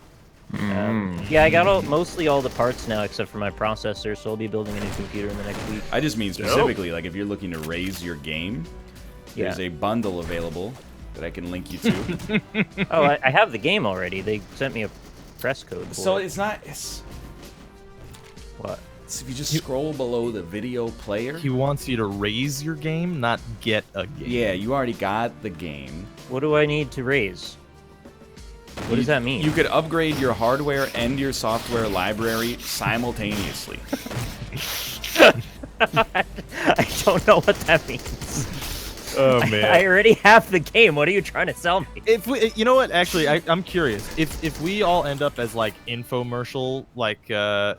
S2: Yeah, I got mostly all the parts now except for my processor, so I'll be building a new computer in the next week.
S1: I just mean specifically, like if you're looking to raise your game, there's
S2: Yeah.
S1: a bundle available that I can link you to.
S2: Oh, I have the game already. They sent me a press code for
S1: So
S2: it.
S1: it's not. It's
S2: What?
S1: if you just scroll below the video player.
S3: He wants you to raise your game, not get a game.
S1: Yeah, you already got the game.
S2: What do I need to raise? What does that mean?
S1: You could upgrade your hardware and your software library simultaneously.
S2: I don't know what that means.
S3: Oh
S2: I already have the game. What are you trying to sell me?
S3: If we, you know what? Actually, I'm curious. If we all end up as like infomercial like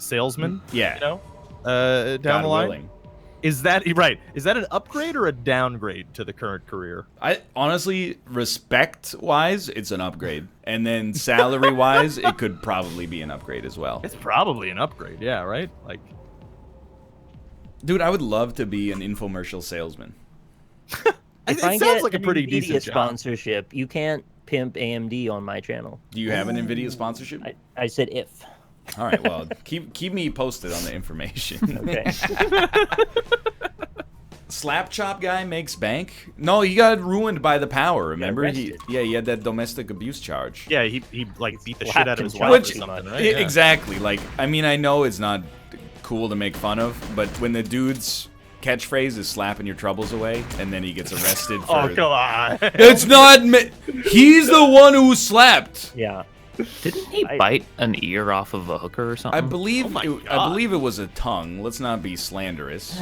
S3: salesmen,
S1: Yeah.
S3: you know, down
S1: God
S3: the line,
S1: willing.
S3: is that right? Is that an upgrade or a downgrade to the current career?
S1: I honestly, respect-wise, it's an upgrade, and then salary-wise, it could probably be an upgrade as well.
S3: It's probably an upgrade. Yeah, right. Like,
S1: Dude, I would love to be an infomercial salesman.
S2: If
S3: it
S2: I
S3: sounds
S2: get
S3: like a
S2: an
S3: pretty
S2: NVIDIA
S3: decent job.
S2: sponsorship, you can't pimp AMD on my channel.
S1: Do you have an NVIDIA sponsorship?
S2: I said if.
S1: All right, well, keep me posted on the information.
S2: Okay.
S1: Slap chop guy makes bank? No, he got ruined by the power. Remember? He
S2: arrested.
S1: had that domestic abuse charge.
S3: yeah, he like beat the shit
S2: slapped
S3: out of his
S2: and
S3: wife
S2: chopped
S3: or
S2: too
S3: something,
S2: much.
S3: right? Yeah.
S1: Exactly. Like, I mean, I know it's not cool to make fun of, but when the dude's catchphrase is slapping your troubles away, and then he gets arrested for...
S3: Oh, come on.
S1: It's not me. He's the one who slapped.
S2: Yeah.
S4: Didn't he bite an ear off of a hooker or something?
S1: I believe
S3: Oh my
S1: I
S3: God.
S1: believe it was a tongue. Let's not be slanderous.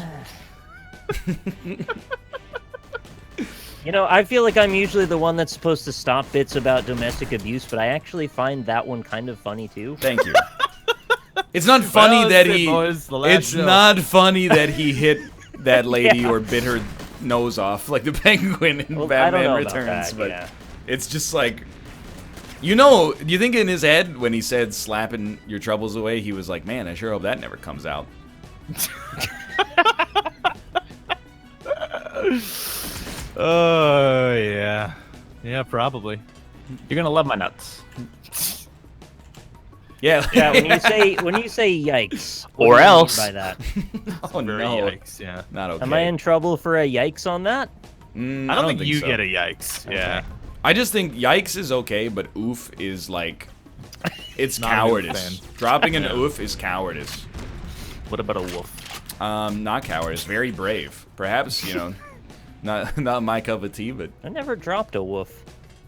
S2: You know, I feel like I'm usually the one that's supposed to stop bits about domestic abuse, but I actually find that one kind of funny too.
S1: Thank you. It's not funny
S3: Well,
S1: that
S3: that's it,
S1: he.
S3: boys. The last
S1: It's
S3: joke.
S1: not funny that he hit that lady
S2: Yeah.
S1: or bit her nose off like the penguin in
S2: Well, I don't
S1: Batman
S2: know about
S1: Returns,
S2: that,
S1: but
S2: yeah.
S1: it's just like, you know, do you think in his head when he said slapping your troubles away, he was like, man, I sure hope that never comes out.
S3: Oh yeah, yeah, probably.
S4: You're gonna love my nuts.
S1: Yeah.
S2: Yeah, when you say yikes, what
S4: Or
S2: do you mean
S4: else.
S2: by that?
S1: Oh
S3: Very
S1: no.
S3: yikes, yeah.
S1: Not okay.
S2: Am I in trouble for a yikes on that?
S1: Mm,
S3: I don't think you
S1: so.
S3: get a yikes. Yeah.
S1: I just think yikes is okay, but oof is like, it's
S3: Not a good
S1: cowardice.
S3: fan.
S1: Dropping an oof is cowardice.
S4: What about a wolf?
S1: Not cowardice, very brave. Perhaps, you know, not my cup of tea, but
S2: I never dropped a woof.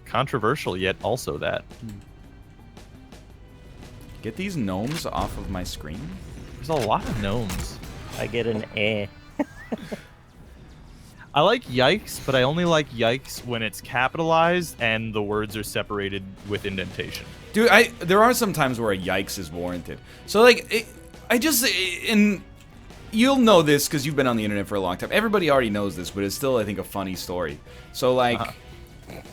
S3: Controversial, yet also that.
S1: get these gnomes off of my screen.
S3: There's a lot of gnomes.
S2: I get an eh.
S3: I like yikes, but I only like yikes when it's capitalized and the words are separated with indentation.
S1: Dude, there are some times where a yikes is warranted. So like, you'll know this because you've been on the internet for a long time. Everybody already knows this, but it's still, I think, a funny story. So like,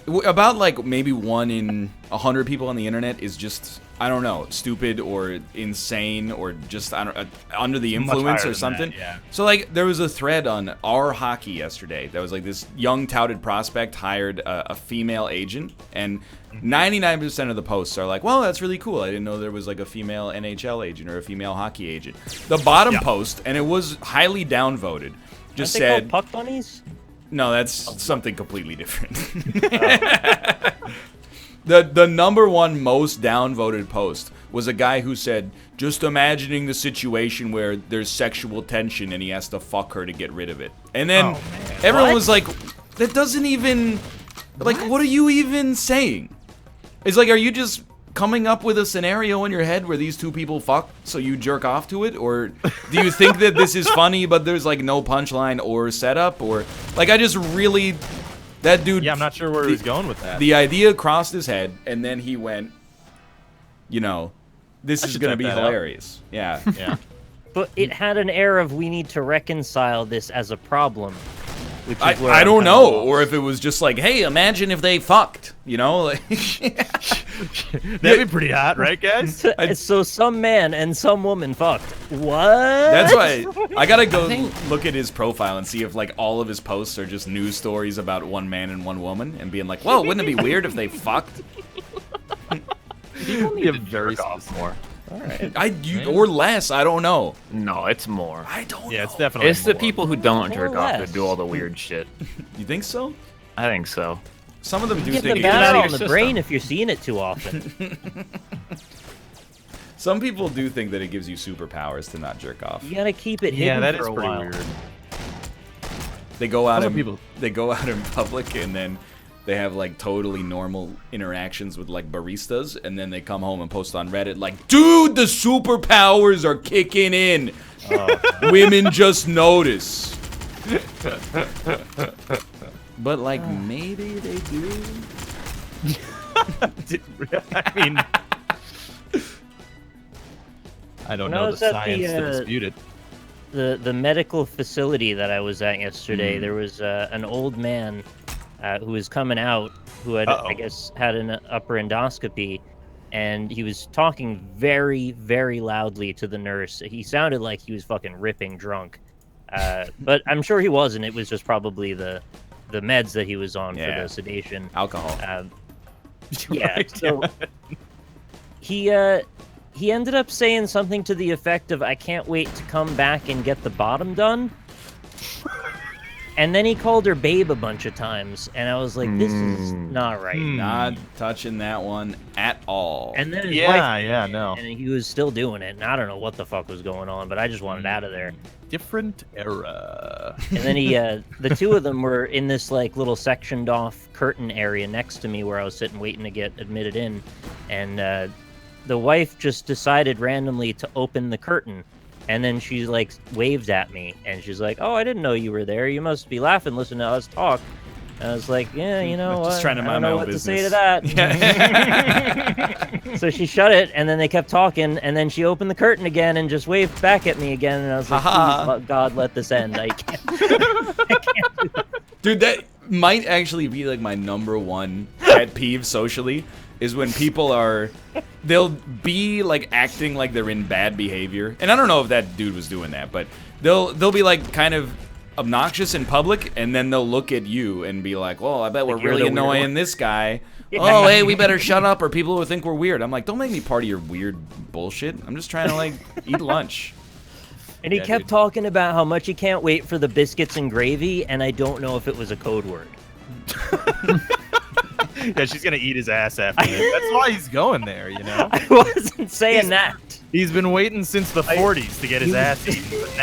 S1: about like maybe 1 in 100 people on the internet is just, I don't know, stupid or insane or just under the
S3: Much
S1: influence
S3: higher
S1: or
S3: than
S1: something.
S3: that, yeah.
S1: So like, there was a thread on Our Hockey yesterday that was like this young touted prospect hired a female agent, and 99% of the posts are like, well, that's really cool. I didn't know there was like a female NHL agent or a female hockey agent. The bottom post, and it was highly downvoted, just
S2: Aren't they
S1: said,
S2: called puck bunnies?
S1: no, that's something completely different. The number one most downvoted post was a guy who said, just imagining the situation where there's sexual tension and he has to fuck her to get rid of it. And then everyone was like, that doesn't even, like, what are you even saying? It's like, are you just coming up with a scenario in your head where these two people fuck so you jerk off to it? Or do you think that this is funny but there's like no punchline or setup? Or, like, I just really, that dude.
S3: Yeah, I'm not sure where he was going with that.
S1: The idea crossed his head and then he went, you know, this is going to be hilarious. Yeah.
S3: Yeah.
S2: But it had an air of we need to reconcile this as a problem. Which is where
S1: I
S2: I'm
S1: don't
S2: kinda
S1: know,
S2: lost.
S1: or if it was just like, hey, imagine if they fucked, you know? Like,
S3: That'd be pretty hot, right, guys?
S2: So some man and some woman fucked. What?
S1: that's why I gotta go look at his profile and see if like all of his posts are just news stories about one man and one woman, and being like, well, wouldn't it be weird if they fucked?
S4: People need to
S3: very
S4: jerk off more.
S1: All right, or less. I don't know.
S4: No, it's more.
S1: I don't.
S3: Yeah,
S1: know.
S3: it's definitely.
S4: It's the
S3: more.
S4: people who don't
S2: More or
S4: jerk off that
S2: less.
S4: do all the weird shit.
S1: You think so?
S4: I think so.
S1: Some of them do
S2: Get
S1: think
S2: the
S1: it
S4: bad
S2: battle
S4: out of
S2: on
S4: your
S2: the brain
S4: system.
S2: if you're seeing it too often.
S1: Some people do think that it gives you superpowers to not jerk off.
S2: You gotta keep it
S3: Yeah,
S2: hidden
S3: that
S2: for
S3: is
S2: a
S3: pretty
S2: while.
S3: weird.
S1: They go out
S3: Some
S1: in
S3: people-
S1: they go out in public and then they have like totally normal interactions with like baristas, and then they come home and post on Reddit like, dude, the superpowers are kicking in. Women just notice. But like maybe they do.
S3: I mean, I don't
S2: When I
S3: know the
S2: was at
S3: science to
S2: the,
S3: dispute it.
S2: The medical facility that I was at yesterday, there was an old man who was coming out who had, I guess, had an upper endoscopy, and he was talking very, very loudly to the nurse. He sounded like he was fucking ripping drunk, but I'm sure he wasn't. It was just probably the meds that he was on for the sedation.
S1: Alcohol.
S2: Yeah,
S3: Right,
S2: so he ended up saying something to the effect of, I can't wait to come back and get the bottom done. And then he called her babe a bunch of times, and I was like, this is not right.
S1: Not touching that one at all.
S2: And then his
S3: Yeah, no.
S2: and he was still doing it, and I don't know what the fuck was going on, but I just wanted out of there.
S3: Different era.
S2: And then he, the two of them were in this like little sectioned off curtain area next to me where I was sitting waiting to get admitted in, and the wife just decided randomly to open the curtain, and then she like waved at me, and she's like, "Oh, I didn't know you were there. You must be laughing listening to us talk." And I was like, "Yeah, you know,
S1: Just trying to
S2: I
S1: mind
S2: don't
S1: my
S2: know
S1: own
S2: what to say to
S1: business."
S2: that." So she shut it, and then they kept talking, and then she opened the curtain again and just waved back at me again, and I was like,
S1: Haha.
S2: "Please, God, let this end. I can't."
S1: Dude, that might actually be like my #1 pet peeve socially, is when people they'll be like acting like they're in bad behavior. And I don't know if that dude was doing that, but they'll be like kind of obnoxious in public, and then they'll look at you and be like, well, I bet we're
S2: you're
S1: really
S2: the weird
S1: annoying
S2: one.
S1: this guy. Oh, hey, we better shut up or people will think we're weird. I'm like, don't make me part of your weird bullshit. I'm just trying to like eat lunch.
S2: And he kept talking about how much he can't wait for the biscuits and gravy, and I don't know if it was a code word.
S3: Yeah, she's gonna eat his ass after this. That's why he's going there, you know.
S2: I wasn't saying that.
S3: He's been waiting since the 40s to get his ass eaten, but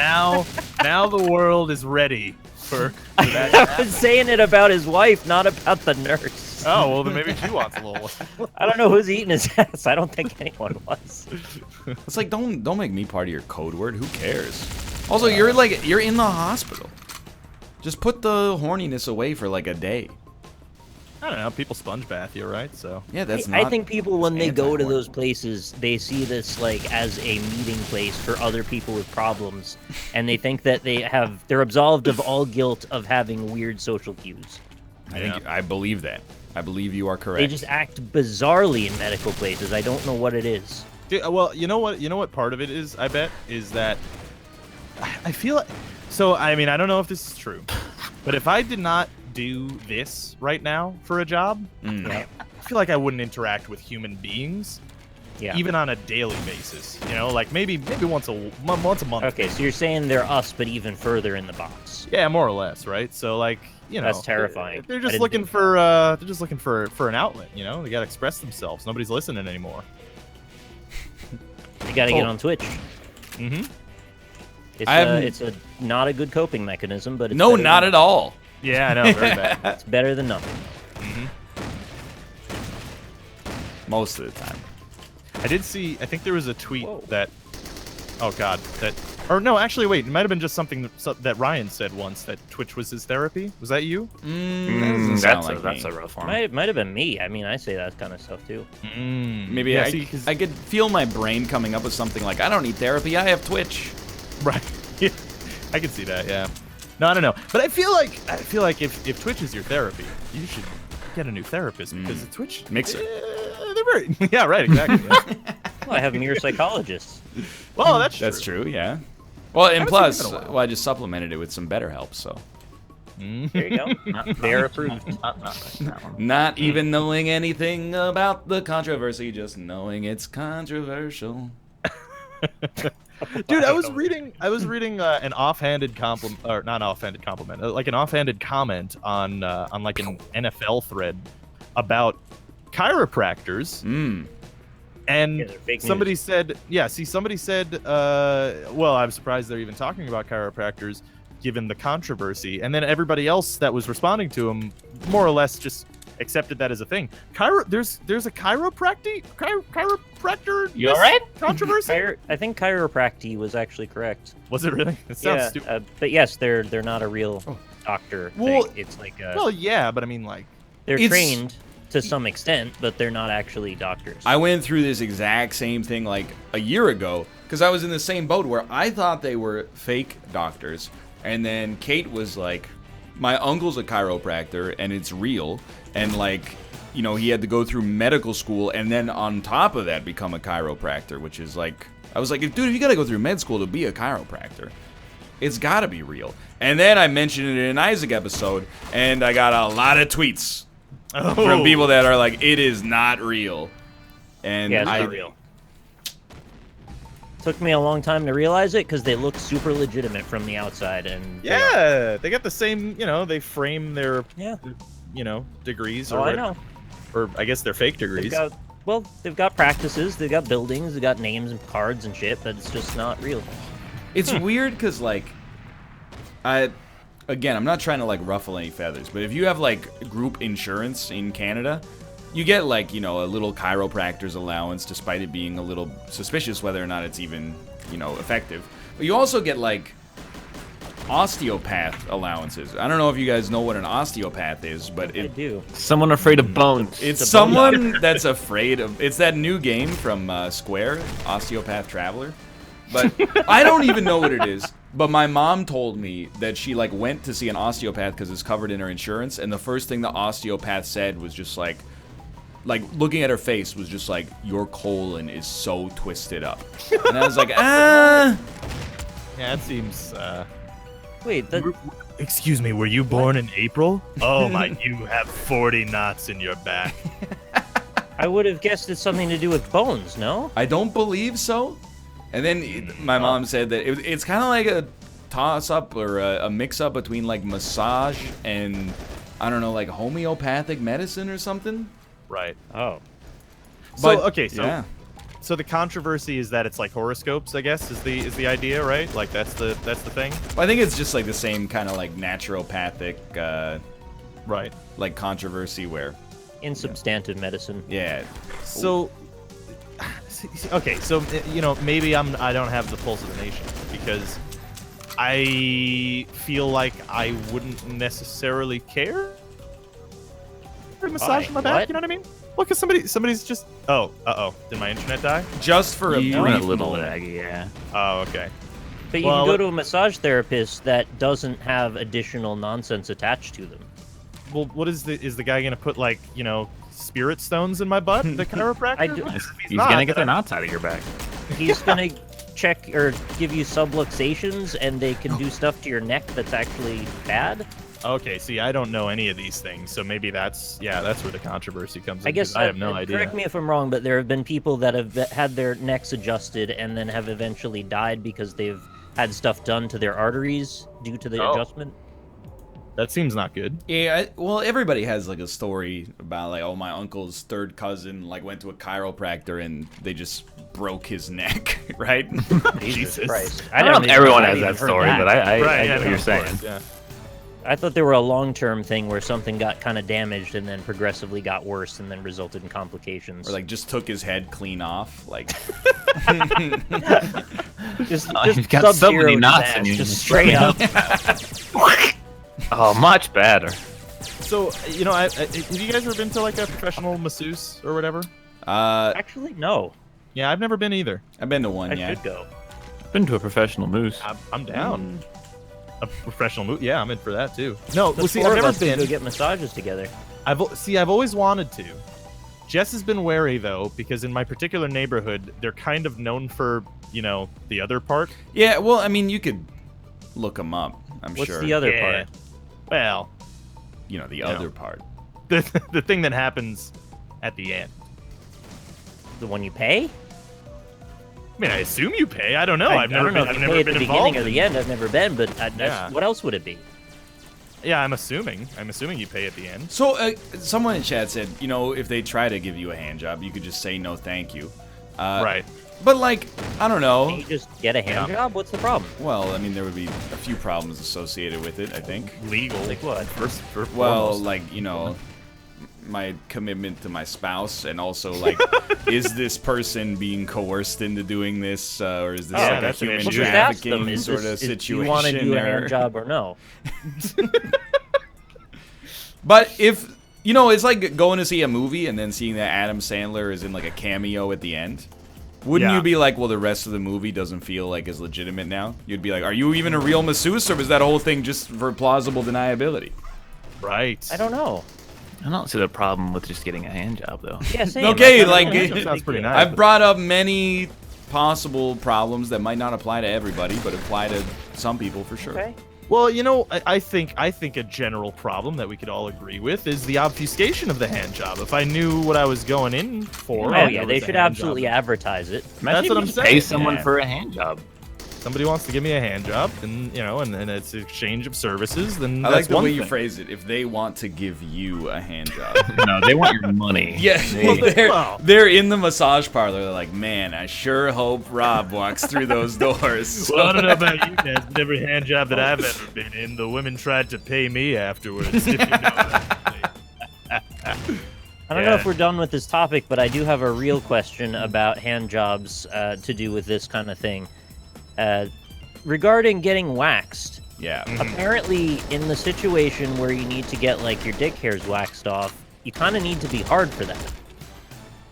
S3: now the world is ready for that.
S2: I was saying it about his wife, not about the nurse.
S3: Oh well, then maybe she wants a little.
S2: I don't know who's eating his ass. I don't think anyone was.
S1: It's like, don't make me part of your code word. Who cares? Also, you're in the hospital. Just put the horniness away for like a day.
S3: I don't know. People sponge bath you, right? So
S1: Yeah, that's
S2: I
S1: not.
S2: think people, when they go to
S1: anti-horny.
S2: those places, they see this like as a meeting place for other people with problems, and they think that they're absolved of all guilt of having weird social cues.
S1: I believe that. I believe you are correct.
S2: They just act bizarrely in medical places. I don't know what it is.
S3: Dude, well, you know what part of it is, I bet, is that I feel like, so I mean, I don't know if this is true, but if I did not do this right now for a job, I feel like I wouldn't interact with human beings, even on a daily basis. You know, like maybe once a month.
S2: Okay, so you're saying they're us, but even further in the box.
S3: Yeah, more or less, right? So like, you know,
S2: That's terrifying.
S3: They're
S2: I
S3: just
S2: didn't
S3: looking
S2: think
S3: for an outlet. You know, they gotta express themselves. Nobody's listening anymore.
S2: You gotta get on Twitch.
S3: Mm-hmm.
S2: It's a not a good coping mechanism, but it's
S1: No,
S2: better
S1: not
S2: than,
S1: at all.
S3: Yeah, I know. Very bad.
S2: It's better than nothing.
S1: Most of the time.
S3: I did see. I think there was a tweet that. Oh God, that. Or no, actually, wait. It might have been just something that Ryan said once, that Twitch was his therapy. Was that you?
S4: That's a rough one.
S2: Might have been me. I mean, I say that kind of stuff too.
S1: Maybe
S3: Yeah,
S1: I could feel my brain coming up with something like, I don't need therapy, I have Twitch.
S3: Right. Yeah. I can see that. Yeah. No, I don't know. But I feel like if Twitch is your therapy, you should get a new therapist because Twitch
S1: Mixer.
S3: They're very. Yeah. Right. Exactly. Yeah.
S2: Well, I have mere psychologists.
S3: Well, that's
S1: true. Yeah. Well, and plus,
S3: seen that in a while.
S1: well, I just supplemented it with some BetterHelp, so.
S2: There you go. They're approved.
S1: Not even knowing anything about the controversy, just knowing it's controversial.
S3: Dude, I was reading an offhanded compliment, or not offhanded compliment, like an offhanded comment on like an NFL thread about chiropractors. And
S2: Yeah, they're fake
S3: somebody
S2: news.
S3: said, well, I'm surprised they're even talking about chiropractors given the controversy. And then everybody else that was responding to him more or less just accepted that as a thing. There's a chiropractor
S4: You all right?
S3: controversy?
S2: I think chiropractic was actually correct.
S3: Was it really? It sounds
S2: Yeah,
S3: stupid.
S2: but yes, they're not a real doctor
S1: Well,
S2: thing. It's like
S3: Well, yeah, but I mean, like,
S2: they're
S1: it's-
S2: trained to some extent, but they're not actually doctors.
S1: I went through this exact same thing like a year ago because I was in the same boat where I thought they were fake doctors. And then Kate was like, my uncle's a chiropractor and it's real. And like, you know, he had to go through medical school and then on top of that become a chiropractor, which is like, I was like, dude, if you gotta go through med school to be a chiropractor, it's gotta be real. And then I mentioned it in an Isaac episode and I got a lot of tweets from people that are like, it is not real. And
S2: Yeah, it's not real. Took me a long time to realize it because they look super legitimate from the outside, and
S3: yeah, they got the same, you know, they frame their,
S2: yeah.
S3: you know, degrees
S2: Oh, I know.
S3: or I guess they're fake degrees.
S2: They've got practices, they've got buildings, they've got names and cards and shit, but it's just not real.
S1: It's weird because, like, again, I'm not trying to, like, ruffle any feathers, but if you have, like, group insurance in Canada, you get, like, you know, a little chiropractor's allowance, despite it being a little suspicious whether or not it's even, you know, effective. But you also get, like, osteopath allowances. I don't know if you guys know what an osteopath is, but
S2: I do.
S4: Someone afraid of bones.
S1: it's someone that's afraid of... It's that new game from Square, Osteopath Traveler. But I don't even know what it is. But my mom told me that she, like, went to see an osteopath because it's covered in her insurance, and the first thing the osteopath said was just like, looking at her face was just like, your colon is so twisted up. And I was like,
S3: Yeah, it seems.
S2: Wait,
S3: Excuse me, were you born in April? Oh my, you have 40 knots in your back.
S2: I would have guessed it's something to do with bones, no?
S1: I don't believe so. And then my mom said that it's kind of like a toss-up or a mix-up between, like, massage and, I don't know, like, homeopathic medicine or something.
S3: Right.
S2: Oh.
S3: So
S1: But,
S3: okay,
S1: yeah.
S3: so the controversy is that it's like horoscopes, I guess, is the idea, right? Like that's the thing.
S1: I think it's just, like, the same kind of, like, naturopathic,
S3: Right.
S1: like, controversy where,
S2: Insubstantive medicine.
S1: yeah.
S3: So okay, so you know, maybe I don't have the pulse of the nation because I feel like I wouldn't necessarily care for a massage in my back.
S2: What?
S3: You know what I mean? Well, because somebody's just. Oh, did my internet die?
S1: Just for a
S4: You
S1: brief
S4: went a little
S1: moment.
S4: laggy, yeah.
S3: Oh, okay.
S2: But you
S3: Well,
S2: can go to a massage therapist that doesn't have additional nonsense attached to them.
S3: Well, what is the guy gonna put, like, you know, spirit stones in my butt? The chiropractor?
S2: I do-
S3: If
S4: He's
S3: not,
S4: gonna get
S3: then
S4: the knots out of your back.
S2: He's gonna check or give you subluxations, and they can do stuff to your neck that's actually bad.
S3: Okay, see, I don't know any of these things, so maybe that's where the controversy comes in.
S2: I guess
S3: 'cause I have no idea.
S2: Correct me if I'm wrong, but there have been people that have had their necks adjusted and then have eventually died because they've had stuff done to their arteries due to the
S3: Oh.
S2: adjustment.
S3: That seems not good.
S1: Yeah, well, everybody has like a story about like, oh, my uncle's third cousin like went to a chiropractor and they just broke his neck, right?
S2: Jesus Christ.
S4: I don't know if everyone has that
S2: even heard
S4: story,
S2: that.
S4: but I
S3: Right,
S4: get what you're
S3: of
S4: saying.
S3: course, yeah.
S2: I thought there were a long-term thing where something got kind of damaged and then progressively got worse and then resulted in complications.
S1: Or like just took his head clean off, like.
S2: just
S4: You've got so
S2: Sub-Zero
S4: many
S2: his
S4: knots
S2: ass,
S4: in you.
S2: just straight up.
S4: Oh, much better.
S3: So, you know, have you guys ever been to like a professional masseuse or whatever?
S2: Actually, no.
S3: Yeah, I've never been either.
S1: I've been to one,
S2: I
S1: yeah.
S2: should go.
S4: Been to a professional moose.
S3: I'm down. A professional move? Yeah, I'm in for that too. No,
S2: The
S3: well, see,
S2: four
S3: I've
S2: of
S3: never
S2: us could
S3: been.
S2: go get massages together.
S3: I've always wanted to. Jess has been wary though, because in my particular neighborhood, they're kind of known for, you know, the other part.
S1: Yeah, well, I mean, you could look them up, I'm
S2: What's
S1: sure.
S2: the other
S3: Yeah.
S2: part?
S3: Well,
S1: You know, the
S3: know.
S1: other part.
S3: the thing that happens at the end.
S2: The one you pay?
S3: I mean, I assume you pay. I don't know.
S2: I
S3: I've never
S2: don't know
S3: been.
S2: if
S3: I've
S2: you
S3: never
S2: pay at
S3: been
S2: the
S3: involved.
S2: beginning or the end. I've never been, but
S3: Yeah.
S2: what else would it be?
S3: Yeah, I'm assuming. I'm assuming you pay at the end.
S1: So, someone in chat said, you know, if they try to give you a hand job, you could just say no thank you.
S3: Right.
S1: But, like, I don't
S2: Can
S1: know.
S2: you just get a hand
S3: Yeah.
S2: job? What's the problem?
S1: Well, I mean, there would be a few problems associated with it, I think.
S3: Legal.
S2: Like what?
S3: First,
S1: Well,
S3: foremost.
S1: like, you know, my commitment to my spouse, and also, like, is this person being coerced into doing this, or is this
S3: Yeah,
S1: like a
S3: that's an
S1: human
S3: issue.
S2: Well, just ask them,
S1: trafficking
S2: is
S1: sort
S2: this,
S1: of
S2: do
S1: situation?
S2: you want to do a
S1: or-
S2: hand job or no?
S1: But if, you know, it's like going to see a movie and then seeing that Adam Sandler is in like a cameo at the end. Wouldn't
S3: Yeah.
S1: you be like, well, the rest of the movie doesn't feel like as legitimate now? You'd be like, are you even a real masseuse, or was that whole thing just for plausible deniability?
S3: right.
S2: I don't know.
S4: I don't see the problem with just getting a hand job, though.
S2: Yeah, same.
S1: Okay,
S2: I don't
S1: like,
S2: know.
S1: it
S3: sounds pretty nice.
S1: I've brought up many possible problems that might not apply to everybody, but apply to some people for sure.
S2: Okay.
S3: Well, you know, I think a general problem that we could all agree with is the obfuscation of the hand job. If I knew what I was going in for,
S2: Oh
S3: and
S2: yeah,
S3: there
S2: they
S3: was a
S2: should
S3: hand
S2: absolutely
S3: job,
S2: advertise it.
S4: Imagine
S3: That's
S4: if
S3: what
S4: you
S3: I'm
S4: just
S3: saying.
S4: Pay someone
S3: Yeah.
S4: for a hand job.
S3: somebody wants to give me a hand job, and you know, and it's exchange of services, then
S1: I
S3: that's
S1: like the
S3: one
S1: way
S3: thing.
S1: you phrase it. If they want to give you a hand job.
S4: No, they want your money.
S1: Yeah, well,
S3: Well.
S1: they're in the massage parlor. They're like, man, I sure hope Rob walks through those doors.
S3: Well, I don't know about you guys, but every hand job that I've ever been in, the women tried to pay me afterwards. If you know what I'm saying.
S2: I don't know if we're done with this topic, but I do have a real question about hand jobs to do with this kind of thing. Regarding getting waxed,
S1: Yeah.
S2: apparently in the situation where you need to get like your dick hairs waxed off, you kind of need to be hard for that,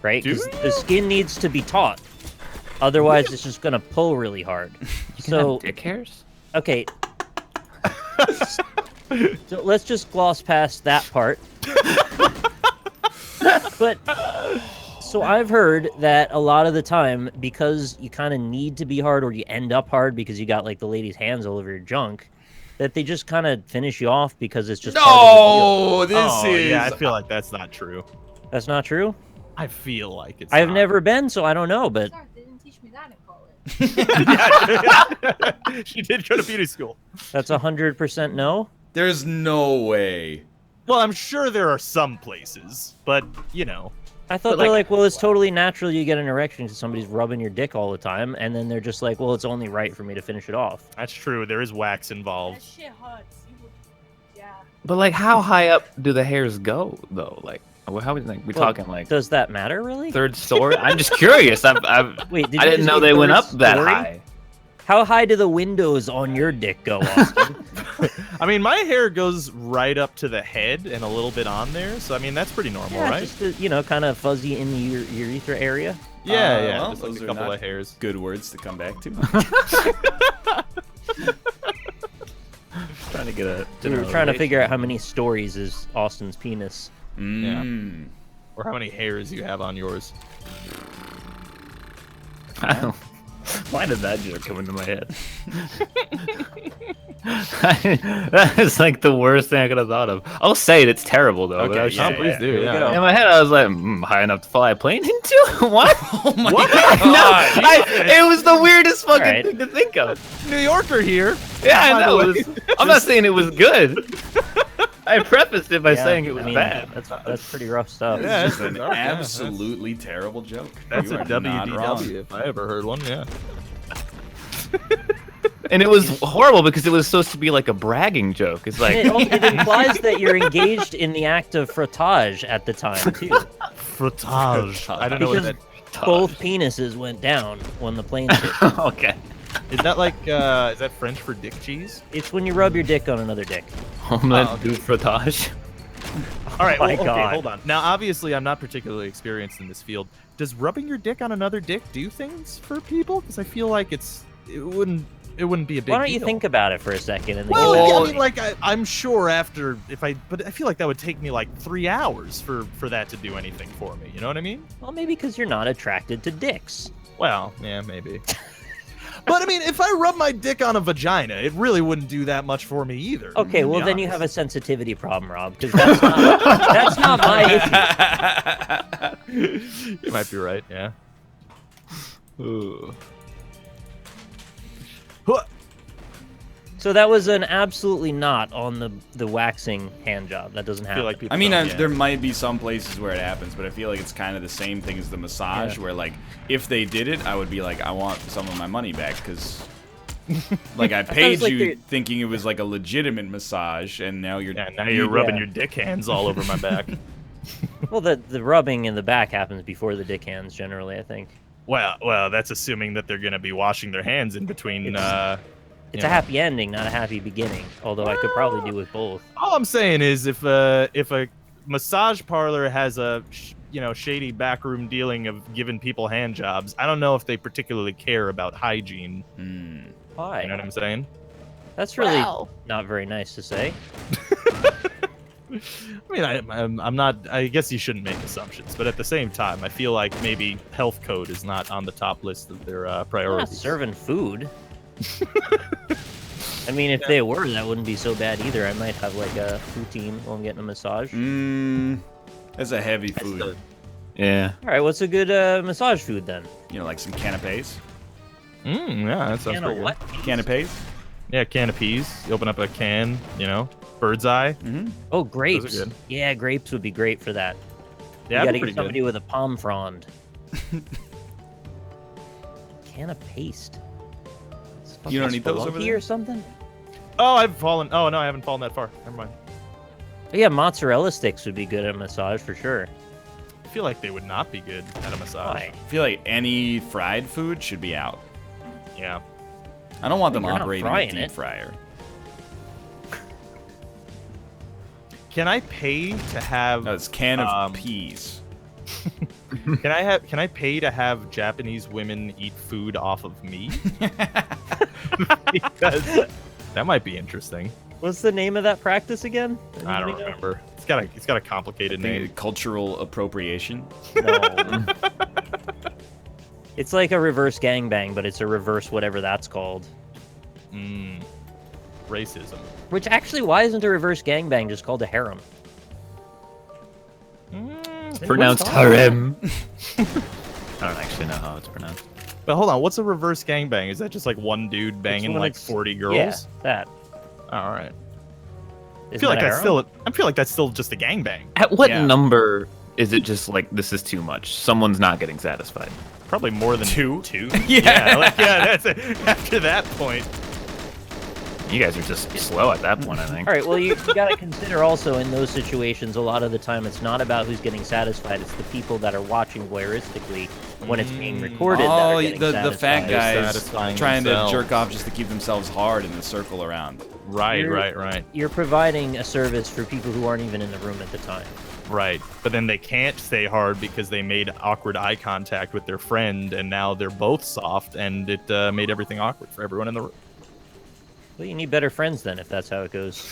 S2: right? Because the skin needs to be taut. Otherwise, it's just gonna pull really hard. So,
S4: Dick hairs?
S2: okay. So let's just gloss past that part. But so I've heard that a lot of the time, because you kind of need to be hard, or you end up hard because you got like the lady's hands all over your junk, that they just kind of finish you off because it's just part of
S1: No, this
S3: Oh,
S1: is.
S3: yeah, I feel like that's not true.
S2: the deal. That's not true.
S3: I feel like it's.
S2: I've
S3: not.
S2: never been, so I don't know. But
S6: Sorry, they didn't teach me that in college.
S3: She did go to beauty school.
S2: that's 100% no.
S1: There's no way.
S3: Well, I'm sure there are some places, but you know.
S2: I thought
S3: But,
S2: they're
S3: like-
S2: like, well, it's totally natural you get an erection because somebody's rubbing your dick all the time, and then they're just like, well, it's only right for me to finish it off.
S3: That's true. There is wax
S6: That
S3: involved.
S6: shit hurts. You would, yeah.
S4: But like, how high up do the hairs go, though? Like, how we like we
S2: Well,
S4: talking like
S2: Does that matter, really?
S4: third story? I'm just curious.
S2: Wait, did
S4: I
S2: you
S4: didn't
S2: just
S4: know
S2: say
S4: they went
S2: third
S4: up that
S2: story?
S4: high.
S2: How high do the windows on your dick go, Austin?
S3: I mean, my hair goes right up to the head and a little bit on there, so I mean that's pretty normal,
S2: Yeah,
S3: right?
S2: just kind of fuzzy in the urethra area.
S3: Yeah, yeah.
S1: well,
S3: just like
S1: those
S3: a
S1: are
S3: couple
S1: not
S3: of hairs.
S1: Good words to come back to.
S4: Trying to get a.
S2: We were trying to figure out how many stories is Austin's penis.
S1: Mm.
S3: Or how many hairs you have on yours.
S4: Why did that joke come into my head? That is like the worst thing I could have thought of. I'll say it. It's terrible though. but
S1: Okay,
S4: I was
S1: yeah,
S4: just-
S3: please do. Yeah.
S4: In my head, I was like, high enough to fly a plane into? What?
S1: Oh my
S4: What?
S1: god.
S4: No, it was the weirdest fucking
S2: Alright.
S4: thing to think of.
S3: New Yorker here.
S4: Yeah, I
S3: By the
S4: know.
S3: way,
S4: I'm not saying it was good. I prefaced it by
S2: Yeah,
S4: saying it was
S2: I mean,
S4: bad.
S2: That's pretty rough stuff.
S3: Yeah,
S1: It's an
S3: bizarre. Yeah,
S1: absolutely terrible joke.
S3: That's
S1: You
S3: a
S1: are not wrong.
S3: WDW if I ever heard one. Yeah.
S4: And it was horrible because it was supposed to be like a bragging joke. It's like,
S2: It implies that you're engaged in the act of frottage at the time too.
S3: Frottage. I don't know what
S2: Because
S3: that.
S2: both penises went down when the plane hit.
S4: okay.
S3: Is that like? Is that French for dick cheese?
S2: It's when you rub your dick on another dick.
S4: Homeland du frottage.
S3: All right.
S2: my
S3: Well, okay.
S2: God.
S3: Hold on. Now, obviously, I'm not particularly experienced in this field. Does rubbing your dick on another dick do things for people? Because I feel like it wouldn't be a big.
S2: Why don't you
S3: deal.
S2: think about it for a second? And then
S3: Well,
S2: you-
S3: I mean, like I'm sure after but I feel like that would take me like 3 hours for that to do anything for me. You know what I mean?
S2: well, maybe because you're not attracted to dicks.
S3: Well, yeah, maybe. But I mean, if I rub my dick on a vagina, it really wouldn't do that much for me either.
S2: Okay,
S3: to
S2: well
S3: be
S2: then you
S3: honest.
S2: have a sensitivity problem, Rob, because that's not my issue.
S3: You might be right. Yeah. Huh.
S2: So that was an absolutely not on the waxing hand job. That doesn't
S3: I
S2: happen.
S3: feel like people.
S1: I mean,
S3: don't, yeah.
S1: there might be some places where it happens, but I feel like it's kind of the same thing as the massage, where like if they did it, I would be like, I want some of my money back because, like, I paid
S2: like
S1: you
S2: they're-
S1: thinking it was like a legitimate massage, and now you're
S3: Yeah, now you're rubbing
S2: Yeah.
S3: your dick hands all over my back.
S2: Well, the rubbing in the back happens before the dick hands, generally, I think.
S3: Well, that's assuming that they're gonna be washing their hands in between.
S2: It's a happy ending, not a happy beginning. Although I could probably do with both.
S3: All I'm saying is, if a massage parlor has a shady backroom dealing of giving people hand jobs, I don't know if they particularly care about hygiene.
S2: Why?
S3: You know what I'm saying?
S2: That's really not very nice to say.
S3: I mean, I'm not. I guess you shouldn't make assumptions, but at the same time, I feel like maybe health code is not on the top list of their
S2: They're not
S3: priorities.
S2: serving food. I mean, if they were, that wouldn't be so bad either. I might have like a routine while I'm getting a massage.
S1: that's a heavy food.
S4: Yeah.
S2: All right, what's a good massage food then?
S1: You know, like some canapes.
S3: Yeah, that sounds
S2: Can
S3: pretty
S2: of what?
S1: Canapes.
S3: Yeah, can of peas. You open up a can, bird's eye.
S2: Oh, grapes.
S3: good.
S2: Yeah, grapes would be great for that.
S3: Yeah,
S2: you gotta
S3: that'd be
S2: get
S3: pretty
S2: somebody
S3: good.
S2: with a palm frond. Can of paste.
S1: You don't need those over
S2: Spelunky
S1: there?
S2: or something?
S3: Oh, I've fallen. Oh no, I haven't fallen that far. Never mind.
S2: But yeah, mozzarella sticks would be good at a massage for sure.
S3: I feel like they would not be good at a massage.
S2: Why?
S1: I feel like any fried food should be out.
S3: Yeah.
S1: I don't want them
S2: You're not
S1: operating a
S2: frying
S1: deep
S2: it.
S1: fryer.
S3: Can I pay to have?
S1: No, it's can of peas.
S3: Can I pay to have Japanese women eat food off of me? Because that might be interesting.
S2: What's the name of that practice again?
S3: I don't
S2: Anybody know?
S3: remember. It's got a complicated name.
S1: Cultural appropriation.
S2: No. It's like a reverse gangbang, but it's a reverse whatever that's called.
S3: Racism.
S2: Which actually, why isn't a reverse gangbang just called a harem?
S4: Pronounced harem. I don't actually know how it's pronounced.
S3: But hold on, what's a reverse gangbang? Is that just like one dude banging
S2: when
S3: like
S2: it's-
S3: 40 girls?
S2: Yeah, that.
S3: Oh, all right. I
S2: Isn't
S3: feel like
S2: that a
S3: that's
S2: harem?
S3: still. I feel like that's still just a gangbang.
S4: At what
S1: Yeah.
S4: number is it just like this is too much? Someone's not getting satisfied.
S3: Probably more than
S1: Two?
S3: Two.
S1: Yeah.
S3: That's it. After that point.
S4: You guys are just slow at that point, I think.
S2: All right, well, you got to consider also in those situations, a lot of the time it's not about who's getting satisfied, it's the people that are watching voyeuristically when it's being recorded that
S1: Oh,
S2: are getting
S1: the
S2: satisfied.
S1: fat guys
S3: satisfying
S1: trying
S3: themselves.
S1: to jerk off just to keep themselves hard in the circle around.
S3: Right,
S2: You're-
S3: right.
S2: You're providing a service for people who aren't even in the room at the time.
S3: Right. But then they can't stay hard because they made awkward eye contact with their friend, and now they're both soft, and it made everything awkward for everyone in the room.
S2: Well, you need better friends then, if that's how it goes.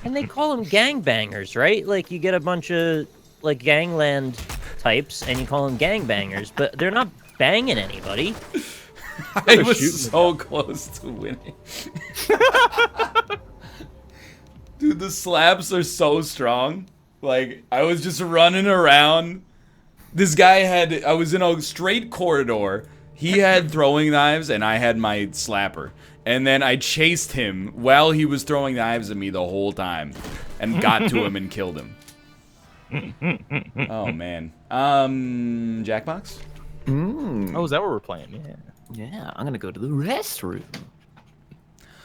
S2: And they call them gangbangers, right? Like, you get a bunch of, like, gangland types, and you call them gangbangers, but they're not banging anybody.
S1: I was so close to winning. Dude, the slaps are so strong. Like, I was just running around. This guy I was in a straight corridor. He had throwing knives, and I had my slapper. And then I chased him while he was throwing knives at me the whole time. And got to him and killed him. Oh, man. Jackbox?
S3: Oh, is that what we're playing? Yeah.
S4: Yeah, I'm gonna go to the restroom.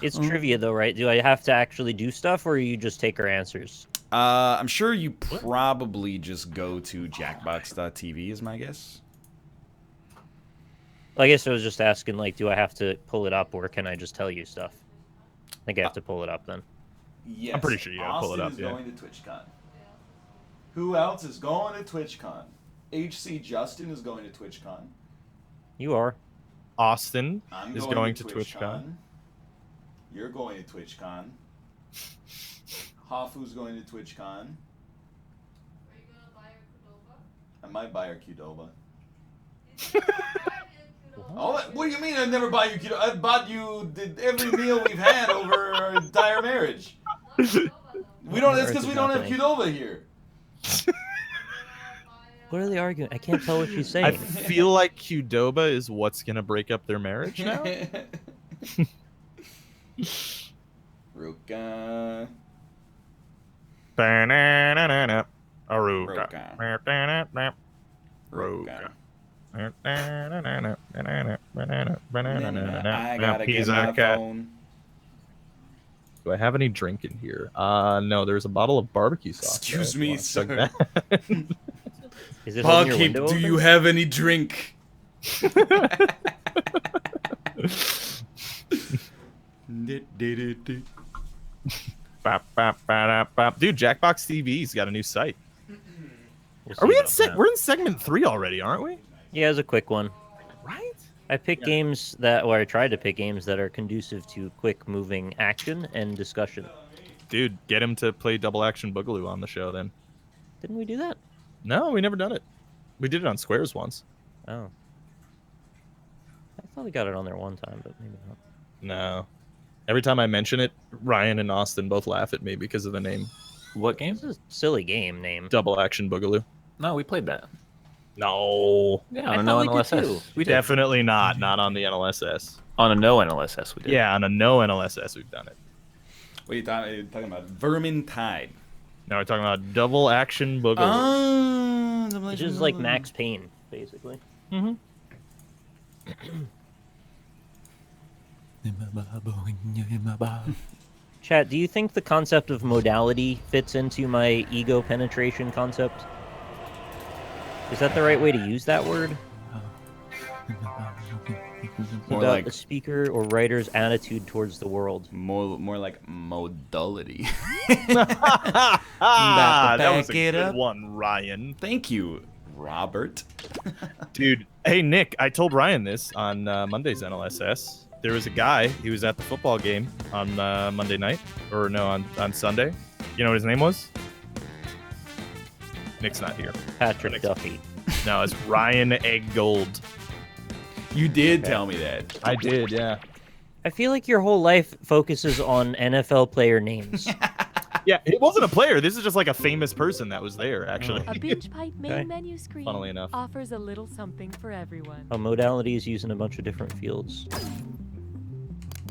S2: It's trivia though, right? Do I have to actually do stuff, or you just take our answers?
S1: I'm sure you probably just go to jackbox.tv is my guess.
S2: Well, I guess I was just asking, like, do I have to pull it up, or can I just tell you stuff? I think I have to pull it up then.
S1: Yes.
S3: I'm pretty sure you gotta pull it up,
S1: Austin
S3: yeah.
S1: is going to TwitchCon. Who else is going to TwitchCon? HC Justin is going to TwitchCon.
S2: You are.
S3: Austin
S1: I'm
S3: is going to TwitchCon.
S1: You're going to TwitchCon. Hafu's going to TwitchCon.
S6: Are you gonna buy your Qdoba?
S1: I might buy her Qdoba.
S6: Did you buy your Qdoba?
S1: Oh, what do you mean I never buy you Qdoba? I bought you every meal we've had over our entire marriage.
S6: Not Qdoba, though.
S1: We don't. That's
S2: Earth
S1: because
S2: is
S1: we don't have
S2: happening.
S1: Qdoba here.
S2: What are they arguing? I can't tell what she's saying.
S3: I feel like Qdoba is what's gonna break up their marriage now.
S1: Ruka.
S3: Ba-na-na-na-na.
S1: Ruka.
S3: Aruka.
S1: Ruka.
S3: I
S1: I gotta get my phone.
S3: Do I have any drink in here? No, there's a bottle of barbecue sauce.
S1: Excuse
S3: there.
S1: me,
S3: Wanna chug
S1: sir.
S3: that?
S2: Is this on your
S1: Barkeep,
S2: window
S1: do
S2: open?
S1: you have any drink?
S3: Bop, bop, ba-da, bop. Dude, Jackbox TV's got a new site.
S2: We'll
S3: Are we
S2: see
S3: in
S2: about that.
S3: we're in segment 3 already, aren't we?
S2: Yeah, it's a quick one.
S3: Right?
S2: I pick games that, or I tried to pick games that are conducive to quick moving action and discussion.
S3: Dude, get him to play Double Action Boogaloo on the show then.
S2: Didn't we do that?
S3: No, we never done it. We did it on Squares once.
S2: Oh. I thought we got it on there one time, but maybe not.
S3: No. Every time I mention it, Ryan and Austin both laugh at me because of the name.
S4: What game?
S2: This is a silly game name.
S3: Double Action Boogaloo.
S4: No, we played that.
S3: No.
S4: Yeah,
S2: I
S4: on a no
S2: thought we did
S4: NLSS.
S2: too.
S4: We did.
S3: Definitely not. Not on the NLSS.
S4: On a no NLSS, we did.
S3: Yeah, on a no NLSS, we've done it.
S1: What are you talking about? Vermin Tide.
S3: Now we're talking about Double Action Boogaloo.
S2: Which is like Max Payne, basically.
S3: Mm-hmm.
S2: Chat, do you think the concept of modality fits into my ego penetration concept? Is that the right way to use that word?
S1: More
S2: About
S1: like
S2: the speaker or writer's attitude towards the world.
S1: more like modality.
S3: That was
S1: back
S3: a
S1: it
S3: good
S1: up.
S3: one, Ryan.
S1: Thank you, Robert.
S3: Dude, hey, Nick, I told Ryan this on Monday's NLSS. There was a guy, he was at the football game on Monday night, or no, on Sunday. You know what his name was? Nick's not here.
S2: Patrick Duffy.
S3: No, it's Ryan Egg Gold.
S1: You did tell me that.
S3: I did, yeah.
S2: I feel like your whole life focuses on NFL player names.
S3: Yeah, it wasn't a player. This is just like a famous person that was there, actually.
S7: A binge pipe main
S2: Okay.
S7: menu screen
S3: Funnily enough.
S7: offers a little something for everyone.
S2: A modality is used in a bunch of different fields.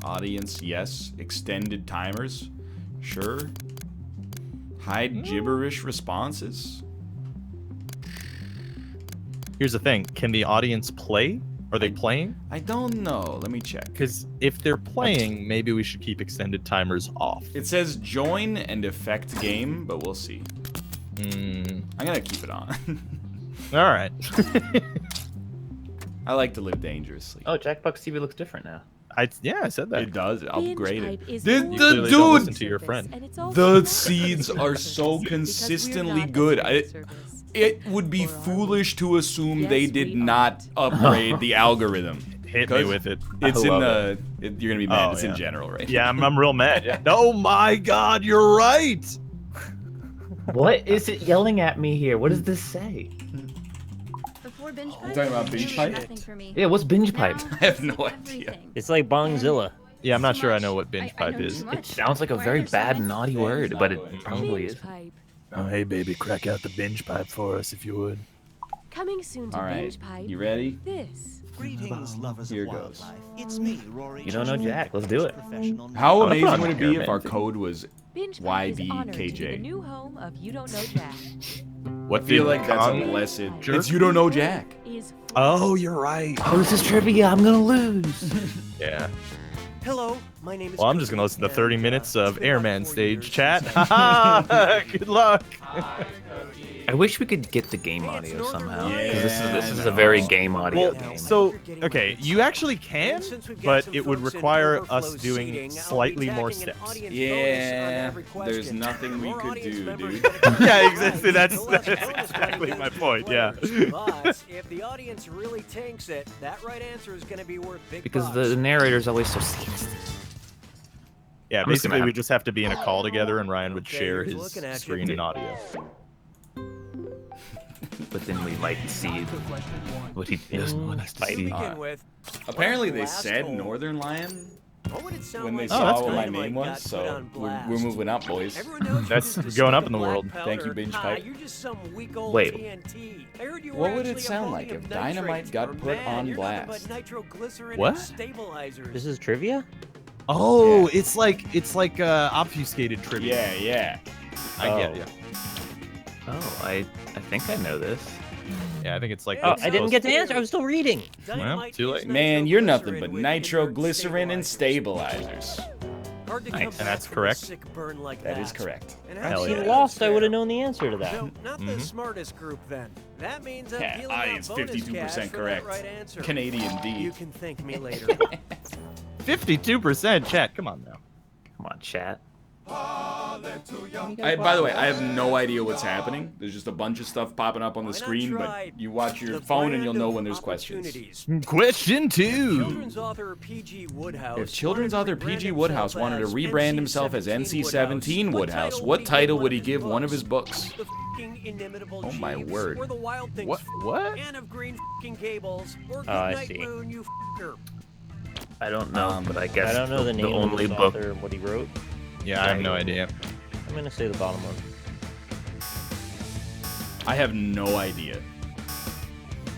S1: Audience, yes. Extended timers, sure. Hide gibberish responses.
S3: Here's the thing. Can the audience play? Are they playing?
S1: I don't know. Let me check.
S3: Because if they're playing, maybe we should keep extended timers off.
S1: It says join and effect game, but we'll see.
S3: Hmm.
S1: I'm gonna keep it on.
S3: All right.
S1: I like to live dangerously.
S4: Oh, Jackbox TV looks different now.
S3: I said that.
S1: It does. I'll
S7: Binge
S1: upgrade
S7: pipe
S1: it.
S7: is
S1: The,
S7: more
S3: You
S1: the
S3: clearly don't listen
S1: dude,
S3: to your friend.
S7: and it's also
S1: the
S7: not
S1: seeds
S7: a
S1: are
S7: service
S1: so
S7: because we're
S1: consistently
S7: not a
S1: good.
S7: streaming service.
S1: It would be
S7: Or are
S1: foolish to assume they
S7: Yes,
S1: did
S7: we
S1: not upgrade the algorithm.
S3: Hit me
S1: Because
S3: with it.
S1: It's
S4: I
S1: in
S4: love
S1: the. You're gonna be mad.
S3: Oh,
S1: It's
S3: yeah.
S1: in general, right?
S3: Yeah, I'm real mad. Yeah. Oh my God, you're right.
S4: What is it yelling at me here? What does this say?
S8: Before binge
S1: You
S8: pipe,
S1: talking about
S8: it
S1: binge
S8: was
S1: pipe?
S8: nothing for me.
S4: Yeah, what's binge pipe?
S8: Now,
S1: I have
S8: this
S1: no
S8: is
S1: idea.
S8: everything.
S2: It's like Bongzilla.
S3: Yeah, I'm not
S8: So
S3: sure I
S8: much.
S3: know what binge
S8: I
S3: pipe
S8: know
S3: is.
S8: too
S4: It
S8: much.
S4: sounds like a
S8: Why
S4: very
S8: are there
S4: bad,
S8: so many
S4: naughty
S1: things
S4: word,
S1: not
S4: but it
S1: going?
S4: probably
S7: Binge
S4: is.
S7: pipe.
S5: Oh, hey, baby, crack out the binge pipe for us if you would.
S7: Coming soon to
S1: All right.
S7: binge pipe.
S1: You ready?
S7: This.
S9: Greetings, lovers
S1: Here
S9: of
S1: goes.
S9: wildlife. It's me, Rory.
S4: You don't know
S9: Cheshire,
S4: Jack. Let's do it.
S9: professional
S1: How
S4: I'm gonna
S1: amazing
S4: put
S1: would
S4: on
S1: it be if our
S4: experiment.
S1: code was
S7: Binge Club is honored to be the
S1: YBKJ?
S7: new home of You Don't Know Jack.
S3: What
S1: I feel
S3: did
S1: like that's a
S3: Kong-
S1: blessed.
S3: jerk?
S1: It's you don't know Jack.
S7: Is
S3: Oh, you're right.
S4: Oh, this is trivia. I'm gonna lose.
S3: Yeah.
S9: Hello, my name is.
S3: Well, I'm just gonna listen to 30
S9: and,
S3: minutes
S9: it's
S3: of
S9: been about
S3: Airman
S9: 4
S3: stage
S9: years
S3: chat.
S9: since I-
S3: Haha, good luck.
S4: I wish we could get the game audio somehow. 'Cause this is
S1: Yeah,
S4: a very
S1: I know.
S4: game audio
S3: Well,
S4: game.
S3: so okay, you actually can,
S9: Since we've got
S3: but
S9: some
S3: it would
S9: folks in
S3: require
S9: overflow
S3: us doing
S9: seating, I'll be
S3: slightly more
S9: tacking an
S3: steps.
S9: audience bonus on
S1: Yeah,
S9: every
S1: there's
S9: question.
S1: nothing we
S9: More
S1: could
S9: audience
S1: do,
S9: members
S1: dude.
S9: get a chance
S3: Yeah,
S9: to
S3: exactly.
S9: prize
S3: That's
S9: the less bonus
S3: exactly
S9: money
S3: my
S9: than
S3: point. Yeah.
S9: players. But if the audience really tanks it, that right answer is going to be worth big
S4: Because
S9: bucks.
S4: the narrator's always so serious.
S3: Yeah,
S4: I'm just gonna
S3: basically we
S4: have-
S3: just have to be in a call together, and Ryan would
S9: Okay,
S3: share
S9: here's
S3: his
S9: looking at you.
S3: screen and audio.
S4: But then we might see what he doesn't want us to
S9: To
S4: see.
S9: begin with,
S1: Apparently they
S9: last
S1: said
S9: hole.
S1: Northernlion
S9: what would it sound
S1: when they
S9: like
S1: saw
S9: if
S1: what my
S9: Dynamite
S1: name
S9: got
S1: was,
S9: put
S1: so
S9: on
S1: we're
S9: blast?
S1: moving up, boys.
S9: Everyone knows you
S3: That's
S9: just
S3: going
S9: stick
S3: up
S9: a
S3: in the
S9: black
S3: world.
S1: Thank you,
S9: powder.
S1: Binge
S9: Ah,
S1: Pipe.
S9: You're just some weak old
S4: Wait.
S9: TNT. I heard you were
S1: What would it
S9: actually a
S1: sound like
S9: pony
S1: if
S9: of
S1: dynamite
S9: nitrates.
S1: got
S9: Or
S1: put
S9: man,
S1: on
S9: you're nothing
S1: blast?
S9: but nitroglycerin
S3: What?
S9: and stabilizers.
S2: This is trivia?
S3: Oh,
S1: Yeah.
S3: it's like obfuscated trivia.
S1: Yeah.
S3: I get
S2: Oh.
S3: you.
S4: Oh, I think I know this.
S3: Yeah, I think it's like.
S2: Oh,
S3: what's
S2: I didn't get to
S3: supposed
S2: answer. I was still reading.
S9: Dynamite
S3: too
S9: is
S3: late.
S1: Man, you're nothing but
S9: nitroglycerin with
S1: nitroglycerin and
S9: stabilizers.
S1: stabilizers.
S9: Hard to
S4: Nice.
S9: come
S4: And
S9: back
S3: that's
S9: from a
S3: correct.
S9: sick burn like
S1: That is correct.
S9: And
S3: Hell
S9: I've
S3: yeah.
S9: seen
S2: Lost, I
S9: fair.
S2: would have known the answer to that.
S9: No, not the
S3: Mhm.
S9: smartest group then. That means I'm
S1: Yeah,
S9: dealing out
S1: audience
S9: bonus
S1: 52%
S9: cash for that
S1: correct.
S9: right answer.
S1: Canadian D.
S9: You can thank me later.
S3: 52% chat. Come on now.
S4: Come on, chat.
S1: By the way, I have no idea what's happening. There's just a bunch of stuff popping up on the
S9: Why not
S1: screen,
S9: try
S1: but you watch your
S9: the
S1: phone and
S9: brand
S1: you'll know
S9: of
S1: when there's questions.
S9: opportunities.
S3: Question 2.
S9: Children's author P.G. Woodhouse.
S1: If children's author
S9: wanted to
S1: P.G.
S9: rebrand
S1: Woodhouse
S9: himself
S1: wanted to
S9: as
S1: rebrand himself as NC-17 Woodhouse, what title would he give one of his books?
S9: The f***ing inimitable
S1: Oh my
S9: Jeeves,
S1: word.
S9: Or the Wild Things
S3: What?
S9: Anne of Green f***ing Gables, or
S2: Oh, I
S9: Goodnight
S2: see.
S9: Moon, you f***er.
S4: I don't know, but I guess
S2: I don't know the name
S4: only
S2: of this
S4: book.
S2: author and what he wrote.
S3: Yeah, I have no idea.
S2: I'm gonna say the bottom one.
S1: I have no idea.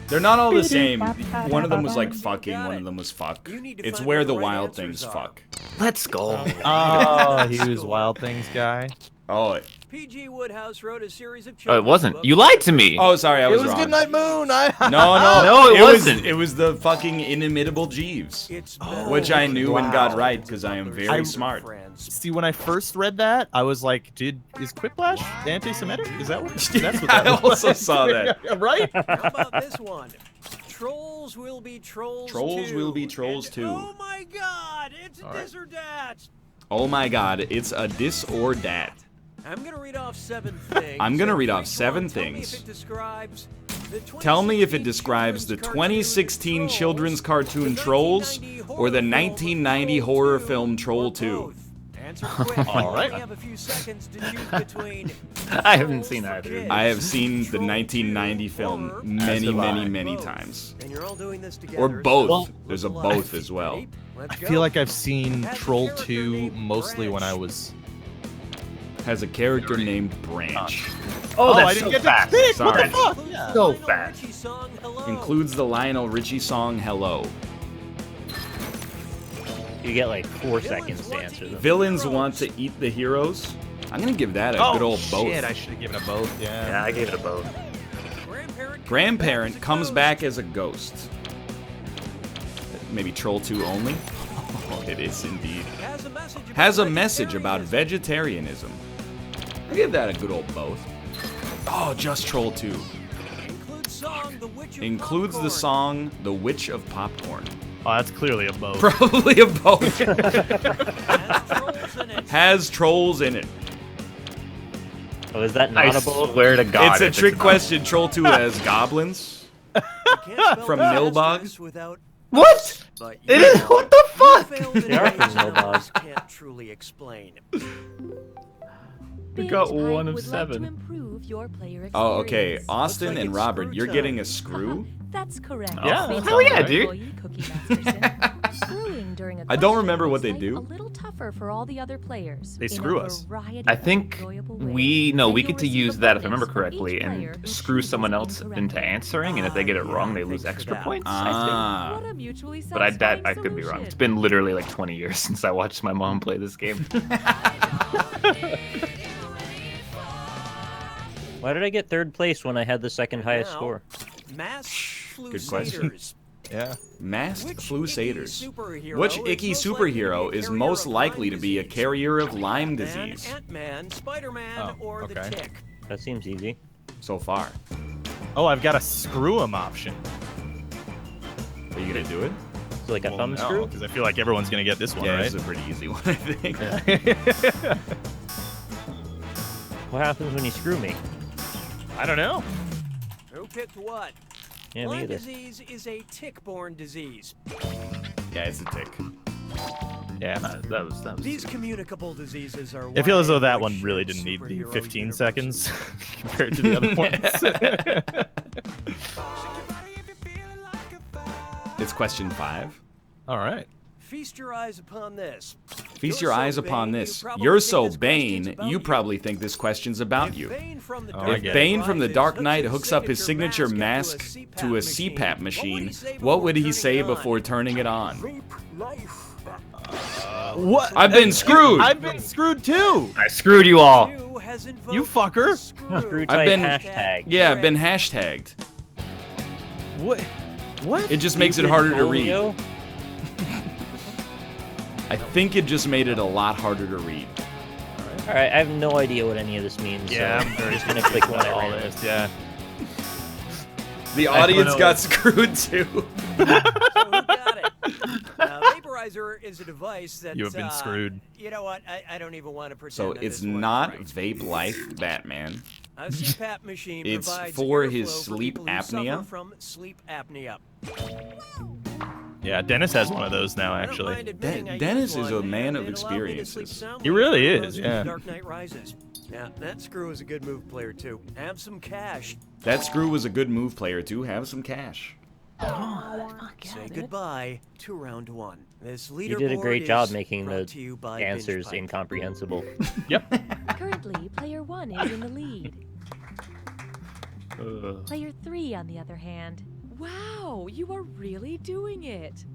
S1: They're not all the same. One of them was like fucking, one of them was fuck.
S9: You need to
S1: It's
S9: find
S1: where
S9: what
S1: the
S9: the right
S1: wild
S9: answers
S1: things
S9: are.
S1: fuck.
S4: Let's go.
S3: Oh, he was Wild Things guy.
S1: Oh,
S9: P.G. Woodhouse wrote a series of
S4: Oh, it
S9: children's
S4: wasn't.
S9: books.
S4: You lied to me.
S1: oh, sorry, I was, wrong.
S3: Goodnight Moon. I
S1: No,
S4: No, it wasn't.
S1: It was the fucking inimitable Jeeves,
S9: It's
S1: which I knew and got
S3: Wow.
S1: right because I am very
S3: I-
S1: smart.
S3: See, when I first read that, I was like, is Quiplash anti-Semitic? Is that what? That's what
S1: I
S3: that
S1: also
S3: was.
S1: saw that.
S3: Right?
S9: How about this one? Trolls will be trolls.
S1: Trolls
S9: too.
S1: will be trolls
S9: And,
S1: too.
S9: Oh my God! It's
S1: All right.
S9: this or that.
S1: Oh my god, it's a this or that.
S9: I'm gonna read off 7 things.
S1: I'm gonna read
S9: For
S1: off
S9: each
S1: 7
S9: one, tell me
S1: things.
S9: if it describes the
S1: Tell me if it
S9: 2016
S1: describes the
S9: children's
S1: 2016
S9: cartoon
S1: children's
S9: Trolls,
S1: cartoon
S9: the
S1: Trolls
S9: 1990
S1: or the
S9: horror
S1: 1990
S9: film
S1: horror
S9: Troll
S1: film
S9: 2,
S1: Troll
S9: or
S1: 2.
S9: both. Answer quick.
S3: All
S9: You
S3: right.
S9: only have a few seconds to choose between.
S4: I haven't
S9: Trolls
S4: seen
S9: for
S4: either.
S9: Kids,
S1: I have seen the
S9: Troll
S1: 1990
S9: 2,
S1: film
S9: or
S1: many,
S3: have I.
S1: many
S9: both.
S1: times.
S9: And you're all doing this together,
S1: Or both.
S9: so
S1: There's a
S9: look alive.
S1: both as well.
S9: Ready? Let's
S3: I
S9: go.
S3: feel like I've seen
S9: Has a
S3: Troll
S9: character
S3: 2
S9: named
S3: mostly when I
S9: Branch.
S3: was.
S1: Has a character named Branch.
S4: Oh,
S3: I
S4: that's
S3: didn't
S4: so
S3: get
S4: fast.
S3: to pick.
S1: Sorry.
S3: What the fuck? Yeah.
S4: So
S9: Lionel
S4: fast.
S9: Richie song, Hello.
S1: Includes the Lionel Richie song Hello.
S2: You get like 4 seconds to answer them.
S1: Villains want to eat the heroes. I'm gonna give that a good old both.
S3: Shit, I should have given a both.
S4: Yeah,
S3: Yeah.
S4: I gave it a both.
S1: Grandparent comes back as a ghost. Maybe Troll 2 only? Oh, it is indeed. Has a message about vegetarianism. I give that a good old both. Oh, just Troll 2. Includes the song The Witch of Popcorn.
S3: Oh, that's clearly a both.
S1: Probably a both. Has trolls in it.
S2: Oh, is that
S4: I
S2: not a both?
S4: swear to God.
S1: It's a
S4: if
S1: trick
S4: not.
S1: question. Troll 2 has goblins. From Nilbog?
S4: What? It is. What the fuck?
S2: They are from Nilbog.
S9: Can't truly explain.
S4: We got
S7: Binge Pipe
S4: one of
S7: would
S4: 7.
S7: Like to improve your player
S1: Oh, okay.
S7: experience.
S1: Austin
S9: like
S1: and
S9: it's
S1: Robert,
S9: screw
S1: you're
S9: time.
S1: getting a screw?
S7: That's correct.
S4: Yeah,
S7: Based
S4: hell
S7: on
S4: yeah,
S7: your
S4: dude.
S7: employee, Cookie Masterson. Screwing during a
S1: I don't
S7: question
S1: remember what
S7: makes
S1: they
S7: life
S1: do.
S7: A little tougher for all the other players.
S3: They
S7: in a
S3: screw us.
S7: variety
S4: I
S7: of
S4: think
S7: enjoyable
S4: we
S7: ways.
S4: get
S7: You'll
S4: to
S7: receive
S4: use
S7: a
S4: that if I remember
S7: bonus for each
S4: correctly
S7: player
S4: and
S7: who
S4: screw
S7: chooses
S4: someone else
S7: incorrectly.
S4: into answering, and if they get it wrong, they lose extra points. I think.
S1: Ah.
S7: What a mutually
S4: But I
S7: satisfying
S4: could be wrong.
S7: solution.
S4: It's been literally like 20 years since I watched my mom play this game.
S2: Why did I get third place when I had the second highest
S9: Now,
S2: score?
S9: Mass
S1: Good question.
S9: Flusaders.
S3: Yeah.
S1: Masked
S9: Which
S1: Flusaders.
S9: icky superhero
S1: Which
S9: is
S1: icky
S9: most likely to be
S1: superhero
S9: a
S1: is
S9: carrier
S1: most
S9: of
S1: likely to
S9: Lyme
S1: be a
S9: disease?
S1: carrier of Lyme
S9: Batman,
S1: disease?
S9: Ant-Man, Spider-Man,
S3: Oh,
S9: or the
S3: okay.
S9: Tick?
S2: That seems easy.
S1: So far.
S3: Oh, I've got a screw 'em option.
S1: Are you gonna do it?
S2: So like a thumb screw?
S3: Because I feel like everyone's gonna get this one,
S1: Yeah,
S3: right?
S1: this is a pretty easy one, I think.
S2: What happens when you screw me?
S3: I don't know.
S9: Who picked what?
S2: Yeah, me
S9: Lyme
S2: either.
S9: disease is a tick-borne disease.
S1: Yeah, it's a tick.
S3: Yeah.
S4: that was
S9: These communicable diseases are.
S3: I feel as though
S9: why
S3: that
S9: every
S3: one really
S9: shared
S3: didn't need the
S9: superhero
S3: 15
S9: universe
S3: seconds
S9: is-
S3: compared to the other ones.
S1: It's question 5.
S3: All right.
S9: Feast your eyes upon this.
S1: Feast
S9: You're
S1: your
S9: so
S1: eyes upon
S9: Bane,
S1: this.
S9: you probably
S1: You're
S9: think
S1: so
S9: this question's
S1: Bane,
S9: about
S1: you
S9: you.
S1: probably think this question's about
S9: If
S1: you.
S9: Bane from the
S3: Oh, I
S9: Dark
S1: If
S3: get it.
S1: Bane from the
S9: Rises
S1: Dark
S9: hooks
S1: Knight
S9: his
S1: hooks up his signature mask to a
S9: CPAP
S1: CPAP
S9: machine,
S1: machine, what would he say before turning it on?
S3: What?
S1: I've been screwed!
S3: I've been screwed too.
S4: I screwed you all.
S3: You fucker.
S2: Screw
S1: I've
S2: type
S1: been-
S2: hashtag.
S1: Yeah, I've been hashtagged.
S3: What? What?
S1: It just makes it harder to read.
S2: Polio?
S1: I think it just made it a lot harder to read.
S2: All right, I have no idea what any of this means.
S3: Yeah,
S2: so I'm just gonna click one at
S3: all
S2: random.
S3: this. Yeah.
S1: The
S3: I don't
S1: audience
S3: know.
S1: got screwed too.
S9: So who got it? Vaporizer is a device that
S3: You have been screwed.
S9: You know what? I don't even want to pretend.
S1: So
S9: that
S1: it's
S9: this one's
S1: not
S9: right.
S1: Vape Life Batman.
S9: A CPAP machine
S1: It's
S9: provides
S1: for
S9: airflow
S1: his sleep
S9: people who suffer
S1: apnea.
S9: From sleep apnea.
S3: Yeah, Dennis has one of those now,
S9: I don't
S3: actually.
S9: mind admitting I
S1: Dennis
S9: used
S1: is a
S9: one,
S1: man
S9: and
S1: of
S9: it allowed me to sleep
S1: experiences.
S9: soundly
S3: He really
S9: for most
S3: is,
S9: of The
S3: yeah.
S9: Dark Knight Rises. Yeah, that screw is a good move player too. Have some cash.
S1: That screw was a good move player too. Have some cash.
S9: Say goodbye to round 1. This leaderboard
S2: You did a great job
S9: is
S2: making
S9: brought
S2: the
S9: to you by
S2: answers
S9: Binge Pipe.
S2: incomprehensible.
S7: Currently, player 1 is in the lead. Player 3, on the other hand. Wow, you are really doing it.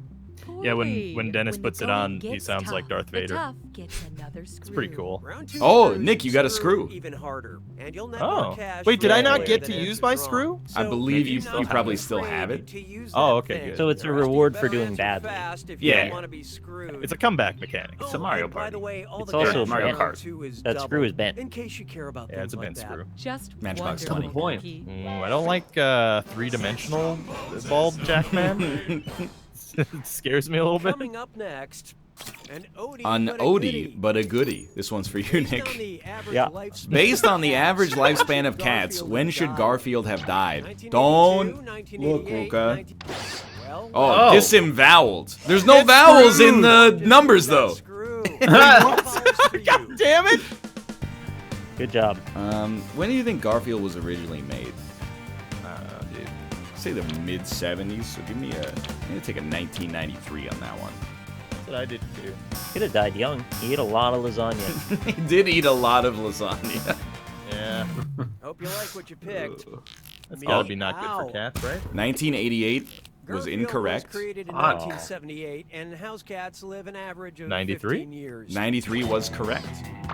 S3: Yeah,
S7: Poorly.
S3: when Dennis
S7: the
S3: puts it
S7: going
S3: on, he
S7: gets
S3: sounds like
S7: tough,
S3: Darth
S7: the
S3: Vader.
S7: tough gets another screw.
S3: It's pretty cool.
S9: Round 2
S1: Oh,
S9: screws
S1: Nick, you got a screw.
S9: Even harder. And you'll net
S3: Oh.
S9: more cash
S3: Wait, did
S9: for
S3: I
S9: every
S3: not
S9: way
S3: get
S9: that
S3: to
S9: answer's
S3: use my
S9: wrong.
S3: screw?
S1: I
S9: So
S1: believe
S9: maybe
S1: you
S9: not
S1: probably
S9: be
S1: still have
S9: afraid
S1: it.
S9: to use
S3: Oh,
S9: that
S3: okay,
S9: thing.
S3: good.
S2: So it's a
S9: Or else you
S2: reward for
S9: better
S2: doing
S9: answer
S2: badly.
S9: fast if you
S1: Yeah.
S9: don't want to be screwed.
S3: It's a comeback mechanic.
S9: Oh,
S4: a Mario
S9: and by
S4: Party.
S9: the way, all
S2: It's
S9: the
S2: also
S9: cash
S4: Mario
S9: in round
S4: Kart.
S9: 2 is
S2: That screw
S9: doubled,
S2: is bent.
S9: In case you care about
S3: Yeah, it's a
S9: things
S3: bent
S9: like
S3: screw.
S7: Just
S1: Matchbox
S7: wonderful,
S1: 20.
S4: Point.
S7: Cookie.
S3: I don't like three-dimensional bald Jackman. It scares me a little bit.
S9: Coming up next, an Odie
S1: An
S9: but a
S1: Odie,
S9: goodie.
S1: but a goodie. This one's for you,
S9: Based
S1: Nick.
S9: on the average
S2: Yeah.
S9: lifespan
S1: Based on the
S9: of
S1: average
S9: cats,
S1: lifespan of cats,
S9: Garfield
S1: when
S9: have
S1: should
S9: died?
S1: Garfield have died?
S9: 1982,
S1: Don't
S9: 1988,
S1: look, Ruka.
S9: 19 Well,
S1: Oh,
S3: Oh.
S1: disemboweled. There's no
S3: It's
S1: vowels in
S3: screwed.
S1: the
S9: just
S1: numbers,
S9: got
S1: though.
S9: screwed. Vowels for you.
S3: God damn it!
S2: Good job.
S1: When do you think Garfield was originally made?
S3: Dude.
S1: Say the mid 70s. So give me a. I'm gonna take a 1993 on that one.
S3: That's what I did too.
S2: Could have died young. He ate a lot of lasagna.
S1: He did eat a lot of lasagna.
S3: Yeah.
S9: Hope you like what you picked.
S3: That's
S9: Me-
S3: gotta be not good
S9: Ow.
S3: for cats, right?
S1: 1988 was
S9: Garfield
S1: incorrect.
S9: Was created in
S4: Oh.
S9: 1978, and house cats live an average of
S3: 93?
S9: 15 years.
S1: 93 was correct.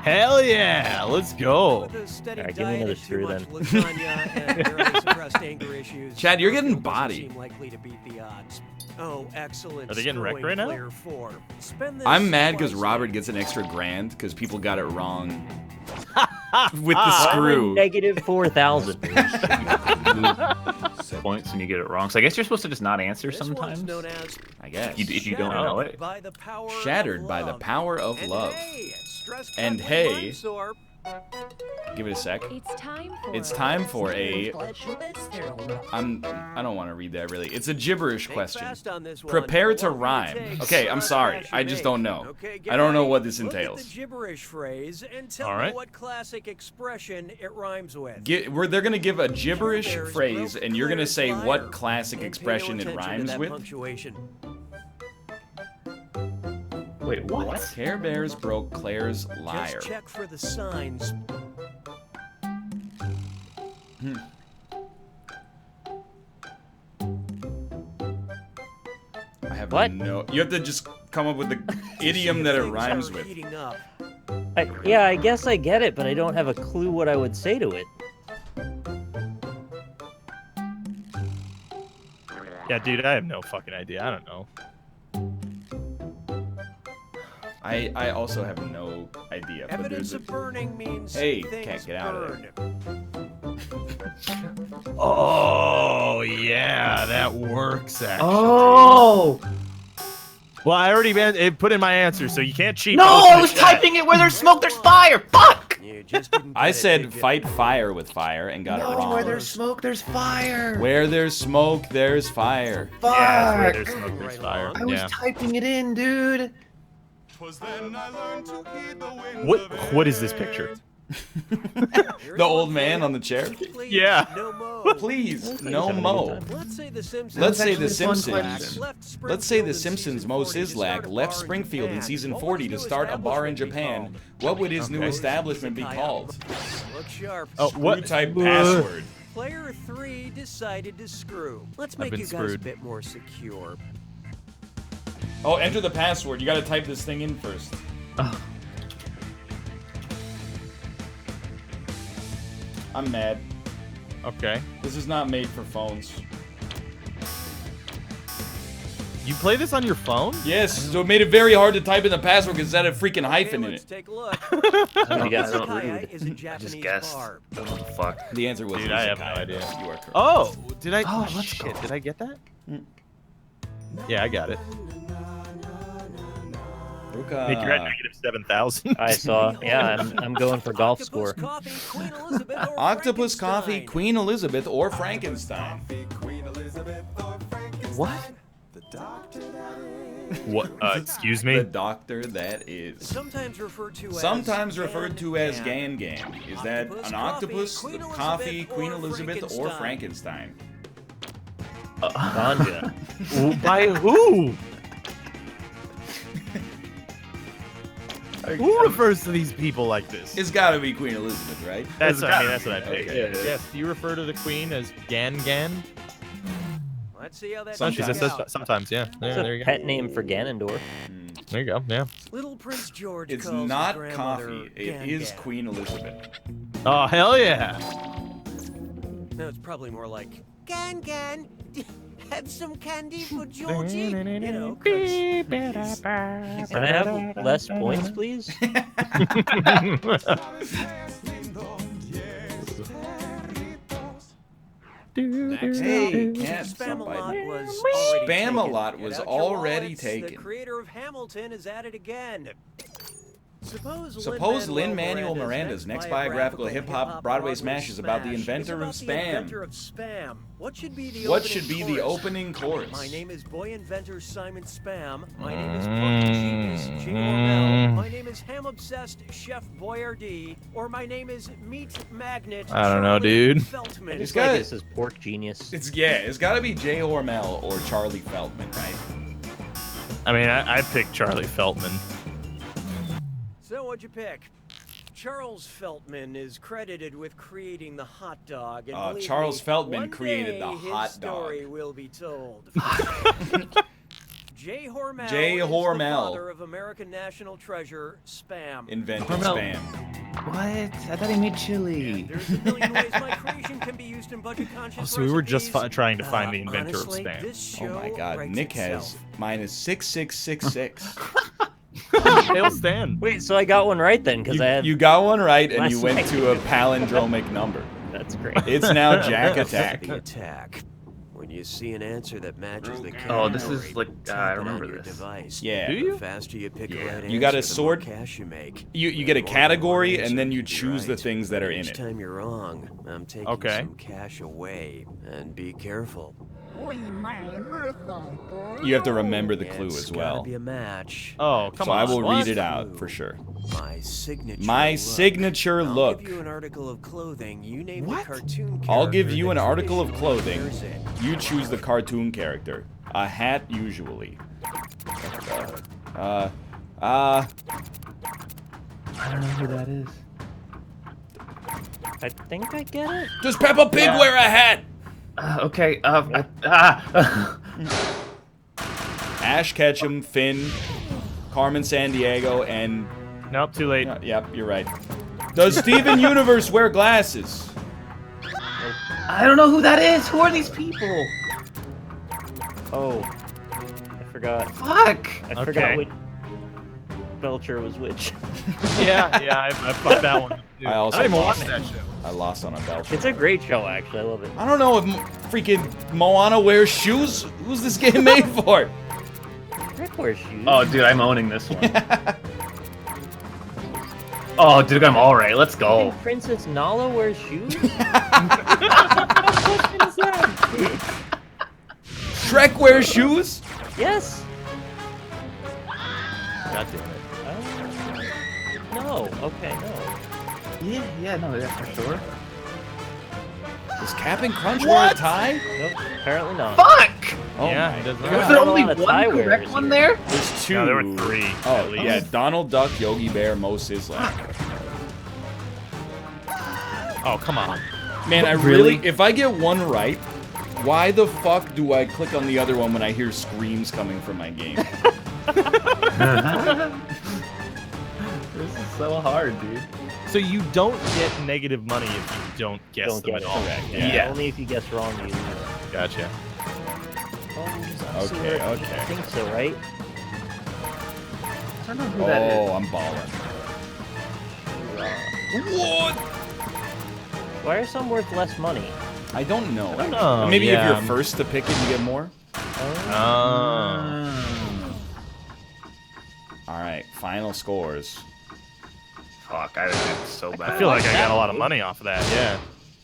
S3: Hell yeah! Let's go.
S9: With a steady
S2: Alright, give me
S9: diet
S2: another
S9: of too
S2: screw
S9: much
S2: then.
S9: lasagna and your suppressed anger issues,
S1: Chad, you're getting
S9: Garfield doesn't
S1: bodied.
S9: seem likely to beat the odds. Oh, excellent.
S3: Are they getting wrecked
S9: screwing,
S3: right now?
S9: player 4. Spend this
S1: I'm mad because
S9: wisely.
S1: Robert gets an extra grand because people got it wrong with the screw.
S2: Negative 4,000.
S4: Points when you get it wrong. So I guess you're supposed to just not answer
S9: This one's
S4: sometimes.
S9: known as
S1: I guess.
S4: If you don't
S9: Shattered
S4: know it.
S9: by the power
S1: Shattered
S9: of
S1: by the
S9: love.
S1: power of
S9: And
S1: love.
S9: hey, stress
S1: And
S9: cut
S1: hey-
S9: lemon sore.
S1: Give it a sec.
S7: It's time for.
S1: It's time for a. I don't want to read that really. It's a gibberish
S9: Think
S1: question.
S9: fast on this one.
S1: Prepare to
S9: Whatever it
S1: rime.
S9: takes.
S1: Okay, I'm
S9: Start
S1: sorry.
S9: fast
S1: I
S9: you
S1: just
S9: make.
S1: don't know.
S9: Okay, get
S1: I don't know
S9: ready.
S1: what this
S9: Look at
S1: entails.
S9: the gibberish phrase and tell
S3: All
S9: me
S3: right.
S9: what classic expression it rhymes with.
S1: They're gonna give a gibberish
S9: There's
S1: phrase,
S9: broke
S1: and you're gonna
S9: player's
S1: say
S9: liar.
S1: what classic
S9: And pay no
S1: expression it
S9: attention to
S1: rhymes
S9: that
S1: with.
S9: punctuation.
S4: Wait, what?
S1: Care Bears broke Claire's lyre.
S9: Just check for the signs.
S1: I have
S2: What?
S1: no. You have to just come up with the idiom that it
S9: Things
S1: rhymes
S9: are
S1: with.
S9: heating up.
S2: Yeah, I guess I get it, but I don't have a clue what I would say to it.
S3: Yeah, dude, I have no fucking idea. I don't know.
S1: I also have no idea. But
S9: Evidence
S1: there's
S9: of burning means
S1: Hey,
S9: things
S1: can't get out of there.
S9: burn.
S5: Oh yeah, that works actually.
S4: Oh!
S3: Well, I already put in my answer, so you can't cheat.
S4: No,
S3: both in
S4: I
S3: the
S4: was
S3: chat.
S4: typing it where there's smoke, there's fire! Fuck!
S9: You just didn't
S1: I
S9: get it,
S1: said
S9: did you?
S1: fight fire with fire and got it
S4: No,
S1: wrong.
S4: where there's smoke, there's fire!
S1: Where there's smoke, there's fire.
S3: Yeah, that's where
S4: Fuck!
S3: there's smoke, there's fire.
S4: I was
S3: Yeah.
S4: typing it in, dude.
S3: What is this picture?
S9: Here's
S1: The old
S9: one
S1: man
S9: for
S1: on the chair?
S9: you. Please,
S3: Yeah.
S9: No mo.
S1: Please,
S2: like
S1: no
S2: he's having a
S1: mo.
S2: good time.
S9: Let's say the Simpsons.
S1: Let's say
S4: actually
S1: the
S4: a fun
S1: Simpsons.
S4: question.
S1: Let's say the Simpsons Mo Sizlak left Springfield in season 40 to start a bar in Japan. What would his new
S3: Okay.
S1: establishment be called?
S9: Look sharp.
S3: Oh, what?
S1: Screw type password.
S9: Player 3 decided to screw. Let's
S3: I've
S9: make
S3: been
S9: you guys
S3: screwed.
S9: a bit more secure.
S1: Oh, enter the password. You gotta type this thing in first. I'm mad.
S3: Okay.
S1: This is not made for phones.
S3: You play this on your phone?
S1: Yes, so it made it very hard to type in the password because it had a freaking hyphen in
S9: Let's
S1: it.
S9: take a look.
S4: You guys don't
S9: Izakaya is a
S4: I just
S9: Japanese
S4: guessed.
S9: bar.
S4: What the fuck?
S1: The answer was
S3: Dude, I have no
S1: izakaya.
S3: idea.
S1: You are correct.
S3: Oh, did I?
S4: Oh,
S3: Oh,
S4: let's
S3: shit.
S4: go.
S3: Did I get that? Yeah, I got it.
S1: Ruka.
S3: Nick, you're at negative 7,000.
S2: I saw. Yeah, I'm going for golf score.
S9: Octopus
S1: Octopus coffee,
S9: coffee, Queen Elizabeth, or Frankenstein.
S1: Queen Elizabeth, or Frankenstein.
S4: What?
S3: What? Excuse
S1: The
S3: me?
S1: doctor that is.
S9: Sometimes referred to as
S1: Sometimes referred to as
S9: Gan.
S1: Gan. Is that an octopus, the coffee, Queen Elizabeth, or Frankenstein?
S2: Ganja.
S3: By who? Who refers to these people like this?
S1: It's gotta be Queen Elizabeth, right?
S3: That's what I picked.
S1: Okay.
S3: Yes, do you refer to the queen as Gan?
S9: Let's see how that
S3: She says
S9: turns out.
S3: sometimes, yeah.
S2: It's
S3: There
S2: a
S3: you go.
S2: pet name for Ganondorf.
S3: There you go, yeah.
S9: Little Prince George
S1: It's
S9: calls his
S1: not
S9: grandmother
S1: coffee. It
S9: Gan
S1: is
S9: Gan.
S1: Queen Elizabeth.
S3: Oh, hell yeah.
S9: No, it's probably more like Gan Gan. Have some candy for Georgie. You know, 'cause
S2: Can I have less points, please?
S1: Hey, can't
S9: Spam-a-lot
S1: somebody?
S9: was already
S1: Spam-a-lot
S9: taken.
S1: was
S9: Get out your
S1: already
S9: wallets.
S1: taken.
S9: The creator of Hamilton is at it again.
S1: Suppose Lin-Manuel Miranda's next biographical hip-hop Broadway smash is about the inventor of spam.
S9: What should be the
S1: What
S9: opening
S1: should be
S9: chorus?
S1: the opening chorus?
S9: My name is boy inventor Simon Spam. My name is Porky Genius J. Ormel. My name is ham obsessed Chef Boyardee. Or my name is Meat Magnet.
S3: I don't know,
S9: Charlie
S3: dude.
S9: Feltman.
S1: It's
S2: It's like
S1: got-
S2: this is Pork Genius.
S1: It's gotta be Jay Hormel or Charlie Feldman, right?
S3: I mean, I picked Charlie Feltman.
S9: So what'd you pick? Charles Feltman is credited with creating the hot dog. And believe
S1: Charles
S9: me,
S1: Feltman
S9: one
S1: created
S9: day
S1: the hot
S9: his story
S1: dog.
S9: will be told. Jay Hormel
S1: Jay
S9: is
S1: Hormel.
S9: the father of American national treasure Spam.
S1: Invented
S4: Hormel.
S1: spam.
S4: What? I thought he made chili.
S9: There's a million ways my creation can be used in budget-conscious
S3: So we were just
S9: recipes.
S3: trying to find the inventor
S9: Honestly,
S3: of spam.
S9: this
S1: Oh
S9: show
S1: my god,
S9: writes
S1: Nick has
S9: itself.
S1: minus 6666.
S3: Hail Stan.
S2: Wait, so I got one right then, because I had.
S1: You got one right and
S2: last
S1: you went
S2: night.
S1: to a palindromic number.
S2: That's great.
S1: It's now Jack Attack.
S9: The attack. When you see an answer that matches the
S4: Oh, this
S9: category,
S4: is like,
S9: tap
S4: I
S9: it on
S4: remember
S9: your
S4: this.
S9: device.
S1: Yeah.
S3: Do you?
S9: The faster you pick
S4: Yeah.
S9: a right
S1: You got a
S9: answer, the more
S1: sword?
S9: cash you make.
S1: You get a
S9: The more
S1: category
S9: answer
S1: and then you
S9: can be
S1: choose the
S9: right.
S1: things that are in
S9: Each
S1: it.
S9: time you're wrong, I'm taking
S3: Okay.
S9: some cash away. And be careful.
S1: You have to remember the clue
S9: It's
S1: as
S9: gotta
S1: well.
S9: be a match.
S3: Oh, come
S1: So
S3: on.
S1: I will
S3: what?
S1: read it out for sure.
S9: My signature.
S1: My
S9: look.
S1: signature
S9: I'll
S1: look.
S9: give you an article of clothing. You name
S3: What?
S9: the cartoon
S1: I'll give
S9: character
S1: you
S9: that
S1: an article of
S9: traditionally
S1: clothing.
S9: wears it.
S1: You choose the cartoon character. A hat, usually.
S4: I don't know who that is.
S2: I think I get it.
S1: Does Peppa Pig wear a hat?
S4: Okay.
S1: Ash Ketchum, Finn, Carmen Sandiego, and...
S3: Nope, too late.
S1: Yep, you're right. Does Steven Universe wear glasses?
S4: I don't know who that is. Who are these people?
S2: Oh, I forgot.
S4: Fuck.
S2: I forgot which Belcher was which.
S3: Yeah, I fucked that one. Dude.
S1: I also
S3: I didn't even
S1: lost
S3: watch that show.
S1: I lost on a Belcher.
S2: It's a great show, actually. I love it.
S1: I don't know if freaking Moana wears shoes. Who's this game made for?
S2: Rick wears shoes.
S4: Oh, dude, I'm owning this one. Oh, dude, I'm all right. Let's go.
S2: Hey, Princess Nala wears shoes? What is that?
S1: Shrek wears shoes?
S2: Yes.
S3: God damn it.
S2: No. Okay, no.
S4: Yeah, no, that's for sure.
S1: Does Captain Crunch wear a tie?
S2: Nope. Apparently not.
S4: Fuck!
S1: Oh
S3: Yeah,
S1: my
S3: he does
S1: God.
S3: not.
S4: Was there
S2: Not a
S4: only
S2: lot of
S4: one
S2: tie
S4: correct
S2: wearers
S4: one
S2: here.
S4: there?
S1: There's two.
S3: No, there were 3.
S1: Oh,
S3: at least.
S1: yeah. Donald Duck, Yogi Bear, Mo Sizzler.
S3: Oh, come on.
S1: Man, I really... If I get one right, why the fuck do I click on the other one when I hear screams coming from my game?
S4: This is so hard, dude.
S3: So you don't get negative money if you don't guess
S2: Don't
S3: them
S2: get
S3: at
S2: it
S3: all.
S2: correct.
S4: Yeah.
S2: Only if you guess wrong, you lose.
S3: Gotcha.
S1: Okay,
S2: I
S1: okay.
S2: think so, right?
S4: I don't know who that is.
S1: Oh, I'm balling. What?
S2: Why are some worth less money?
S1: I don't know.
S3: I don't know.
S1: Maybe if
S3: Yeah.
S1: you're first to pick it, you get more.
S3: Oh.
S1: All right, final scores.
S4: Fuck, I did so bad.
S3: I feel like I got a lot of money off of that, yeah.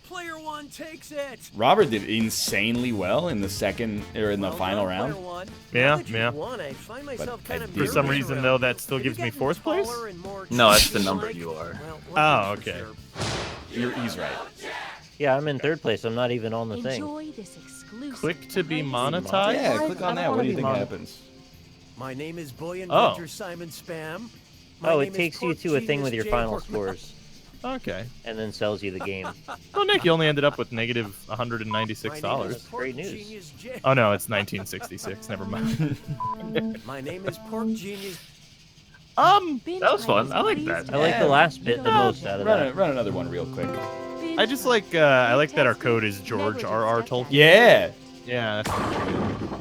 S9: Player 1 takes it.
S1: Robert did insanely well in the second or in the
S9: Well
S1: final
S9: done,
S1: round.
S9: Player 1.
S3: Yeah,
S9: Now that you've
S3: yeah.
S9: won, I find myself
S1: I
S9: kind of
S1: did-
S3: For some
S9: nervous
S3: reason,
S9: around
S3: though,
S9: you.
S3: that still
S9: Have you
S3: gives me
S9: gotten
S3: 4th place?
S9: taller and more
S4: No, that's the
S9: chubby
S4: number
S9: like?
S4: you are.
S9: Well,
S3: Oh,
S9: for
S3: okay.
S9: sure.
S1: He's right.
S2: Yeah, I'm in 3rd place. I'm not even on the thing.
S7: Enjoy this exclusive.
S3: Click to be
S7: behind-the-scenes
S3: monetized?
S1: Yeah,
S2: I-
S1: click
S2: I
S1: on
S2: don't
S1: that.
S2: wanna
S1: What do you
S2: be
S1: think
S2: mono-
S1: happens?
S9: My name is boy
S3: Oh.
S9: inventor Simon Spam. My
S2: Oh,
S9: name
S2: it
S9: is
S2: takes you
S9: pork
S2: to a thing
S9: genius
S2: with your
S9: Jay
S2: final
S9: Pork-
S2: scores,
S3: Okay.
S2: and then sells you the game.
S3: Oh, Nick, you only ended up with negative
S9: My name is
S3: $196.
S9: pork
S2: Great news.
S9: genius Jay-
S3: Oh, no, it's 1966. Never mind.
S9: My name is pork genius.
S4: That was fun. I like that.
S2: I like the last bit the most out of that.
S1: Run another one real quick.
S3: I just like, I like that our code is George R.R. Tolkien.
S1: Yeah.
S3: Yeah, that's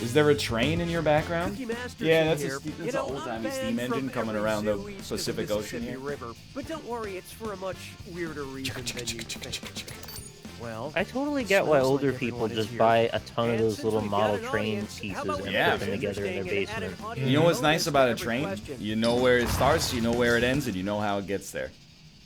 S1: Is there a train in your background?
S9: Cookie Master's
S1: Yeah,
S9: in
S1: that's
S9: here.
S1: a that's
S9: You
S1: an
S9: know,
S1: old-timey
S9: I'm
S1: steam
S9: banned
S1: engine
S9: from
S1: coming
S9: every
S1: around the
S9: zoo east of
S1: Pacific Ocean
S9: Mississippi
S1: here.
S9: River. But don't worry, it's for a much weirder reason than you think. Well,
S2: I totally get why
S9: smells
S2: older
S9: like
S2: people
S9: everyone is
S2: just
S9: here.
S2: buy a ton of
S9: And
S2: those
S9: since
S2: little
S9: we've got
S2: model
S9: an
S2: train
S9: audience,
S2: pieces
S9: how about
S2: and
S9: we
S1: Yeah,
S2: put them
S9: make
S2: together in their
S9: interesting and add
S2: basement.
S9: an audience
S1: You know what's nice
S9: bonus
S1: about a
S9: to every
S1: train?
S9: question.
S1: You know where it starts, you know where it ends, and you know how it gets there.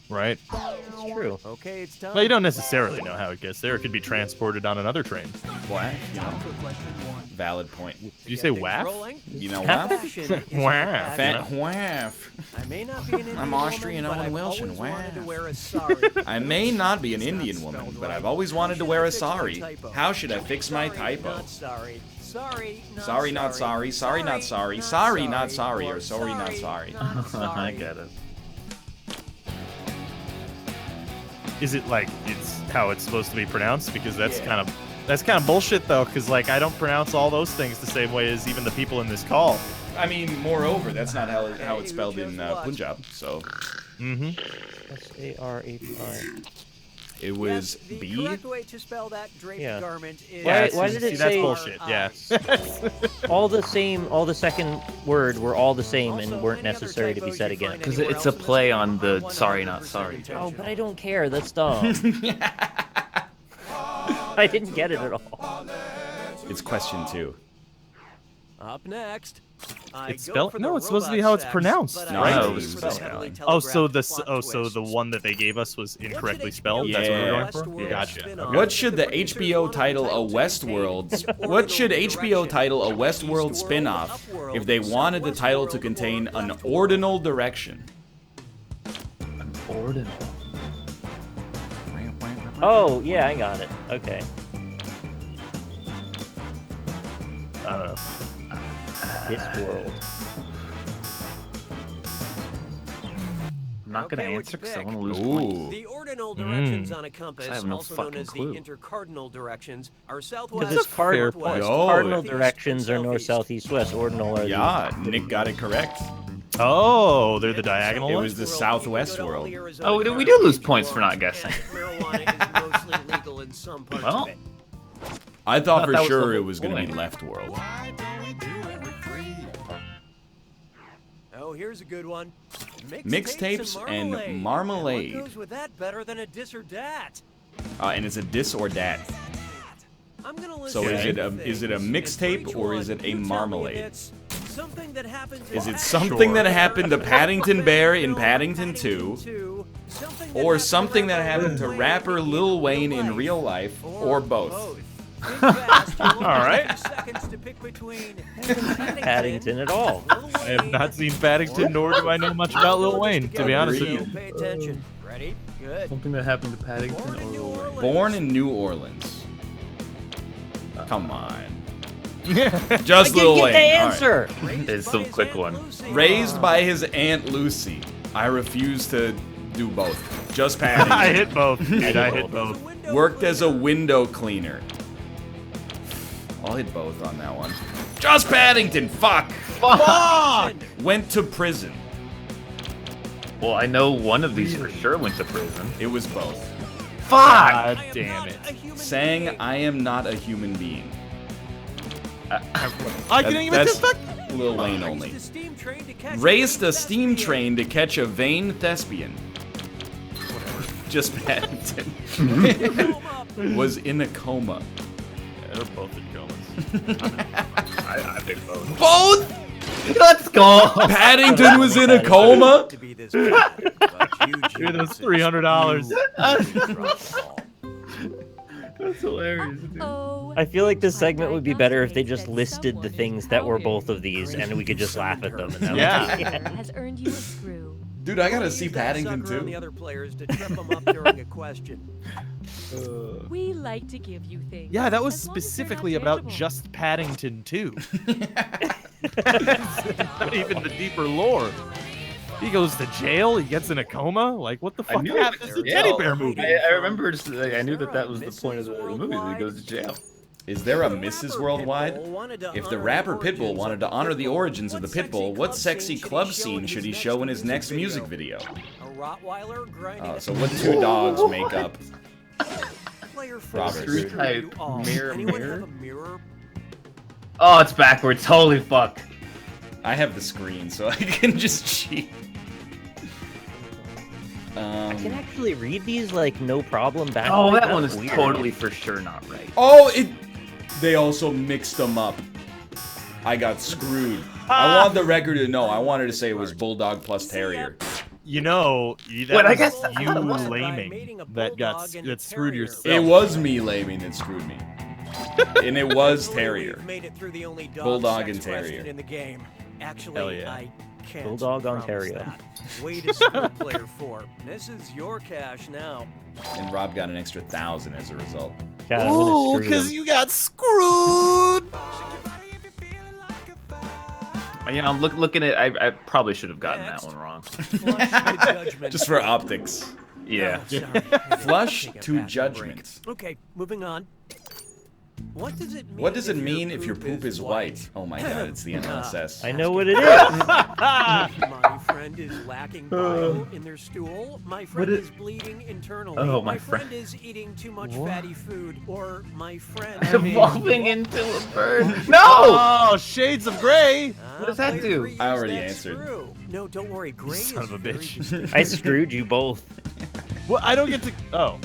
S3: right.
S2: It's true.
S9: Okay, it's time.
S3: Well, you don't necessarily know how it gets there. It could be transported on another train.
S1: What? You know,
S9: Time for question 1.
S1: valid point.
S3: Did you say WAF?
S9: Rolling.
S1: You know what?
S9: Fashion is a
S3: Wow.
S9: fashion.
S1: Fat waff.
S9: I may not be an Indian
S1: I'm Austrian
S9: woman,
S1: Owen
S9: but I've
S1: Wilson.
S9: always wanted to
S1: Wow.
S9: wear a sari.
S1: I may not be an
S9: It's not
S1: Indian woman,
S9: spelled
S1: but
S9: right.
S1: I've always wanted to
S9: How
S1: wear a
S9: should I fix my
S1: sari.
S9: typo?
S1: How should I fix my
S9: Sorry,
S1: typo?
S9: Not sorry. Sorry, not
S1: Sorry, not sorry. Sorry, not sorry. Sorry, not sorry. Or sorry, not sorry.
S9: not
S4: I
S9: sorry.
S4: get it.
S3: Is it like it's how it's supposed to be pronounced? Because that's
S1: Yeah.
S3: kind of bullshit though. Because like I don't pronounce all those things the same way as even the people in this call.
S1: I mean, moreover, that's not how it's spelled in Punjab. So
S3: Mm-hmm.
S2: S-A-R-H-I.
S1: it was
S9: Yes, the
S1: B.
S9: correct way to spell that draped
S2: Yeah.
S9: garment is
S2: Why did it
S3: that's
S2: say-
S3: bullshit? Yeah.
S2: All the same, all the second word were all the same and
S9: Also,
S2: weren't
S9: any other
S2: necessary to be
S9: typos
S2: said
S9: you
S2: again.
S9: find
S4: Because
S9: anywhere
S4: it's a
S9: else in this
S4: play
S9: file
S4: on
S9: are
S4: the
S9: 100%
S4: sorry, not sorry.
S9: intentional.
S2: Oh, but I don't care. That's dumb. I didn't get it at all.
S1: It's question 2.
S9: Up next. I
S3: It's
S9: go
S3: spelled-
S9: for
S3: no,
S9: the
S3: it's supposed to be
S9: robot
S3: how it's
S9: sex,
S3: pronounced,
S9: but
S1: No,
S9: I
S1: I know
S9: go
S1: it was
S9: for the
S1: spelled.
S9: heavily
S3: Oh, so the
S9: telegraphed
S3: oh,
S9: plot
S3: so the
S9: twist.
S3: one that they gave us was incorrectly spelled.
S1: Yeah.
S3: That's what we were going for.
S9: Westworld
S3: Gotcha.
S9: spin-off.
S1: What should the
S9: The producers
S1: HBO
S9: want
S1: title a
S9: Untitled
S1: Westworld?
S9: campaign.
S1: What should
S9: Order
S1: HBO
S9: direction.
S1: title a Westworld
S9: East
S1: spin-off
S9: world,
S1: if they
S9: upworld,
S1: wanted the title
S9: Westworld,
S1: to contain
S9: or
S1: an
S9: left
S1: ordinal direction?
S4: Ordinal.
S2: Oh, yeah, I got it. Okay.
S3: I don't know.
S2: This world.
S4: not gonna
S9: Okay, what'd
S4: answer
S9: you
S4: because I
S9: pick?
S4: want to lose points.
S9: The ordinal directions on a
S4: I
S9: compass,
S4: have no
S9: also known
S4: fucking
S9: as
S4: clue.
S9: the intercardinal directions, are
S2: Because
S9: southwest,
S2: it's
S5: fair
S9: northwest,
S5: point.
S1: Yo.
S2: cardinal
S9: northeast, and
S2: directions are north,
S9: southeast.
S2: south, east, west. Ordinal are
S1: Yeah,
S2: the...
S1: Nick got it correct.
S3: Oh, they're the diagonal
S1: It
S3: ones?
S1: was the southwest world.
S4: Oh, we do lose points for not guessing.
S9: Marijuana is mostly legal in some parts
S4: Well,
S9: of it.
S1: I thought
S4: Thought
S1: for
S4: that was
S1: sure
S4: the
S1: it
S4: whole
S1: was going to be
S4: point.
S1: left world.
S9: Oh, here's a good one.
S1: Mixtapes and marmalade.
S9: What goes with that better than a dis or dat?
S1: And it's a dis or dat.
S9: I'm gonna list
S1: So is
S9: three
S1: it a
S9: things,
S1: mixtape
S9: and for each
S1: or
S9: one,
S1: is it a
S9: you tell me
S1: marmalade?
S9: if it's something that happens
S1: Is
S9: in
S1: it something that
S9: Sure.
S1: happened to Paddington Bear in Paddington
S9: Paddington
S1: 2?
S9: 2, something
S1: Or something that happened to rapper Lil Wayne in real life? Or both?
S9: Think fast, you'll only
S3: All right.
S9: have seconds to pick between
S2: Paddington at all.
S9: Lil
S3: I have
S9: Wayne,
S3: not seen Paddington, nor do I know much about Lil Wayne, to be honest with you.
S9: Pay attention. Ready? Good.
S4: Something that happened to Paddington
S9: Born in New
S4: or
S9: Orleans.
S1: Born in New Orleans. Come on.
S2: I
S1: Just
S2: didn't
S1: Lil
S2: get
S1: Wayne.
S2: the
S1: All right.
S2: answer.
S9: Raised
S4: It's
S9: by
S4: some
S9: his
S4: quick
S9: Aunt
S4: one.
S9: Lucy.
S1: Raised by his Aunt Lucy. I refuse to do both. Just
S3: I
S1: Paddington.
S3: hit both. Dude, I hit both.
S1: Worked as a window cleaner. I'll hit both on that one. Just Paddington. Fuck. Went to prison.
S4: Well, I know one of these for sure went to prison.
S1: It was both.
S4: Fuck!
S3: God damn it.
S1: Sang I am not a human being.
S3: I didn't even
S1: That's
S3: suspect.
S1: Lil Wayne only.
S9: Raised a steam train to catch
S1: Raced a
S9: vain
S1: steam
S9: thespian.
S1: train to catch a vain thespian. Just Paddington. Was in a coma.
S3: They're both in comas.
S4: I picked both.
S1: Both?
S4: Let's go!
S1: Paddington was in a coma?
S9: To be this bad, but you
S3: Dude, that's
S9: geniuses,
S3: $300.
S9: you dropped the ball.
S4: That's hilarious, dude.
S7: Oh.
S2: I feel like this segment would be better if they just listed the things that were both of these, and we could just laugh at them. And that would
S3: Yeah.
S2: be the end.
S7: Has earned you a screw.
S1: Dude, I gotta
S9: Use
S1: see
S9: that
S1: Paddington
S9: sucker on the
S1: too.
S9: other players to trip them up during a question.
S7: We like to give you things.
S3: Yeah, that was
S7: as long as they're not
S3: specifically about
S7: tangible.
S3: just Paddington 2. Not even the deeper lore. He goes to jail, he gets in a coma? Like, what the
S4: I
S3: fuck
S4: knew
S3: happened?
S4: it
S3: It's
S4: was
S3: a
S4: jail.
S3: teddy bear movie.
S4: I remember, I knew that was the point of the movie, that he goes to jail.
S1: Is there a Mrs. Worldwide? If the rapper Pitbull wanted to honor the origins of the Pitbull, what sexy club scene should he show in his next music video?
S9: A Rottweiler grinding
S1: So what two dogs make up?
S9: player four.
S1: Robert.
S9: Screw
S4: Type
S9: you all.
S4: mirror,
S9: Anyone
S4: mirror?
S9: have a mirror?
S4: Oh, it's backwards. Holy fuck.
S1: I have the screen, so I can just cheat.
S2: I can actually read these like no problem back.
S4: Oh, that
S2: That's
S4: one is
S2: weird.
S4: totally for sure not right.
S1: Oh, they also mixed them up. I got screwed. I want the record to know. I wanted to say it was Bulldog plus Terrier.
S3: You know, that
S4: Wait, I
S3: was
S4: guess-
S3: you
S4: I was-
S3: laming that screwed yourself.
S1: It was me laming that screwed me. And it was Terrier.
S9: We've made it through the only dog
S1: Bulldog
S9: sex
S1: and Terrier.
S9: question in the game. Actually,
S3: Hell yeah.
S9: I can't
S2: Bulldog,
S9: promise
S2: Ontario.
S9: that. Way to screw player 4. This is your cash now.
S1: And Rob got an extra 1,000 as a result.
S2: God, I'm gonna screw them.
S3: you got screwed!
S4: Yeah, I'm looking at. I probably should have gotten that one wrong.
S9: Flush to judgment.
S1: Just for optics.
S4: Yeah.
S9: Oh, sorry.
S1: Flush
S9: Take a
S1: to
S9: bathroom
S1: judgment.
S9: break. Okay, moving on. What does it mean?
S1: What does it mean if your poop is white?
S9: white?
S1: Oh my god, it's the NLSS.
S2: I know what it is.
S9: My friend is lacking bile in their stool. My friend
S4: What
S9: is bleeding internally.
S4: Oh,
S9: my
S4: my
S9: friend is eating too much fatty food. Or my friend
S4: Evolving into a bird. No!
S3: Oh, shades of gray!
S4: What does that
S9: player
S4: do?
S9: three used
S1: I already
S9: that
S1: answered.
S9: screw. No, don't worry. Gray
S3: Son
S9: is
S3: of a
S9: very
S3: bitch.
S9: distinct.
S2: I screwed you both.
S3: Well, I don't get to. Oh,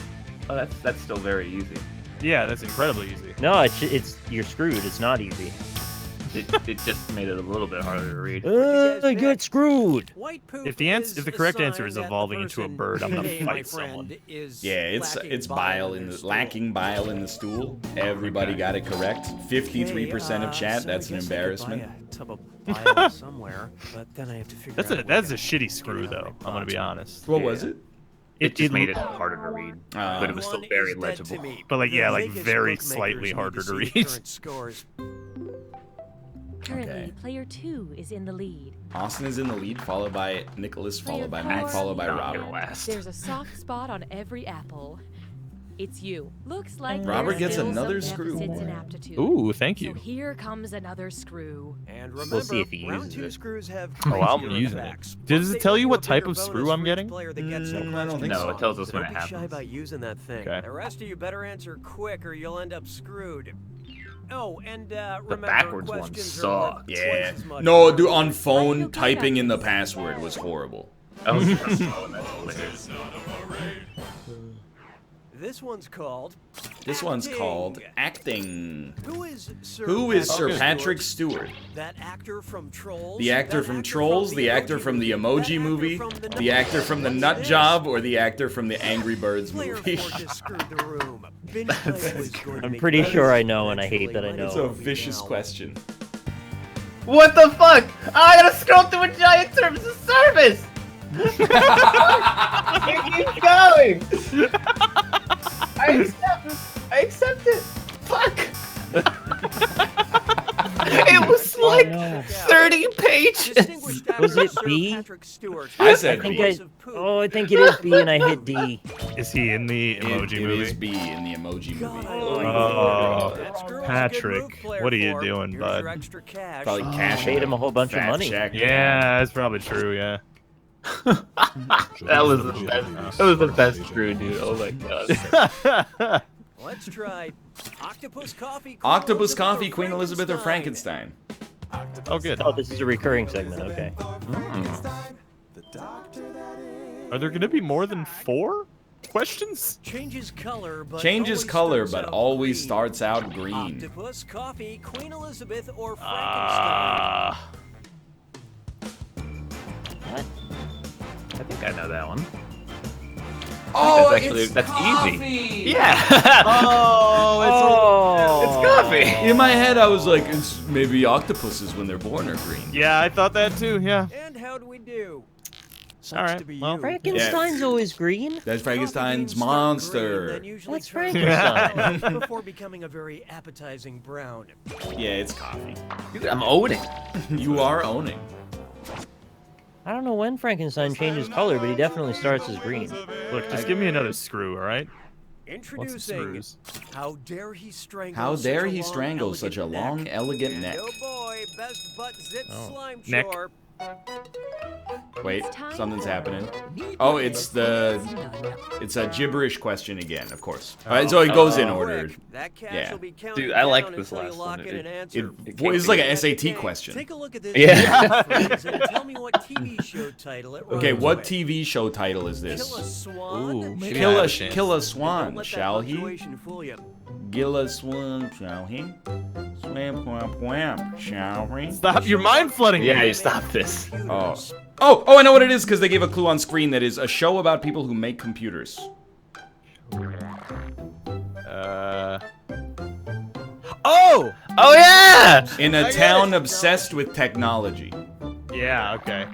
S4: Oh, that's still very easy.
S3: yeah, that's incredibly easy.
S2: No, it's you're screwed. It's not easy.
S4: It just made it a little bit harder to read.
S2: I get screwed.
S9: White poop
S3: If the correct answer is
S9: sign that
S3: evolving
S9: the
S3: into a
S9: person,
S3: bird, I'm gonna
S9: aka my
S3: fight someone.
S9: friend, is
S1: Yeah, it's
S9: lacking
S1: bile in
S9: their
S1: the
S9: stool.
S1: lacking bile in the stool. Everybody got it correct. 53% of chat.
S9: So
S1: That's
S9: I
S1: an
S9: guess I could buy
S1: embarrassment.
S9: a tub of bile somewhere, but then I have to figure
S3: That's
S9: out
S3: a
S9: where
S3: that's
S9: to
S3: a shitty
S9: get
S3: screw
S9: it out of
S3: though.
S9: my
S3: I'm gonna be
S9: pocket.
S3: honest.
S1: What was it?
S4: It just made it harder to read, but it was still
S9: One
S4: very
S9: is dead
S4: legible.
S9: to me.
S3: But, like,
S9: The
S3: yeah, like,
S9: Vegas
S3: very
S9: bookmakers
S3: slightly
S9: need
S3: harder to
S9: see
S3: read.
S9: current scores.
S7: Currently,
S1: Okay.
S7: player 2 is in the lead.
S1: Austin is in the lead, followed by Nicholas, followed by
S7: Player
S1: Matt, followed by
S7: four,
S1: Robert.
S4: last.
S7: There's a soft spot on every apple. It's you. Looks like
S1: Robert
S7: there's
S1: gets
S7: still
S1: another
S7: some
S1: screw.
S7: deficits in aptitude.
S3: Ooh, thank
S7: So
S3: you.
S7: here comes another screw.
S9: And remember,
S2: We'll see if he
S9: round
S2: uses
S9: 2
S2: it.
S9: screws have
S3: Oh, I'm
S9: crazier
S3: using it.
S9: effects.
S3: Does
S9: Plus,
S3: it
S9: they
S3: tell
S9: give
S3: you
S9: a
S3: what type
S9: bigger
S3: of screw
S9: bonus
S3: I'm
S9: for each
S3: getting?
S9: player that gets the
S1: I don't
S9: question.
S1: think
S4: No,
S1: so.
S4: it tells us when
S9: Don't
S4: it
S9: be shy
S4: happens.
S9: about using that thing.
S3: Okay.
S9: The rest of you better answer quick or you'll end up screwed. Oh, and remember,
S4: backwards ones
S9: questions are worth
S4: suck.
S9: twice
S1: Yeah.
S9: as much
S1: No,
S9: as
S1: dude,
S9: the
S1: on
S9: others.
S1: phone, typing in the password was horrible.
S9: This one's called.
S1: This one's
S9: Acting.
S1: called acting.
S9: Who is Sir
S1: Who is Sir
S9: Patrick
S1: Patrick
S9: Stewart?
S1: Stewart?
S9: That actor from Trolls.
S1: The actor
S9: that
S1: from
S9: actor
S1: Trolls, the actor from the Emoji Movie, the actor from the Nut Job, or the actor from the Angry Birds
S9: Player
S1: movie?
S9: 4 just screwed the room. Binge play was going to
S2: I'm
S9: make
S2: pretty
S9: you
S2: sure I
S9: guys
S2: know, and I hate that I
S9: eventually.
S2: know.
S1: It's a vicious question.
S4: What the fuck? I gotta scroll through a giant terms of service. Keep going. I accept it. Fuck. It was like
S2: no.
S4: 30 pages.
S9: Distinguished actor
S2: Was it
S9: Sir
S2: B?
S9: Patrick Stewart.
S1: I said
S2: I think
S1: B.
S2: I think it is B, and I hit D.
S3: Is he in the emoji
S1: It
S3: movie?
S1: is B in the Emoji movie.
S3: Oh,
S9: That screw was a good
S3: Patrick,
S9: move, player
S3: what are you
S9: 4.
S3: doing,
S9: Here's
S3: bud?
S9: your extra cash.
S1: Probably cashing
S2: Paid him a whole bunch of
S1: fat
S2: money.
S1: check.
S3: Yeah, that's probably true. Yeah.
S4: That was the best. That was the best screw, dude. Oh my god.
S9: Let's try Octopus Coffee.
S1: Octopus Coffee, Queen Elizabeth, or Frankenstein?
S3: Oh, good.
S2: Oh, this is a recurring segment. Okay.
S3: Are there going to be more than 4 questions?
S9: Changes color, but
S1: Changes
S9: always
S1: color,
S9: starts
S1: but
S9: out
S1: always
S9: green.
S1: starts out green.
S9: Octopus Coffee, Queen Elizabeth, or Frankenstein.
S2: What?
S4: I think I know that one.
S1: Oh,
S4: That's actually-
S1: it's
S4: that's
S1: coffee.
S4: easy. Yeah.
S2: Oh,
S4: It's coffee.
S1: In my head, I was like, it's maybe octopuses when they're born are green.
S3: Yeah, I thought that too. Yeah.
S9: And how do we do? Sucks
S3: All right,
S9: to be
S3: well,
S9: you.
S2: Frankenstein's always green.
S1: That's
S9: Coffee
S1: Frankenstein's
S9: beans start green,
S1: monster.
S9: then usually
S2: That's
S9: turn
S2: Frankenstein.
S9: yellow before becoming a very appetizing brown.
S1: Yeah, it's coffee.
S4: Dude, I'm owning.
S1: You are owning.
S2: I don't know when Frankenstein changes color, but he definitely starts as green.
S3: Look, just give me another screw, all right?
S9: Introducing.
S3: screws?
S9: How dare he strangle?
S1: How
S9: such
S1: dare
S9: a
S1: he
S9: long,
S1: strangle such a
S9: elegant
S1: long,
S9: neck.
S1: elegant
S9: And
S1: neck?
S9: Oh boy, best butt zit slime
S3: Neck.
S9: chore.
S1: Wait, something's happening. Oh, it's a gibberish question again, of course. All right, so it goes in order.
S9: Quick, that cash
S1: Yeah.
S9: will be counted
S4: Dude, I like
S9: down
S4: this
S9: until you
S4: last
S9: lock
S4: one.
S9: in an
S4: It-
S9: answer.
S1: Boy, it's like an
S9: Okay,
S1: SAT question.
S9: Take a look at this.
S4: Yeah.
S9: friends, and tell me what TV show title it
S1: Okay,
S9: runs
S1: what
S9: with.
S1: TV show title is
S9: Kill a
S1: this?
S9: swan.
S3: Ooh, maybe
S1: Kill
S3: I have
S1: a
S3: a chance.
S1: kill a
S9: Don't
S1: swan,
S9: let that
S1: shall he?
S9: punctuation fool you.
S1: Kill a swan, shall he? Swam, wham, wham, shall we?
S3: Stop! You're mind flooding.
S4: Yeah,
S3: me.
S4: you stop this.
S1: Oh, I know what it is because they gave a clue on screen that is a show about people who make computers.
S3: Oh!
S4: Oh yeah!
S1: In a town obsessed with technology.
S3: Yeah. Okay.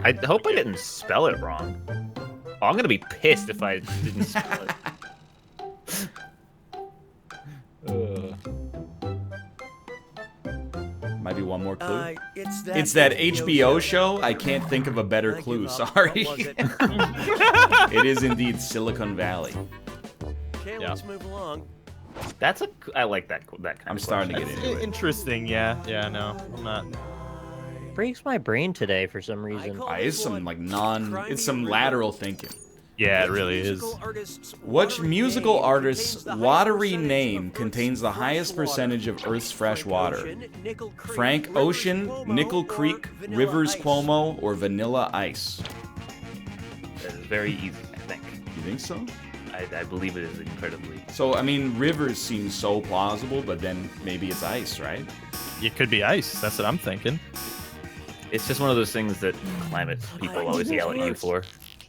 S4: I hope I didn't spell it wrong. Oh, I'm gonna be pissed if I didn't spell it.
S1: Might be one more clue.
S9: It's
S1: That HBO show. I can't think of a better
S9: I
S1: clue.
S9: give up.
S1: Sorry.
S9: What was it?
S1: It is indeed Silicon Valley.
S9: Okay, let's move along.
S4: That's a. I like that. That kind
S1: I'm
S4: of.
S1: starting to
S4: question.
S1: get into it.
S3: Interesting. Yeah. Yeah. No, I'm not.
S2: Breaks my brain today for some reason.
S1: It's some like it's some lateral thinking.
S3: Yeah, it really is.
S1: Which musical artist's watery name contains the highest percentage of Earth's fresh water? Frank Ocean, Nickel Creek, Rivers Cuomo, or Vanilla Ice?
S4: That is very easy. I think.
S1: You think so?
S4: I believe it is incredibly.
S1: So, I mean, Rivers seems so plausible, but then maybe it's ice, right?
S3: It could be ice. That's what I'm thinking.
S4: It's just one of those things that climate people always yell at you for.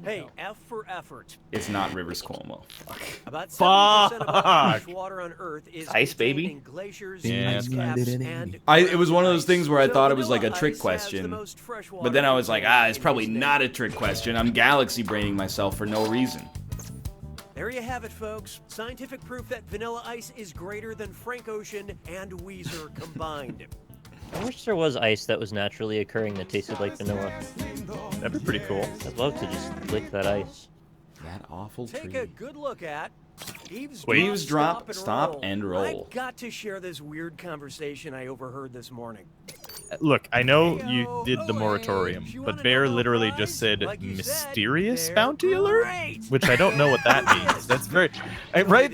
S9: Hey, F for effort.
S1: It's not Rivers Cuomo. Fuck.
S9: About 70% of all
S3: Fuck.
S9: fresh water on Earth is
S4: Ice, baby?
S9: contained in glaciers,
S3: Yeah.
S9: ice caps, and
S1: It was one of those things where I
S9: So
S1: thought it was like a
S9: vanilla
S1: trick
S9: ice has the
S1: question,
S9: most fresh
S1: but then I
S9: water
S1: was like,
S9: contained
S1: it's
S9: in
S1: probably
S9: its
S1: not
S9: name.
S1: a trick question. I'm galaxy braining myself for no reason.
S9: There you have it, folks. Scientific proof that Vanilla Ice is greater than Frank Ocean and Weezer combined.
S2: I wish there was ice that was naturally occurring that tasted like vanilla.
S3: That'd be pretty cool.
S2: I'd love to just lick that ice.
S1: That awful
S9: Take
S1: tree.
S9: a good look at.
S1: Eavesdrop, stop, and roll.
S9: I got to share this weird conversation I overheard this morning.
S3: Look, I know you did the moratorium, but Bear literally just said mysterious bounty alert, which I don't know what that means. That's very right.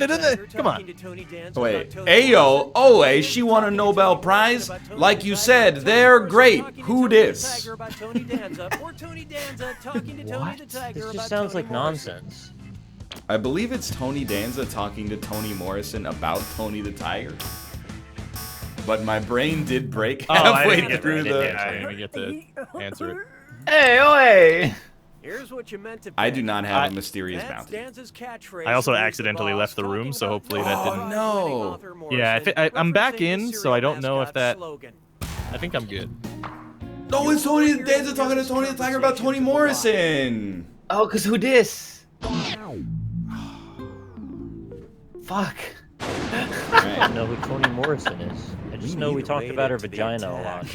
S3: Come on.
S1: Wait, Ayo, Oe, she won a Nobel Prize. Like you said, they're great. Who dis?
S2: What? This just sounds like nonsense.
S1: I believe it's Tony Danza talking to Toni Morrison about Tony the Tiger. But my brain did break halfway through the.
S3: I didn't even get to answer it.
S4: Hey, oi!
S9: Here's what you meant to
S1: I do not have a mysterious bounty.
S3: I also accidentally left the room, so hopefully that didn't.
S1: No.
S3: Yeah, I'm back in, so I don't know if that. I think I'm good.
S1: No, it's Tony Danza talking to Tony the Tiger about Toni Morrison.
S4: Oh, cause who dis? Fuck.
S2: I don't know who Toni Morrison is. I just know we talked about her vagina a lot.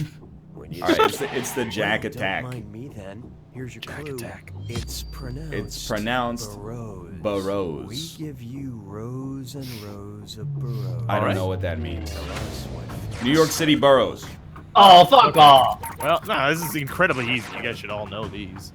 S1: Alright, it's the Jack attack.
S9: Mind me then. Here's your
S5: Jack
S9: clue.
S5: attack.
S9: It's pronounced.
S1: It's pronounced
S9: Burrows.
S1: Burrows.
S9: We give you rows and rows of burrows.
S1: I don't know what that means. New York City boroughs.
S4: Oh, fuck off!
S3: Well, no, this is incredibly easy. You guys should all know these.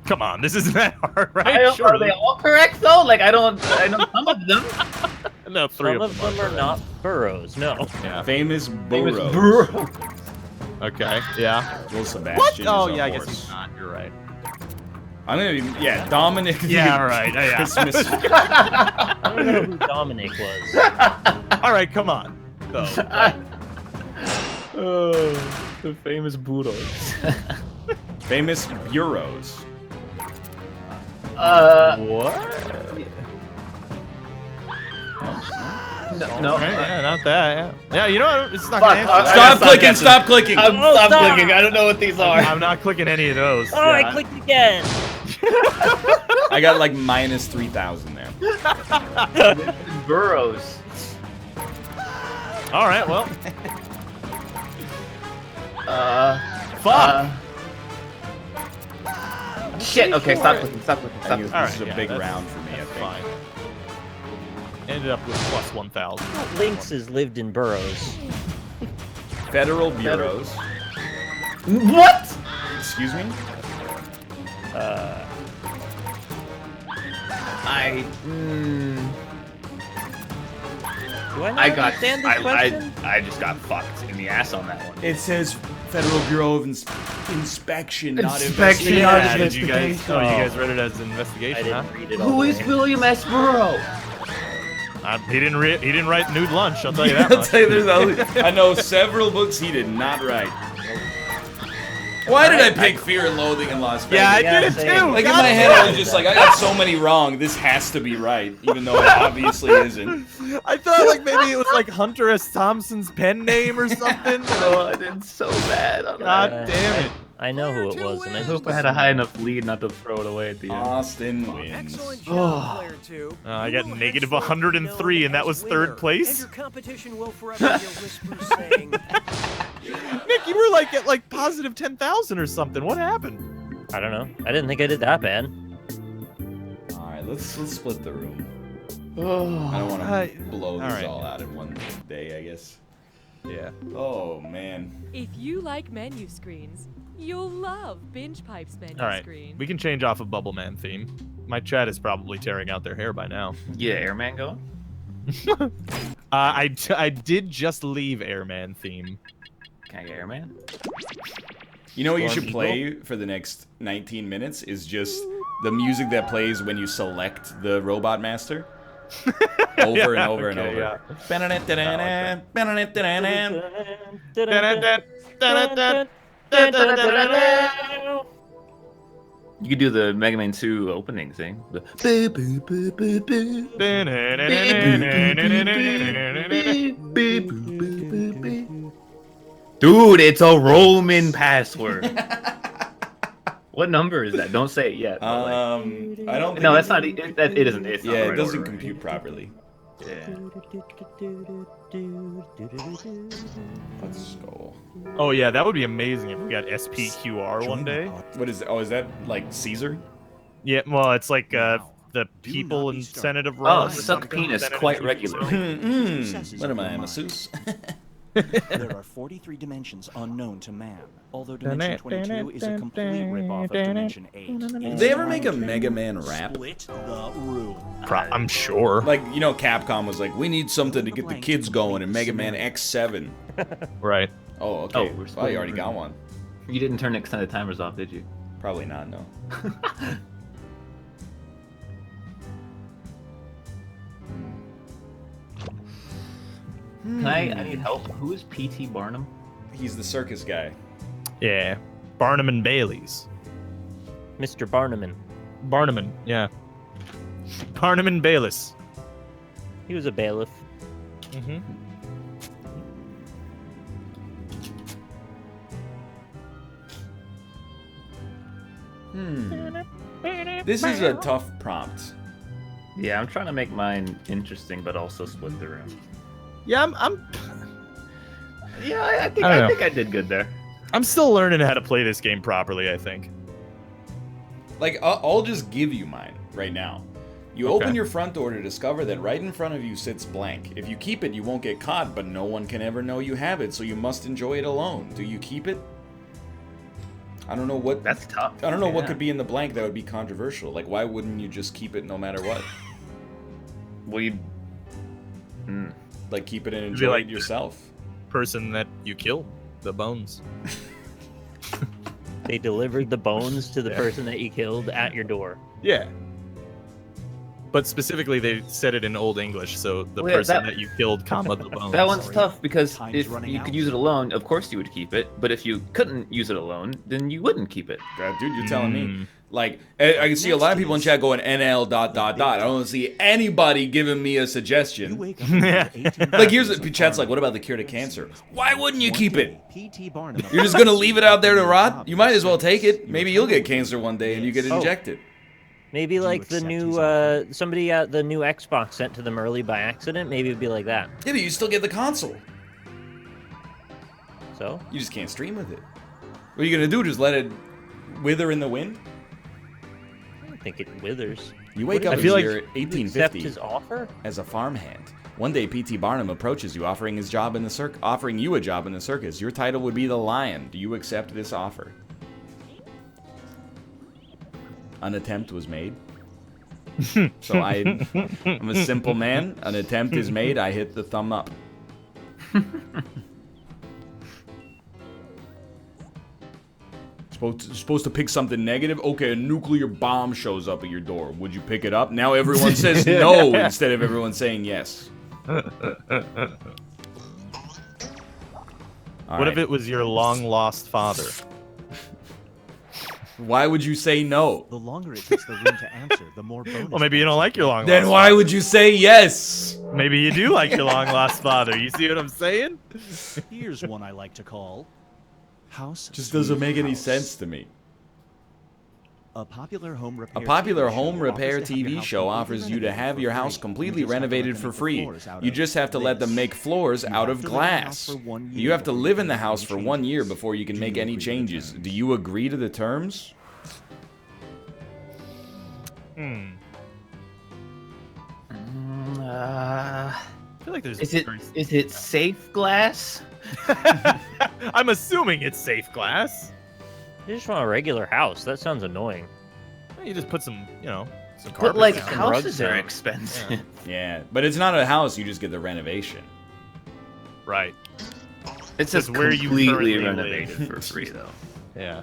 S3: Come on, this isn't that hard, right?
S4: Are they all correct though? Like I know some of them.
S3: No, three
S2: Some of them are not burrows, no.
S3: Yeah.
S1: Famous boroughs.
S3: Okay. Yeah.
S1: Will Sebastian.
S3: Oh
S1: is
S3: yeah, I
S1: of
S3: guess
S1: course.
S3: he's not. You're right.
S1: I'm gonna be, yeah, Dominic.
S3: Yeah, all right. Yeah.
S1: Christmas.
S2: I don't know who Dominic was.
S3: All right, come on. So,
S4: The famous burros.
S1: Famous bureaus.
S4: What? No.
S3: okay, yeah, not that. Yeah, you know what? It's not
S4: Fuck,
S3: gonna answer.
S4: I
S1: Stop
S4: gotta stop
S1: clicking!
S4: guessing.
S1: Stop clicking!
S4: I'm
S2: stop.
S4: clicking. I don't know what these are.
S3: I'm not clicking any of those.
S2: Oh, I clicked again.
S1: I got like minus 3,000 there.
S4: Burrows.
S3: All right, well.
S4: Fuck. Shit. Okay, stop clicking. Stop clicking.
S1: I
S4: Stop
S1: think
S4: clicking.
S1: this is a
S3: yeah,
S1: big
S3: that's-
S1: round for me. I
S3: That's
S1: think.
S3: fine. Ended up with plus 1,000.
S2: Lynxes lived in burrows.
S1: Federal bureaus.
S4: What?
S1: Excuse me.
S2: Do I not
S4: I got.
S2: understand this question?
S4: I just got fucked in the ass on that one.
S1: It says Federal Bureau of Inspection, not
S4: Inspection,
S1: investigation.
S4: not
S3: Yeah, did you guys? Oh, you guys read it as an
S2: I
S3: investigation, huh?
S2: didn't read it all.
S4: Who
S2: the
S4: is
S2: way.
S4: William S. Burrow?
S3: He didn't write Nude Lunch. I'll tell you that
S1: I'll
S3: much.
S1: tell you, I know several books he did not write. Why did I pick Fear and Loathing in Las Vegas?
S3: Yeah, I
S2: Yeah,
S3: did it
S2: same.
S3: too.
S1: Like in
S3: God
S1: my head, I was just like, I got so many wrong. This has to be right, even though it obviously isn't.
S3: I thought like maybe it was like Hunter S. Thompson's pen name or something.
S4: Oh, I did so bad. On
S3: God
S4: that.
S3: damn it.
S2: I know who it was, and I
S4: I hope I had a high enough lead not to throw it away at the end.
S1: Austin wins.
S9: Excellent job, player 2.
S3: I got
S9: You will
S3: negative
S9: head to
S3: 103, and that was
S9: winner,
S3: third place?
S9: And your competition will forever hear whispers saying,
S3: Nick, you were like at like positive 10,000 or something. What happened?
S2: I don't know. I didn't think I did that bad.
S1: All right, let's split the room. I
S4: Oh.
S1: don't want
S3: I-
S1: to blow this
S3: alright.
S1: all out in one day, I guess.
S3: Yeah.
S1: Oh man.
S7: If you like menu screens, you'll love Binge Pipe's menu
S3: All right.
S7: screen.
S3: We can change off a Bubble Man theme. My chat is probably tearing out their hair by now.
S4: Yeah, Airman going?
S3: I did just leave Airman theme.
S4: Can I get Airman?
S1: You know what you should
S3: Eagle?
S1: play for the next 19 minutes is just the music that plays when you select the Robot Master. Over and over and
S3: okay,
S1: over.
S4: You could do the Mega Man 2 opening thing. The boo, boo, boo, boo, boo. Dude, it's a Roman password. What number is that? Don't say it yet. but, like-
S1: I don't.
S4: No,
S1: think
S4: that's not. It isn't. It's not
S1: Yeah,
S4: the
S1: it
S4: right
S1: doesn't
S4: order.
S1: compute properly.
S4: Yeah.
S1: Let's go.
S3: Oh yeah, that would be amazing if we got SPQR one day.
S1: What is? Oh, is that like Caesar?
S3: Yeah, well, it's like the people in Senate of
S4: Oh,
S3: Rome.
S4: suck penis quite regularly.
S1: What am I, a masseuse?
S10: There are 43 dimensions unknown to man, although Dimension 22 is a complete ripoff of Dimension 8.
S1: Did they ever make a Mega Man rap?
S10: Split the room.
S3: I'm sure.
S1: Like, you know, Capcom was like, we need something to get the kids going in Mega Man X7.
S3: Right.
S1: Oh, okay.
S4: Oh, we're
S1: Well, you
S4: splitting
S1: already
S4: the
S1: got
S4: room.
S1: one.
S4: You didn't turn extended timers off, did you?
S1: Probably not, no.
S4: I need help. Who is P.T. Barnum?
S1: He's the circus guy.
S3: Yeah. Barnum and Bailey's.
S2: Mr. Barnum.
S3: Barnum, yeah. Barnum and Bayless.
S2: He was a bailiff.
S3: Mm-hmm.
S1: This is a tough prompt.
S4: Yeah, I'm trying to make mine interesting, but also split the room.
S3: Yeah, I'm
S4: Yeah, I think
S3: I don't
S4: I
S3: know.
S4: think I did good there.
S3: I'm still learning how to play this game properly, I think.
S1: Like, I'll just give you mine right now. You
S3: Okay.
S1: open your front door to discover that right in front of you sits blank. If you keep it, you won't get caught, but no one can ever know you have it, so you must enjoy it alone. Do you keep it? I don't know what...
S4: That's tough.
S1: I don't know what
S4: Yeah.
S1: could be in the blank that would be controversial. Like, why wouldn't you just keep it no matter what?
S4: Well, you...
S1: Like, keep it and
S3: be
S1: enjoy
S3: like
S1: it yourself.
S3: Person that you killed, the bones.
S2: They delivered the bones to the person that you killed at your door.
S3: Yeah. But specifically, they said it in Old English, so the
S4: Well, yeah,
S3: person
S4: that-
S3: that you killed, comma, the bones.
S4: That one's tough because
S10: Time's
S4: if
S10: running
S4: you
S10: out.
S4: could use it alone, of course you would keep it. But if you couldn't use it alone, then you wouldn't keep it.
S1: Dude, you're telling me. Like, I can see a lot of people in chat going NL ... I don't see anybody giving me a
S10: You
S1: suggestion.
S10: wake up and
S3: Yeah.
S10: 18
S1: Like, here's the chat's like, what about the cure to cancer? Why wouldn't you keep it?
S10: P.T. Barnum.
S1: You're just gonna leave it out there to rot? You might as well take it. Maybe you'll get cancer one day and you get injected.
S2: Maybe like the
S10: accept his
S2: new somebody at the new Xbox sent to them early by accident. Maybe it'd be like that.
S1: Yeah, but you still get the console.
S2: So
S1: You just can't stream with it. What are you gonna do? Just let it wither in the wind?
S2: I don't think it withers.
S1: You wake
S3: I
S1: up in
S3: feel like
S1: year
S2: You accept
S1: 1850
S2: his offer?
S1: as a farmhand. One day, P.T. Barnum approaches you, offering you a job in the circus. Your title would be the Lion. Do you accept this offer? An attempt was made. So I'm a simple man. An attempt is made. I hit the thumb up. Supposed to pick something negative? Okay, a nuclear bomb shows up at your door. Would you pick it up? Now everyone says no instead of everyone saying yes.
S3: What if it was your long-lost father?
S1: Why would you say no?
S10: The longer it takes the room to answer, the more bonus.
S3: Well, maybe you don't like your long-lost
S1: Then why would you say yes?
S3: father. Maybe you do like your long-lost father. You see what I'm saying?
S10: Here's one I like to call House.
S1: Just doesn't
S10: Sweet
S1: make any
S10: House.
S1: sense to me.
S10: A popular home repair.
S1: A popular
S10: TV
S1: home
S10: show
S1: repair
S10: offers to have your
S1: TV
S10: house
S1: show
S10: completely
S1: offers you to
S10: renovated
S1: have
S10: for
S1: your
S10: free.
S1: house
S10: You
S1: completely
S10: just have to
S1: renovated
S10: let
S1: for
S10: them make the
S1: free.
S10: floors out
S1: You
S10: of
S1: just have to let them
S10: this.
S1: make floors out of
S10: have to live in the house
S1: glass.
S10: for 1
S1: You
S10: year
S1: have to
S10: before
S1: live
S10: you
S1: in the
S10: can make
S1: house
S10: any
S1: for 1 year
S10: changes.
S1: before you can
S10: Do
S1: make
S10: you
S1: any
S10: agree to the
S1: changes.
S10: terms?
S1: Do you agree to the terms?
S3: I feel like there's.
S4: Is it safe glass?
S3: I'm assuming it's safe glass.
S2: You just want a regular house. That sounds annoying.
S3: You just put some, some
S4: But
S3: carpet
S4: like
S3: down.
S4: houses are
S2: down.
S4: expensive.
S1: Yeah, but it's not a house. You just get the renovation.
S3: Right.
S4: It says
S3: Where you
S4: completely
S3: currently
S4: renovated
S3: live.
S4: for free though.
S3: Yeah.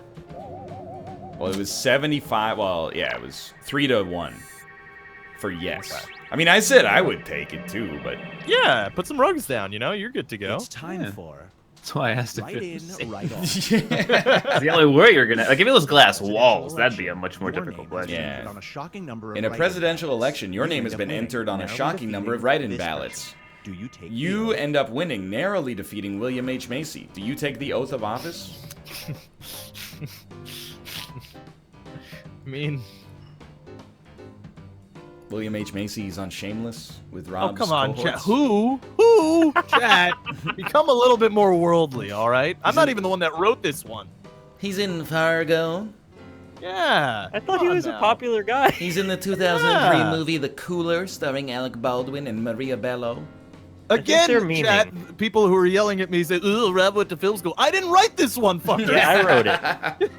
S1: Well, it was 75. Well, yeah, it was 3-1 for yes. I mean, I said I would take it too, but
S3: Yeah, put some rugs down, you're good to go.
S10: It's time for
S4: That's why I asked if
S10: right
S4: it
S10: in,
S4: was safe.
S10: right off.
S4: It's the only way you're gonna like if it was glass walls, that'd be a much more
S10: Your
S4: difficult
S10: name has
S4: question.
S10: been
S1: Yeah.
S10: entered on a shocking number of
S1: in a
S10: write-in
S1: presidential
S10: ballots.
S1: election, your
S10: You
S1: name
S10: end
S1: has
S10: up
S1: been
S10: winning,
S1: entered on a
S10: narrowly
S1: shocking number of
S10: defeating
S1: write-in
S10: this
S1: ballots.
S10: person. Do you take
S1: You
S10: the oath?
S1: end up winning, narrowly defeating William H. Macy. Do you take the oath of office?
S3: mean,
S1: William H. Macy, he's on Shameless with
S3: oh
S1: Rob's
S3: come on,
S1: cohorts.
S3: chat. Who, chat? Become a little bit more worldly, all right? I'm not even the one that wrote this one.
S1: He's in Fargo.
S3: Yeah.
S2: I thought
S3: come
S2: he
S3: on
S2: was a
S3: now.
S2: popular guy.
S1: He's in the 2003
S3: Yeah.
S1: movie The Cooler, starring Alec Baldwin and Maria Bello.
S3: Again,
S2: they're memeing.
S3: chat. People who are yelling at me say, "Ooh, Rob went to film school." I didn't write this one, fucker.
S2: Yeah, I wrote it.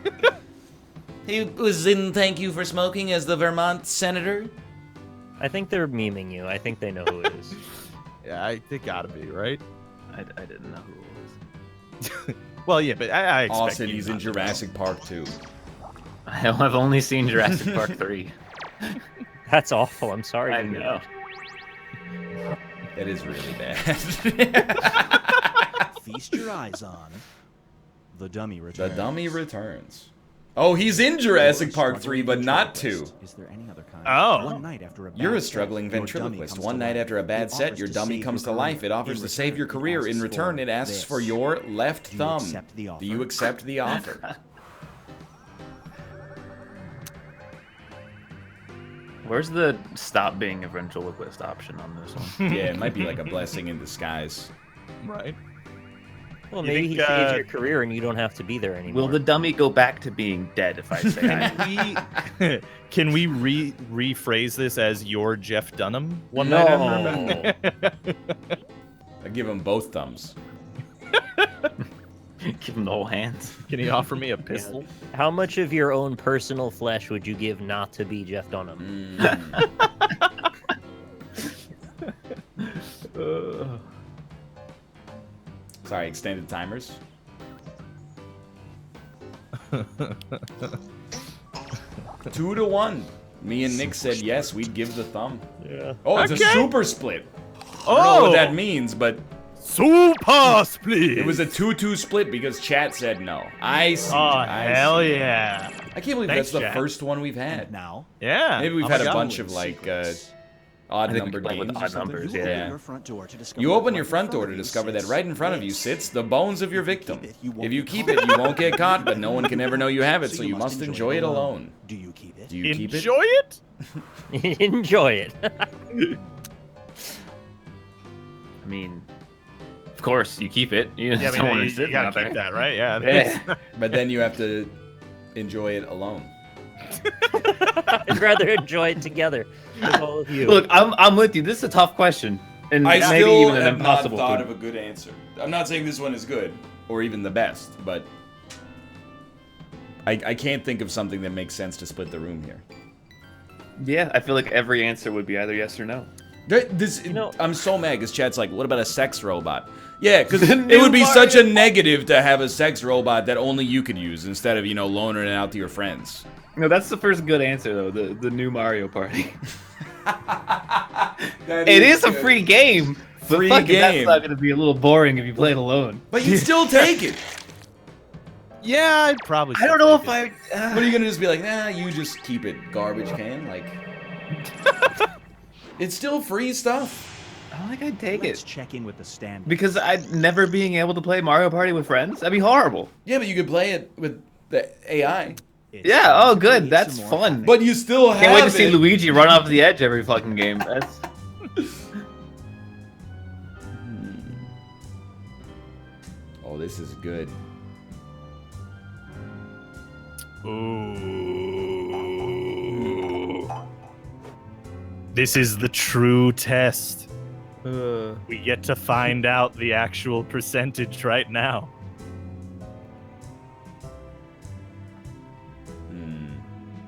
S1: He was in Thank You for Smoking as the Vermont senator.
S2: I think they're memeing you. I think they know who it is.
S3: Yeah, they gotta be right.
S4: I didn't know who it was.
S3: Well, yeah, but I expect
S1: Austin,
S3: you
S1: he's
S3: not
S1: in
S3: to know.
S1: Jurassic Park too.
S4: I've only seen Jurassic Park 3.
S2: That's awful. I'm sorry.
S4: I
S2: to hear
S4: know.
S2: that.
S1: That is really bad.
S10: Feast your eyes on the dummy
S1: The
S10: returns.
S1: Dummy Returns. Oh, he's in Jurassic Park 3, but not 2.
S10: Is there any other kind?
S3: Oh.
S10: One night after a
S1: You're a
S10: bad
S1: struggling
S10: set, your dummy
S1: ventriloquist.
S10: comes
S1: One
S10: to
S1: night
S10: life.
S1: after a bad
S10: It
S1: set,
S10: offers
S1: your
S10: to
S1: dummy
S10: save
S1: comes
S10: your
S1: to life.
S10: career.
S1: It offers
S10: In
S1: to save your
S10: return,
S1: career. In
S10: asks
S1: return,
S10: for
S1: it asks
S10: this.
S1: for your left
S10: Do you
S1: thumb.
S10: accept the offer?
S1: Do you accept the offer?
S4: Where's the stop being a ventriloquist option on this one?
S1: Yeah, it might be like a blessing in disguise.
S3: Right.
S2: Well,
S3: You
S2: maybe
S3: think,
S2: he saves your career and you don't have to be there anymore.
S4: Will the dummy go back to being dead if I say I
S3: Can we rephrase this as your Jeff Dunham? One
S4: No.
S3: night after
S1: I give him both thumbs.
S4: give him the whole hands?
S3: Can he offer me a pistol?
S2: How much of your own personal flesh would you give not to be Jeff Dunham?
S1: Sorry, extended timers. 2-1. Me and Nick said yes, we'd give the thumb.
S2: Yeah.
S1: Oh, it's
S3: Okay.
S1: a super split. I don't know what that means, but
S3: Super split.
S1: it was a 2-2 split because chat said no. I see.
S3: Oh,
S1: I
S3: hell
S1: see.
S3: yeah.
S1: I can't believe
S3: Thanks,
S1: that's the
S3: chat.
S1: first one we've had.
S10: Now,
S3: Yeah.
S1: Maybe we've
S3: Oh
S1: had
S3: my
S1: a
S3: God.
S1: bunch of like odd
S4: I think we
S1: numbered
S4: could play with
S1: games.
S4: odd
S1: or something.
S4: numbers,
S10: you
S4: yeah.
S10: open your front door to discover
S1: You
S10: that
S1: open
S10: right
S1: your
S10: in
S1: front door
S10: of
S1: to
S10: you
S1: discover that
S10: sits
S1: right in front of you
S10: this.
S1: sits the bones of your
S10: If you
S1: victim.
S10: keep it, you won't
S1: If you
S10: be
S1: keep
S10: caught.
S1: it, you won't get caught, but no one can ever know you have it, so you must enjoy it alone.
S10: Do you keep it?
S1: Do you keep it?
S3: Enjoy it?
S2: Enjoy it.
S4: I mean, of course, you keep it. You
S3: Yeah, I
S4: don't want
S3: mean,
S4: to sit
S3: you gotta
S4: out
S3: keep
S4: there.
S3: that, right? Yeah.
S4: Yeah.
S1: But then you have to enjoy it alone.
S2: I'd rather enjoy it together with all of you.
S4: Look, I'm with you. This is a tough question, and
S1: I
S4: maybe
S1: still
S4: even an
S1: have not
S4: impossible
S1: thought
S4: one.
S1: of a good answer. I'm not saying this one is good, or even the best, but I can't think of something that makes sense to split the room here.
S4: Yeah, I feel like every answer would be either yes or no.
S1: I'm so mad because chat's like, what about a sex robot? Yeah, because
S4: The
S1: it
S4: new
S1: would be
S4: Mario
S1: such a negative to have a sex robot that only you could use instead of, loaning it out to your friends.
S4: No, that's the first good answer though. The new Mario Party. It is a free game. But
S1: Free
S4: fuck it,
S1: game.
S4: that's not gonna be a little boring if you play it alone.
S1: But you'd still take it.
S3: Yeah, I'd probably.
S4: I don't know if I.
S1: What are you gonna just be like? Nah, you just keep it, garbage can. Like, it's still free stuff.
S4: I don't think I'd take
S10: Let's
S4: it
S10: check in with the stand.
S4: because I'd never being able to play Mario Party with friends. That'd be horrible.
S1: Yeah, but you could play it with the AI.
S4: Yeah. Oh, good. That's fun.
S1: But you still have
S4: Can't wait to see
S1: it.
S4: Luigi run off the edge every fucking game. That's.
S1: Oh, this is good.
S3: Ooh. This is the true test. We get to find out the actual percentage right now.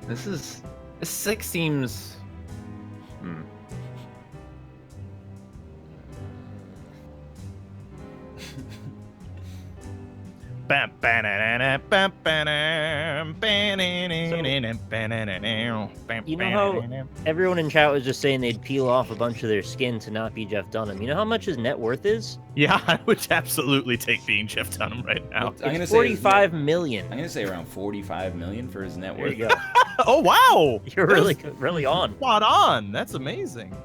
S4: This like seems.
S2: You know how everyone in chat was just saying they'd peel off a bunch of their skin to not be Jeff Dunham? You know how much his net worth is?
S3: Yeah, I would absolutely take being Jeff Dunham right now.
S1: I'm gonna
S2: It's
S1: say his
S2: 45 million.
S1: I'm gonna say around 45 million for his net
S2: There
S1: worth.
S2: you go.
S3: Oh wow!
S2: You're really on.
S3: Spot on. That's amazing.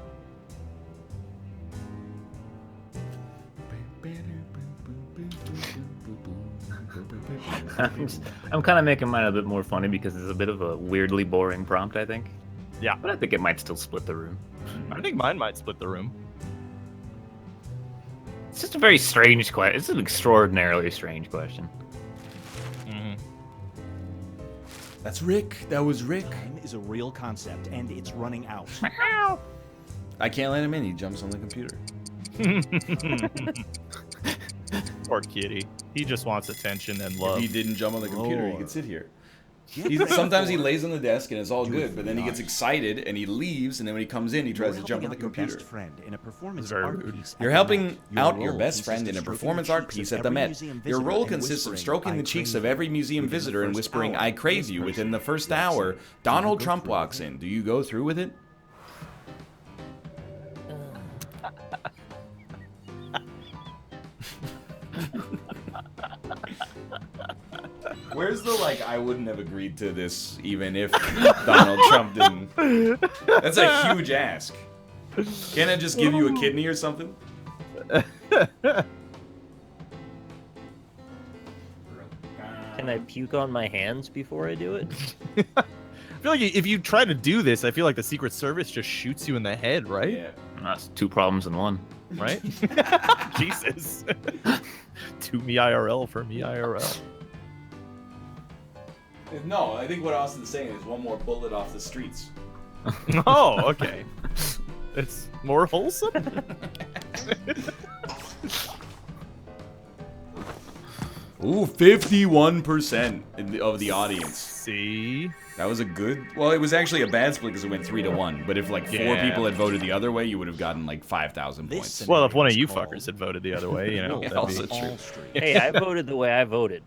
S4: I'm kind of making mine a bit more funny because it's a bit of a weirdly boring prompt, I think.
S3: Yeah.
S4: But I think it might still split the room.
S3: I think mine might split the room.
S4: It's just a very strange question. It's an extraordinarily strange question.
S1: That's Rick. That was Rick.
S10: Time is a real concept, and it's running out.
S1: I can't let him in. He jumps on the computer.
S3: Poor kitty. He just wants attention and love.
S1: If he didn't jump on the computer, he could sit here. Sometimes he lays on the desk and it's all good, but then he gets excited and he leaves, and then when he comes in, he tries to jump on the computer.
S10: Best friend in a performance
S3: Very
S10: art
S3: rude.
S10: piece at
S1: You're
S10: the
S1: helping
S10: Met.
S1: out
S10: Your
S1: your
S10: role
S1: best friend in a
S10: consists of
S1: performance
S10: stroking
S1: art
S10: the
S1: piece
S10: cheeks
S1: at
S10: of
S1: the
S10: every
S1: Met.
S10: museum
S1: Your
S10: visitor
S1: role
S10: and
S1: consists of
S10: whispering,
S1: stroking the
S10: "I
S1: cheeks
S10: crave
S1: of
S10: you."
S1: every museum
S10: Within the
S1: visitor and
S10: first
S1: whispering,
S10: hour,
S1: "I crave
S10: this
S1: you."
S10: person
S1: Within the first
S10: will
S1: hour,
S10: say,
S1: Donald
S10: "Do you go
S1: Trump
S10: through
S1: walks
S10: with it?"
S1: in. Do you go through with it? Where's the, like, I wouldn't have agreed to this even if Donald Trump didn't? That's a huge ask. Can't I just give you a kidney or something?
S2: Can I puke on my hands before I do it?
S3: I feel like if you try to do this, I feel like the Secret Service just shoots you in the head, right?
S1: Yeah.
S4: That's 2 problems in 1.
S3: Right? Jesus. To me IRL for me IRL.
S1: No, I think what Austin's saying is one more bullet off the streets.
S3: Oh, okay. It's more wholesome?
S1: Ooh, 51% of the audience.
S3: See?
S1: That was a good... Well, it was actually a bad split because it went 3-1. But if, like, 4
S3: Yeah.
S1: people had voted the other way, you would have gotten, like, 5,000 points.
S3: Well, if one of you fuckers had voted the other way, you know.
S1: Yeah,
S3: that'd
S1: also
S3: be...
S1: true.
S2: Hey, I voted the way I voted.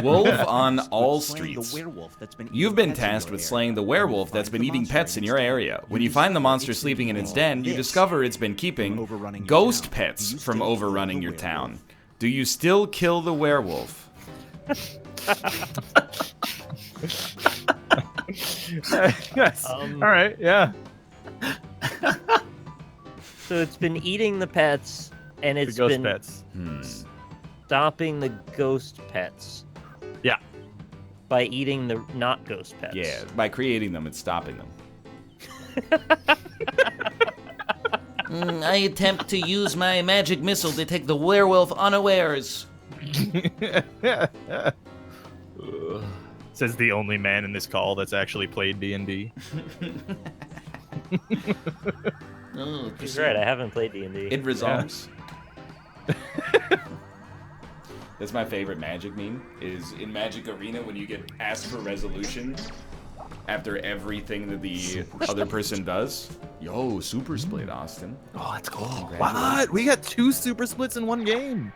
S1: Wolf on all
S10: Slaying the
S1: streets.
S10: werewolf that's been
S1: You've
S10: eating
S1: been
S10: pets in
S1: tasked
S10: your
S1: with
S10: area.
S1: slaying the werewolf that's been eating pets in your area. When you find the monster sleeping in its den, you discover it's been keeping
S10: overrunning your
S1: ghost
S10: town.
S1: pets
S10: Do you
S1: from
S10: still
S1: overrunning
S10: kill
S1: your
S10: the
S1: town.
S10: werewolf?
S1: Do you still kill the werewolf?
S3: Yes. All right, yeah.
S2: So it's been eating the pets, and
S3: The
S2: it's
S3: ghost
S2: been
S3: pets.
S2: stopping the ghost pets
S3: Yeah.
S2: by eating the not ghost pets.
S1: Yeah, by creating them and stopping them. I attempt to use my magic missile to take the werewolf unawares.
S3: Says the only man in this call that's actually played D&D.
S2: He's right. I haven't played D&D.
S1: It resolves. That's my favorite magic meme, is in Magic Arena when you get asked for resolution after everything that the other person does. Yo, super split, Austin.
S4: Oh, that's cool.
S3: What? We got 2 super splits in one game.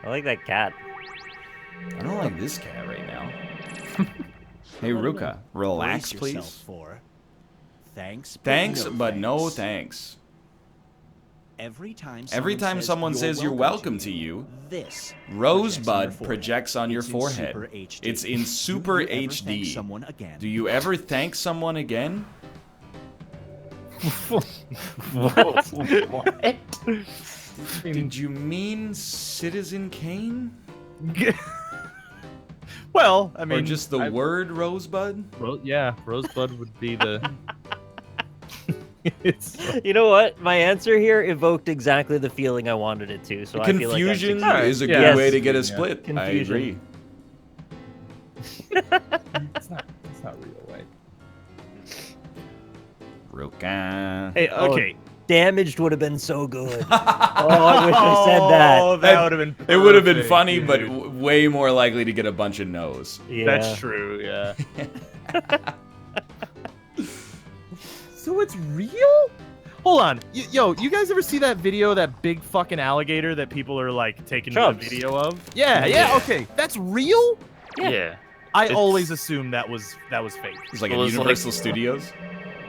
S2: I like that cat.
S1: I don't like this cat right now. Hey, Ruka, relax,
S10: Brace yourself
S1: please.
S10: for thanks, but
S1: Thanks,
S10: no
S1: but no
S10: thanks.
S1: thanks.
S10: Every time
S1: someone says you're welcome to you,
S10: this
S1: Rosebud
S10: projects
S1: projects on your
S10: It's in
S1: forehead.
S10: Super HD.
S1: It's in Super
S10: Do you ever thank
S1: HD.
S10: someone again?
S1: Do you ever thank someone again?
S4: What?
S1: Did you mean Citizen Kane?
S3: Well, I mean...
S1: Or just the word Rosebud?
S3: Yeah, Rosebud would be the... It's...
S2: You know what? My answer here evoked exactly the feeling I wanted it to. So I feel like I
S1: Confusion
S2: succeeded.
S1: is a
S3: Yeah.
S1: good way to
S2: Yes.
S1: get a split. I
S2: Confusion.
S1: agree.
S3: It's not real, right?
S1: Ruka.
S3: Hey, okay.
S2: Damaged would have been so good. Oh, I wish I said that.
S3: Oh, that would have been
S1: It would have been
S3: perfect,
S1: funny,
S3: dude.
S1: but way more likely to get a bunch of no's.
S2: Yeah.
S3: That's true, yeah. So it's real? Hold on. Yo, you guys ever see that video, that big fucking alligator that people are, like, taking a
S2: Chubs.
S3: video of? Yeah, okay. That's real?
S4: Yeah.
S3: I
S4: It's-
S3: always assumed that was fake.
S1: It's like
S4: Well,
S1: at
S4: it's
S1: Universal
S4: like-
S1: Studios.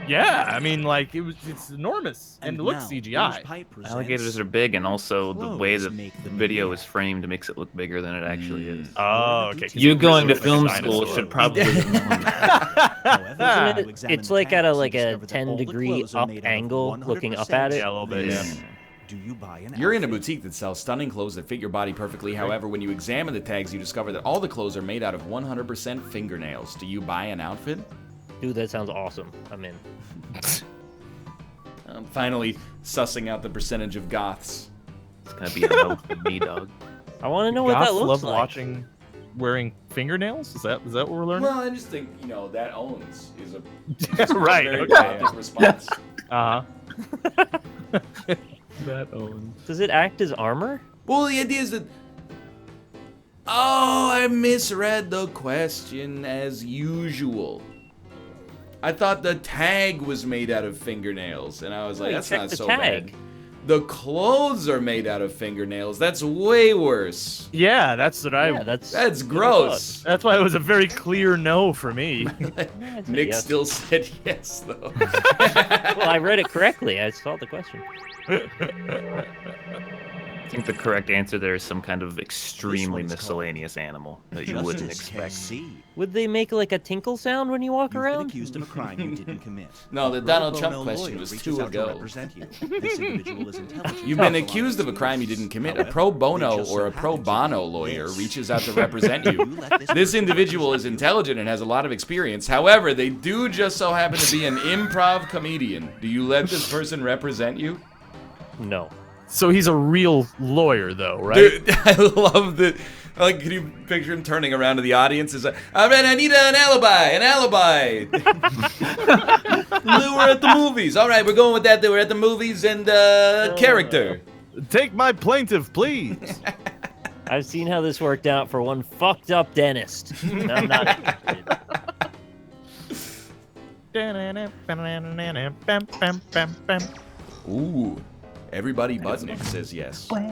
S3: Yeah, I mean, like, it's enormous. And it looks CGI.
S4: Alligators are big, and also the way
S10: Clothes
S4: the
S10: make the
S4: video
S10: media.
S4: is framed makes it look bigger than it actually is.
S3: Oh, okay. 'cause
S4: You
S3: it
S4: going to
S3: looks like a
S4: film
S3: dinosaur.
S4: school should probably...
S2: Isn't it- it's like at a 10-degree up angle, looking up at it.
S3: Yeah, a little bit, yeah.
S10: Do you buy an
S1: You're in a
S10: outfit?
S1: boutique that sells stunning clothes that fit your body perfectly. However, when you examine the tags, you discover that all the clothes are made out of 100% fingernails. Do you buy an outfit?
S2: Dude, that sounds awesome. I'm in.
S1: I'm finally sussing out the percentage of goths.
S4: It's gonna be a no for me, dog.
S2: I want to know what
S3: Goths
S2: that looks
S3: love
S2: like.
S3: watching wearing fingernails. Is that what we're learning?
S1: Well, I just think, that owns is a
S3: Right,
S1: very
S3: okay.
S1: gothic response.
S3: Uh huh. That owns.
S2: Does it act as armor?
S1: Well, the idea is that... Oh, I misread the question as usual. I thought the tag was made out of fingernails, and I was like,
S2: you
S1: that's
S2: checked
S1: not
S2: the
S1: so
S2: tag.
S1: bad. The clothes are made out of fingernails. That's way worse.
S3: Yeah, that's what I.
S2: Yeah, that's
S1: That's gross.
S3: That's why it was a very clear no for me.
S2: I'd say
S1: Nick
S2: yes.
S1: still said yes, though.
S2: Well, I read it correctly. I saw the question.
S4: I think the correct answer there is some kind of extremely
S10: one's
S4: miscellaneous animal that you
S10: Justice
S4: wouldn't
S10: can
S4: expect.
S10: see.
S2: Would they make like a tinkle sound when you walk
S10: You've
S2: around?
S10: been accused of a crime you didn't commit.
S1: No, the
S10: A pro
S1: Donald
S10: bono
S1: Trump question
S10: lawyer
S1: was
S10: reaches
S1: 2
S10: out to
S1: ago.
S10: represent you. This individual is intelligent.
S1: You've been accused of a crime you didn't commit. A pro bono or a pro bono lawyer reaches out to represent you. This individual is intelligent and has a lot of experience. However, they do just so happen to be an improv comedian. Do you let this person represent you?
S2: No.
S3: So he's a real lawyer, though, right?
S1: Dude, I love the... Like, can you picture him turning around to the audience and say, all right, I need an alibi. We're at the movies. All right, we're going with that. We're at the movies and character.
S3: Take my plaintiff, please.
S2: I've seen how this worked out for one fucked up dentist. And I'm not interested.
S1: Ooh. Everybody but Nick says yes.
S3: God, I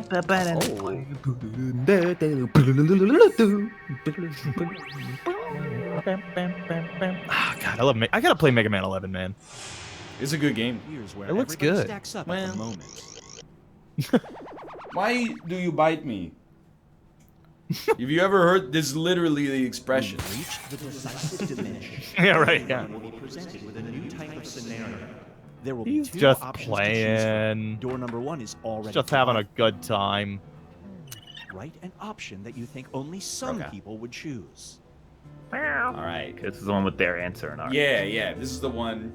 S3: love. I gotta play Mega Man 11, man.
S1: It's a good game.
S10: Here's where
S3: It looks
S10: everybody
S3: good.
S10: stacks up at
S1: Well.
S10: the moment.
S1: Why do you bite me? Have you ever heard this? Literally the expression.
S10: Reach the decisive dimension.
S3: Yeah, right. Yeah.
S10: Everyone will be presented with a new type of scenario. There will be
S3: He's
S10: 2
S3: just
S10: options to choose from.
S3: playing.
S10: Door number 1 is already
S3: Just having a
S10: provided.
S3: good time.
S10: Write an option that you think only some
S1: Okay.
S10: people would choose.
S1: All right.
S4: This is the one with their answer and ours.
S1: Yeah. This is the one.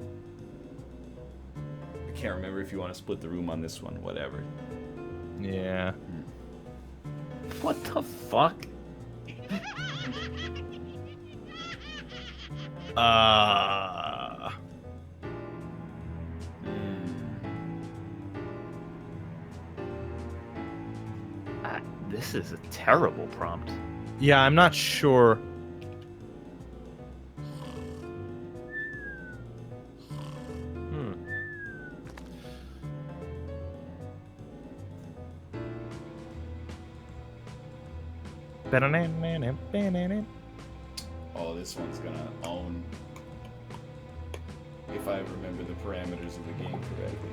S1: I can't remember if you want to split the room on this one. Whatever.
S3: Yeah.
S4: What the fuck? This is a terrible prompt.
S3: Yeah, I'm not sure.
S1: Oh, this one's gonna own. If I remember the parameters of the game correctly.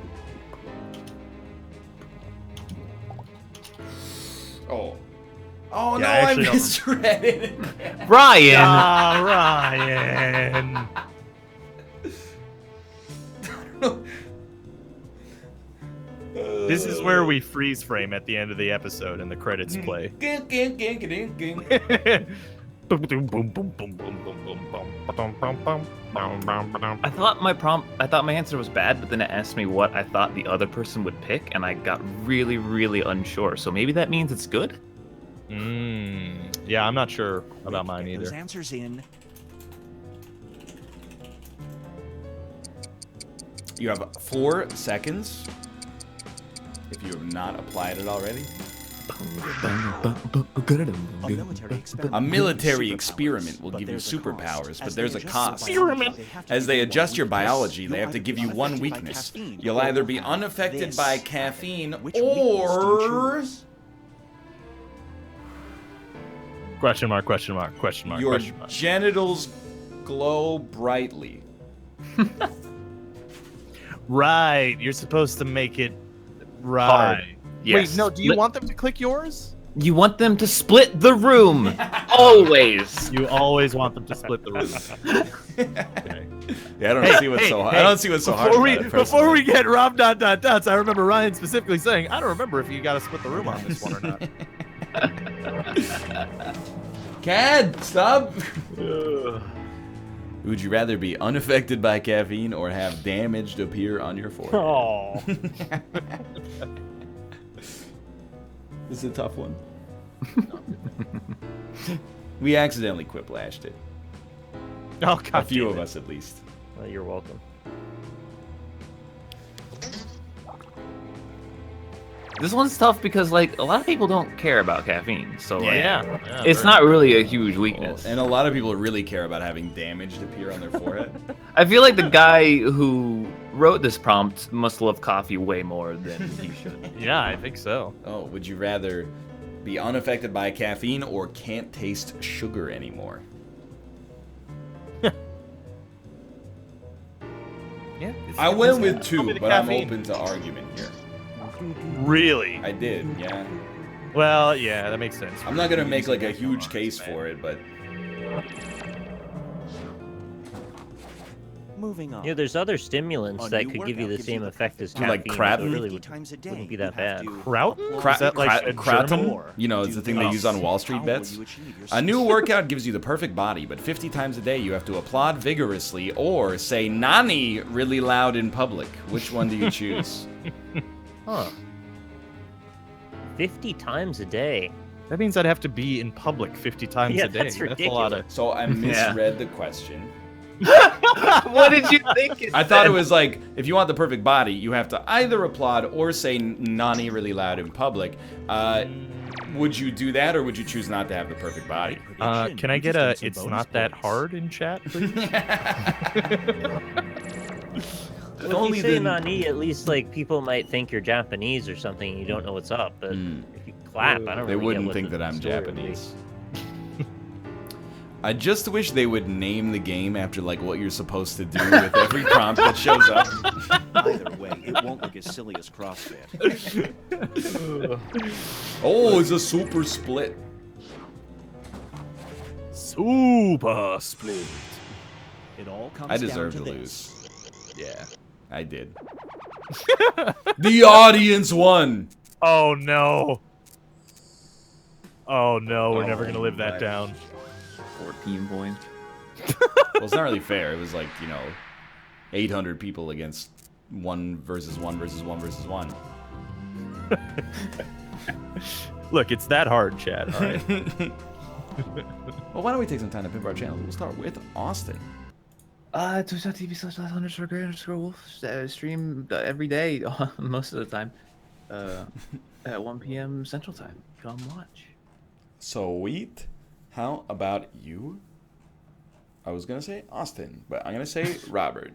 S1: Oh. Oh
S3: Yeah,
S1: no,
S3: I
S1: I
S3: actually don't
S1: misread it.
S4: Ryan!
S3: Ah, Ryan. This is where we freeze frame at the end of the episode and the credits play.
S4: I thought my answer was bad, but then it asked me what I thought the other person would pick, and I got really, really unsure. So maybe that means it's good?
S3: Yeah, I'm not sure about mine
S10: Get those
S3: either.
S10: answers in.
S1: You have 4 seconds. If you have not applied it already. A military experiment will give you superpowers, but there's a cost. As they adjust your biology, they have to give you one weakness. You'll either be unaffected by caffeine or
S3: Question mark, question mark, question mark,
S1: your
S3: question mark.
S1: genitals glow brightly.
S3: Right, you're supposed to make it right.
S4: Hard. Yes.
S3: Wait, no, do you want them to click yours?
S4: You want them to split the room. Always.
S3: You always want them to split the room.
S1: Yeah, I don't see what's so hard. I don't see what's so hard.
S3: Before we get Rob ... I remember Ryan specifically saying, I don't remember if you got to split the room on this one or not.
S1: Cad, stop. Would you rather be unaffected by caffeine or have damaged appear on your forehead?
S2: Oh.
S1: This is a tough one. We accidentally quiplashed it.
S3: Oh, God.
S1: A few of us, at least.
S2: Well, you're welcome.
S4: This one's tough because like a lot of people don't care about caffeine, so like,
S3: Yeah,
S4: it's not really a huge weakness.
S1: And a lot of people really care about having damaged appear on their forehead.
S4: I feel like the guy who wrote this prompt must love coffee way more than he should.
S3: Yeah, I think so.
S1: Oh, would you rather be unaffected by caffeine or can't taste sugar anymore?
S3: Yeah.
S1: I went with
S3: Tell me
S1: 2,
S3: the
S1: but I'm
S3: caffeine.
S1: open to argument here.
S3: Really?
S1: I did, yeah.
S3: Well, yeah, that makes sense.
S1: I'm not gonna make like a huge case for it, but
S10: Moving on.
S2: Yeah, there's other stimulants
S10: A
S2: that
S10: new
S2: could give you
S10: workout
S2: the
S10: gives
S2: same
S10: the
S2: effect as
S1: Like
S2: caffeine.
S1: kratom?
S2: So it really
S10: 50 times a day,
S2: wouldn't be
S10: you
S2: that
S10: have
S2: bad.
S10: to
S3: Kratom?
S10: apply
S3: Is that like a
S1: kratom?
S3: German?
S1: You know, it's the thing they use on Wall Street
S10: How will
S1: bets.
S10: you achieve your
S1: A new
S10: success?
S1: workout gives you the perfect body, but 50 times a day you have to applaud vigorously or say "nani" really loud in public. Which one do you choose?
S2: Huh. 50 times a day.
S3: That means I'd have to be in public 50 times
S2: Yeah,
S3: a day.
S2: that's
S3: a lot of.
S1: So I misread the question.
S4: What did you think?
S1: I thought it was like, if you want the perfect body, you have to either applaud or say "nani" really loud in public. Would you do that, or would you choose not to have the perfect body?
S3: Can I get a "it's not that hard" in chat, please?
S2: Well, if
S1: Only
S2: you say
S1: then-
S2: nani, at least like people might think you're Japanese or something and you don't know what's up. But if you clap, I don't
S1: They
S2: really
S1: wouldn't
S2: get what
S1: think
S2: the
S1: that I'm
S2: story would be.
S1: Japanese. I just wish they would name the game after like what you're supposed to do with every prompt that shows up.
S10: Either way, it won't look as silly as CrossFit.
S1: Oh, it's a super split.
S3: Super split.
S10: It all comes
S1: I
S10: down
S1: deserve
S10: to
S1: to
S10: this.
S1: lose. Yeah, I did. The audience won.
S3: Oh no. Oh no, we're never
S1: Oh,
S3: gonna live that
S1: my.
S3: down.
S4: 14 points.
S1: Well, it's not really fair. It was like, 800 people against 1 versus 1 versus 1 versus 1.
S3: Look, it's that hard, Chad. All right.
S1: Well, why don't we take some time to pimp our channel? We'll start with Austin.
S4: Twitch.tv/last_great_wolf. Stream every day, most of the time, at 1 p.m. Central Time. Come watch.
S1: Sweet. How about you? I was gonna say Austin, but I'm gonna say Robert.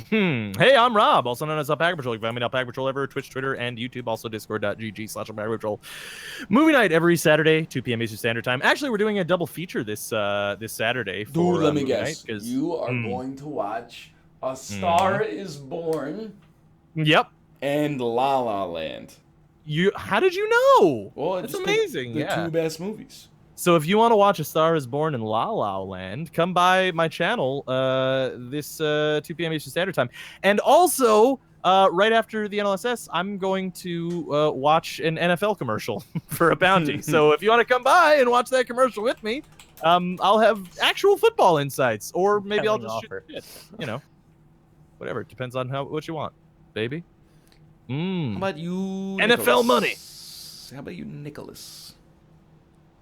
S3: Hey, I'm Rob, also known as Pack Patrol. You can find me on Pack Patrol everywhere, Twitch, Twitter, and YouTube. Also, discord.gg/Pack Patrol. Movie night every Saturday, 2 p.m. Eastern Standard Time. Actually, we're doing a double feature this Saturday. For,
S1: Dude, let me
S3: movie
S1: guess.
S3: night, 'cause-
S1: You are going to watch A Star Is Born
S3: Yep.
S1: and La La Land.
S3: How did you know?
S1: Well,
S3: That's
S1: just
S3: amazing.
S1: The
S3: Yeah.
S1: 2 best movies.
S3: So if you want to watch A Star Is Born and La La Land, come by my channel this 2 p.m. Eastern Standard Time. And also, right after the NLSS, I'm going to watch an NFL commercial for a bounty. So if you want to come by and watch that commercial with me, I'll have actual football insights, or maybe I'll just
S2: Offer.
S3: shoot shit. Whatever. It depends on what you want, baby.
S1: How about you,
S3: NFL money.
S1: How about you, Nicholas?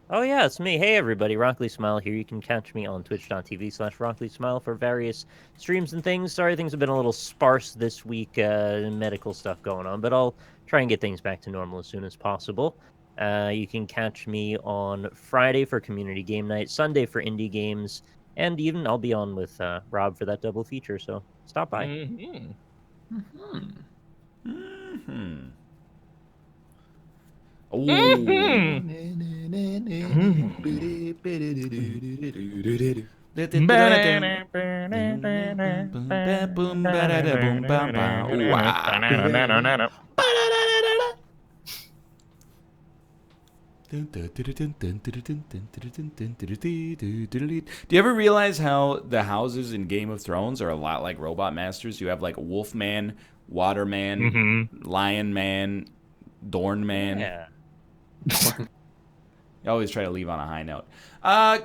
S2: Oh yeah, it's me. Hey everybody, Rockley Smile here. You can catch me on twitch.tv/Rockley Smile for various streams and things. Sorry, things have been a little sparse this week, medical stuff going on, but I'll try and get things back to normal as soon as possible. You can catch me on Friday for community game night, Sunday for indie games, and even I'll be on with Rob for that double feature, so stop by.
S1: Oh. you ever realize how the houses in Game of Thrones are a lot like Robot Masters? You have like Wolfman, Waterman, Lion Man, Dorn Man.
S2: Yeah.
S1: I always try to leave on a high note.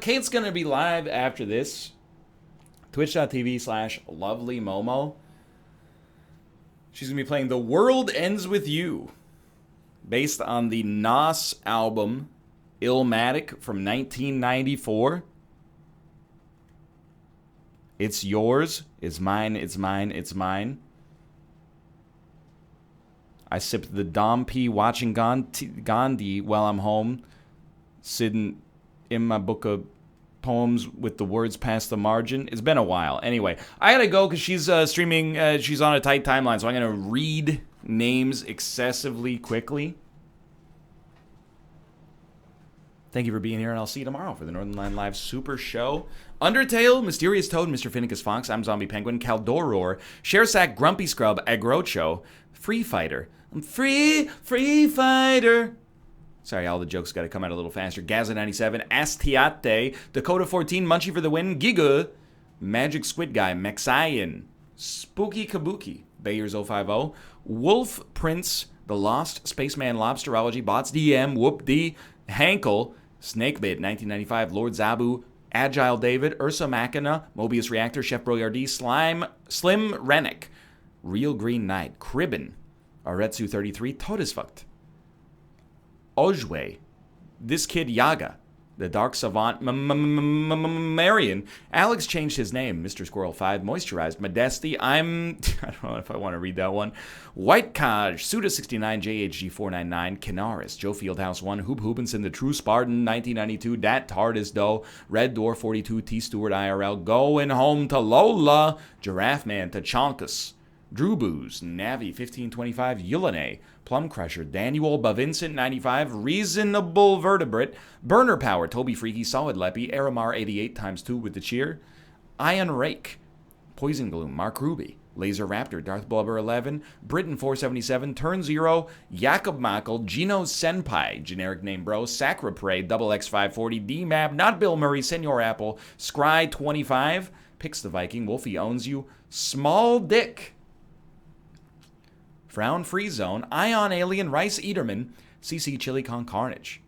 S1: Kate's going to be live after this. Twitch.tv/LovelyMomo. She's going to be playing The World Ends With You, based on the Nas album Illmatic from 1994. It's yours. It's mine. It's mine. It's mine. I sipped the Dom P watching Gandhi while I'm home, sitting in my book of poems with the words past the margin. It's been a while. Anyway, I gotta go because she's streaming. She's on a tight timeline, so I'm gonna read names excessively quickly. Thank you for being here, and I'll see you tomorrow for the Northernlion Live Super Show. Undertale, Mysterious Toad, Mr. Finnicus Fox, I'm Zombie Penguin, Caldoror, Sharesack, Grumpy Scrub, Agrocho, Free Fighter. I'm free fighter. Sorry, all the jokes got to come out a little faster. Gaza97, Astiate, Dakota 14, Munchie for the win, Giga, Magic Squid Guy, Mexian, Spooky Kabuki, Bayers 050, Wolf Prince, The Lost, Spaceman Lobsterology, Bots DM, Whoop D, Hankel, Snakebit 1995, Lord Zabu, Agile David, Ursa Machina, Mobius Reactor, Chef Broyardi, Slim Rennick, Real Green Knight, Cribbin, Aretsu 33, Todesfucked, Ojwe, This Kid Yaga, The Dark Savant, Marion, Alex changed his name, Mr. Squirrel 5, Moisturized, Modesty, I don't know if I want to read that one, White Kaj, Suda69, JHG499, Kinaris, Joe Fieldhouse 1, Hoop Hoopinson, The True Spartan, 1992, Dat Tardis Doe, Red Door 42, T Stewart IRL, Going Home to Lola, Giraffe Man, Tachonkus, Drew Booze, Navi 1525, Yulane, Plum Crusher, Daniel Bavincent 95, Reasonable Vertebrate, Burner Power, Toby Freaky, Solid Leppy, Aramar 88 ×2 with the cheer, Iron Rake, Poison Gloom, Mark Ruby, Laser Raptor, Darth Blubber 11, Britain 477, Turn 0, Jakob Makel, Gino Senpai, generic name bro, Sacra Prey, Double X 540, D-Map, Not Bill Murray, Senor Apple, Scry 25, Pix the Viking, Wolfie Owns You, Small Dick, Frown Free Zone, Ion Alien, Rice Eaterman, CC Chili Con Carnage,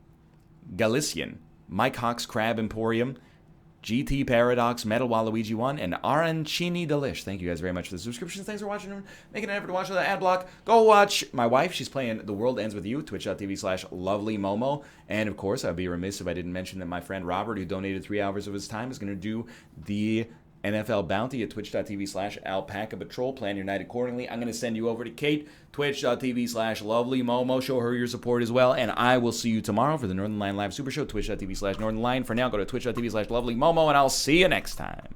S1: Galician, Mike Hawks Crab Emporium, GT Paradox, Metal Waluigi 1, and Arancini Delish. Thank you guys very much for the subscriptions. Thanks for watching. Making an effort to watch the ad block. Go watch my wife. She's playing The World Ends With You, twitch.tv/LovelyMomo. And of course, I'd be remiss if I didn't mention that my friend Robert, who donated 3 hours of his time, is going to do the NFL Bounty at twitch.tv/Alpaca Patrol. Plan your night accordingly. I'm going to send you over to Kate, twitch.tv/LovelyMomo. Show her your support as well. And I will see you tomorrow for the Northernlion Live Super Show, twitch.tv/Northernlion. For now, go to twitch.tv/LovelyMomo, and I'll see you next time.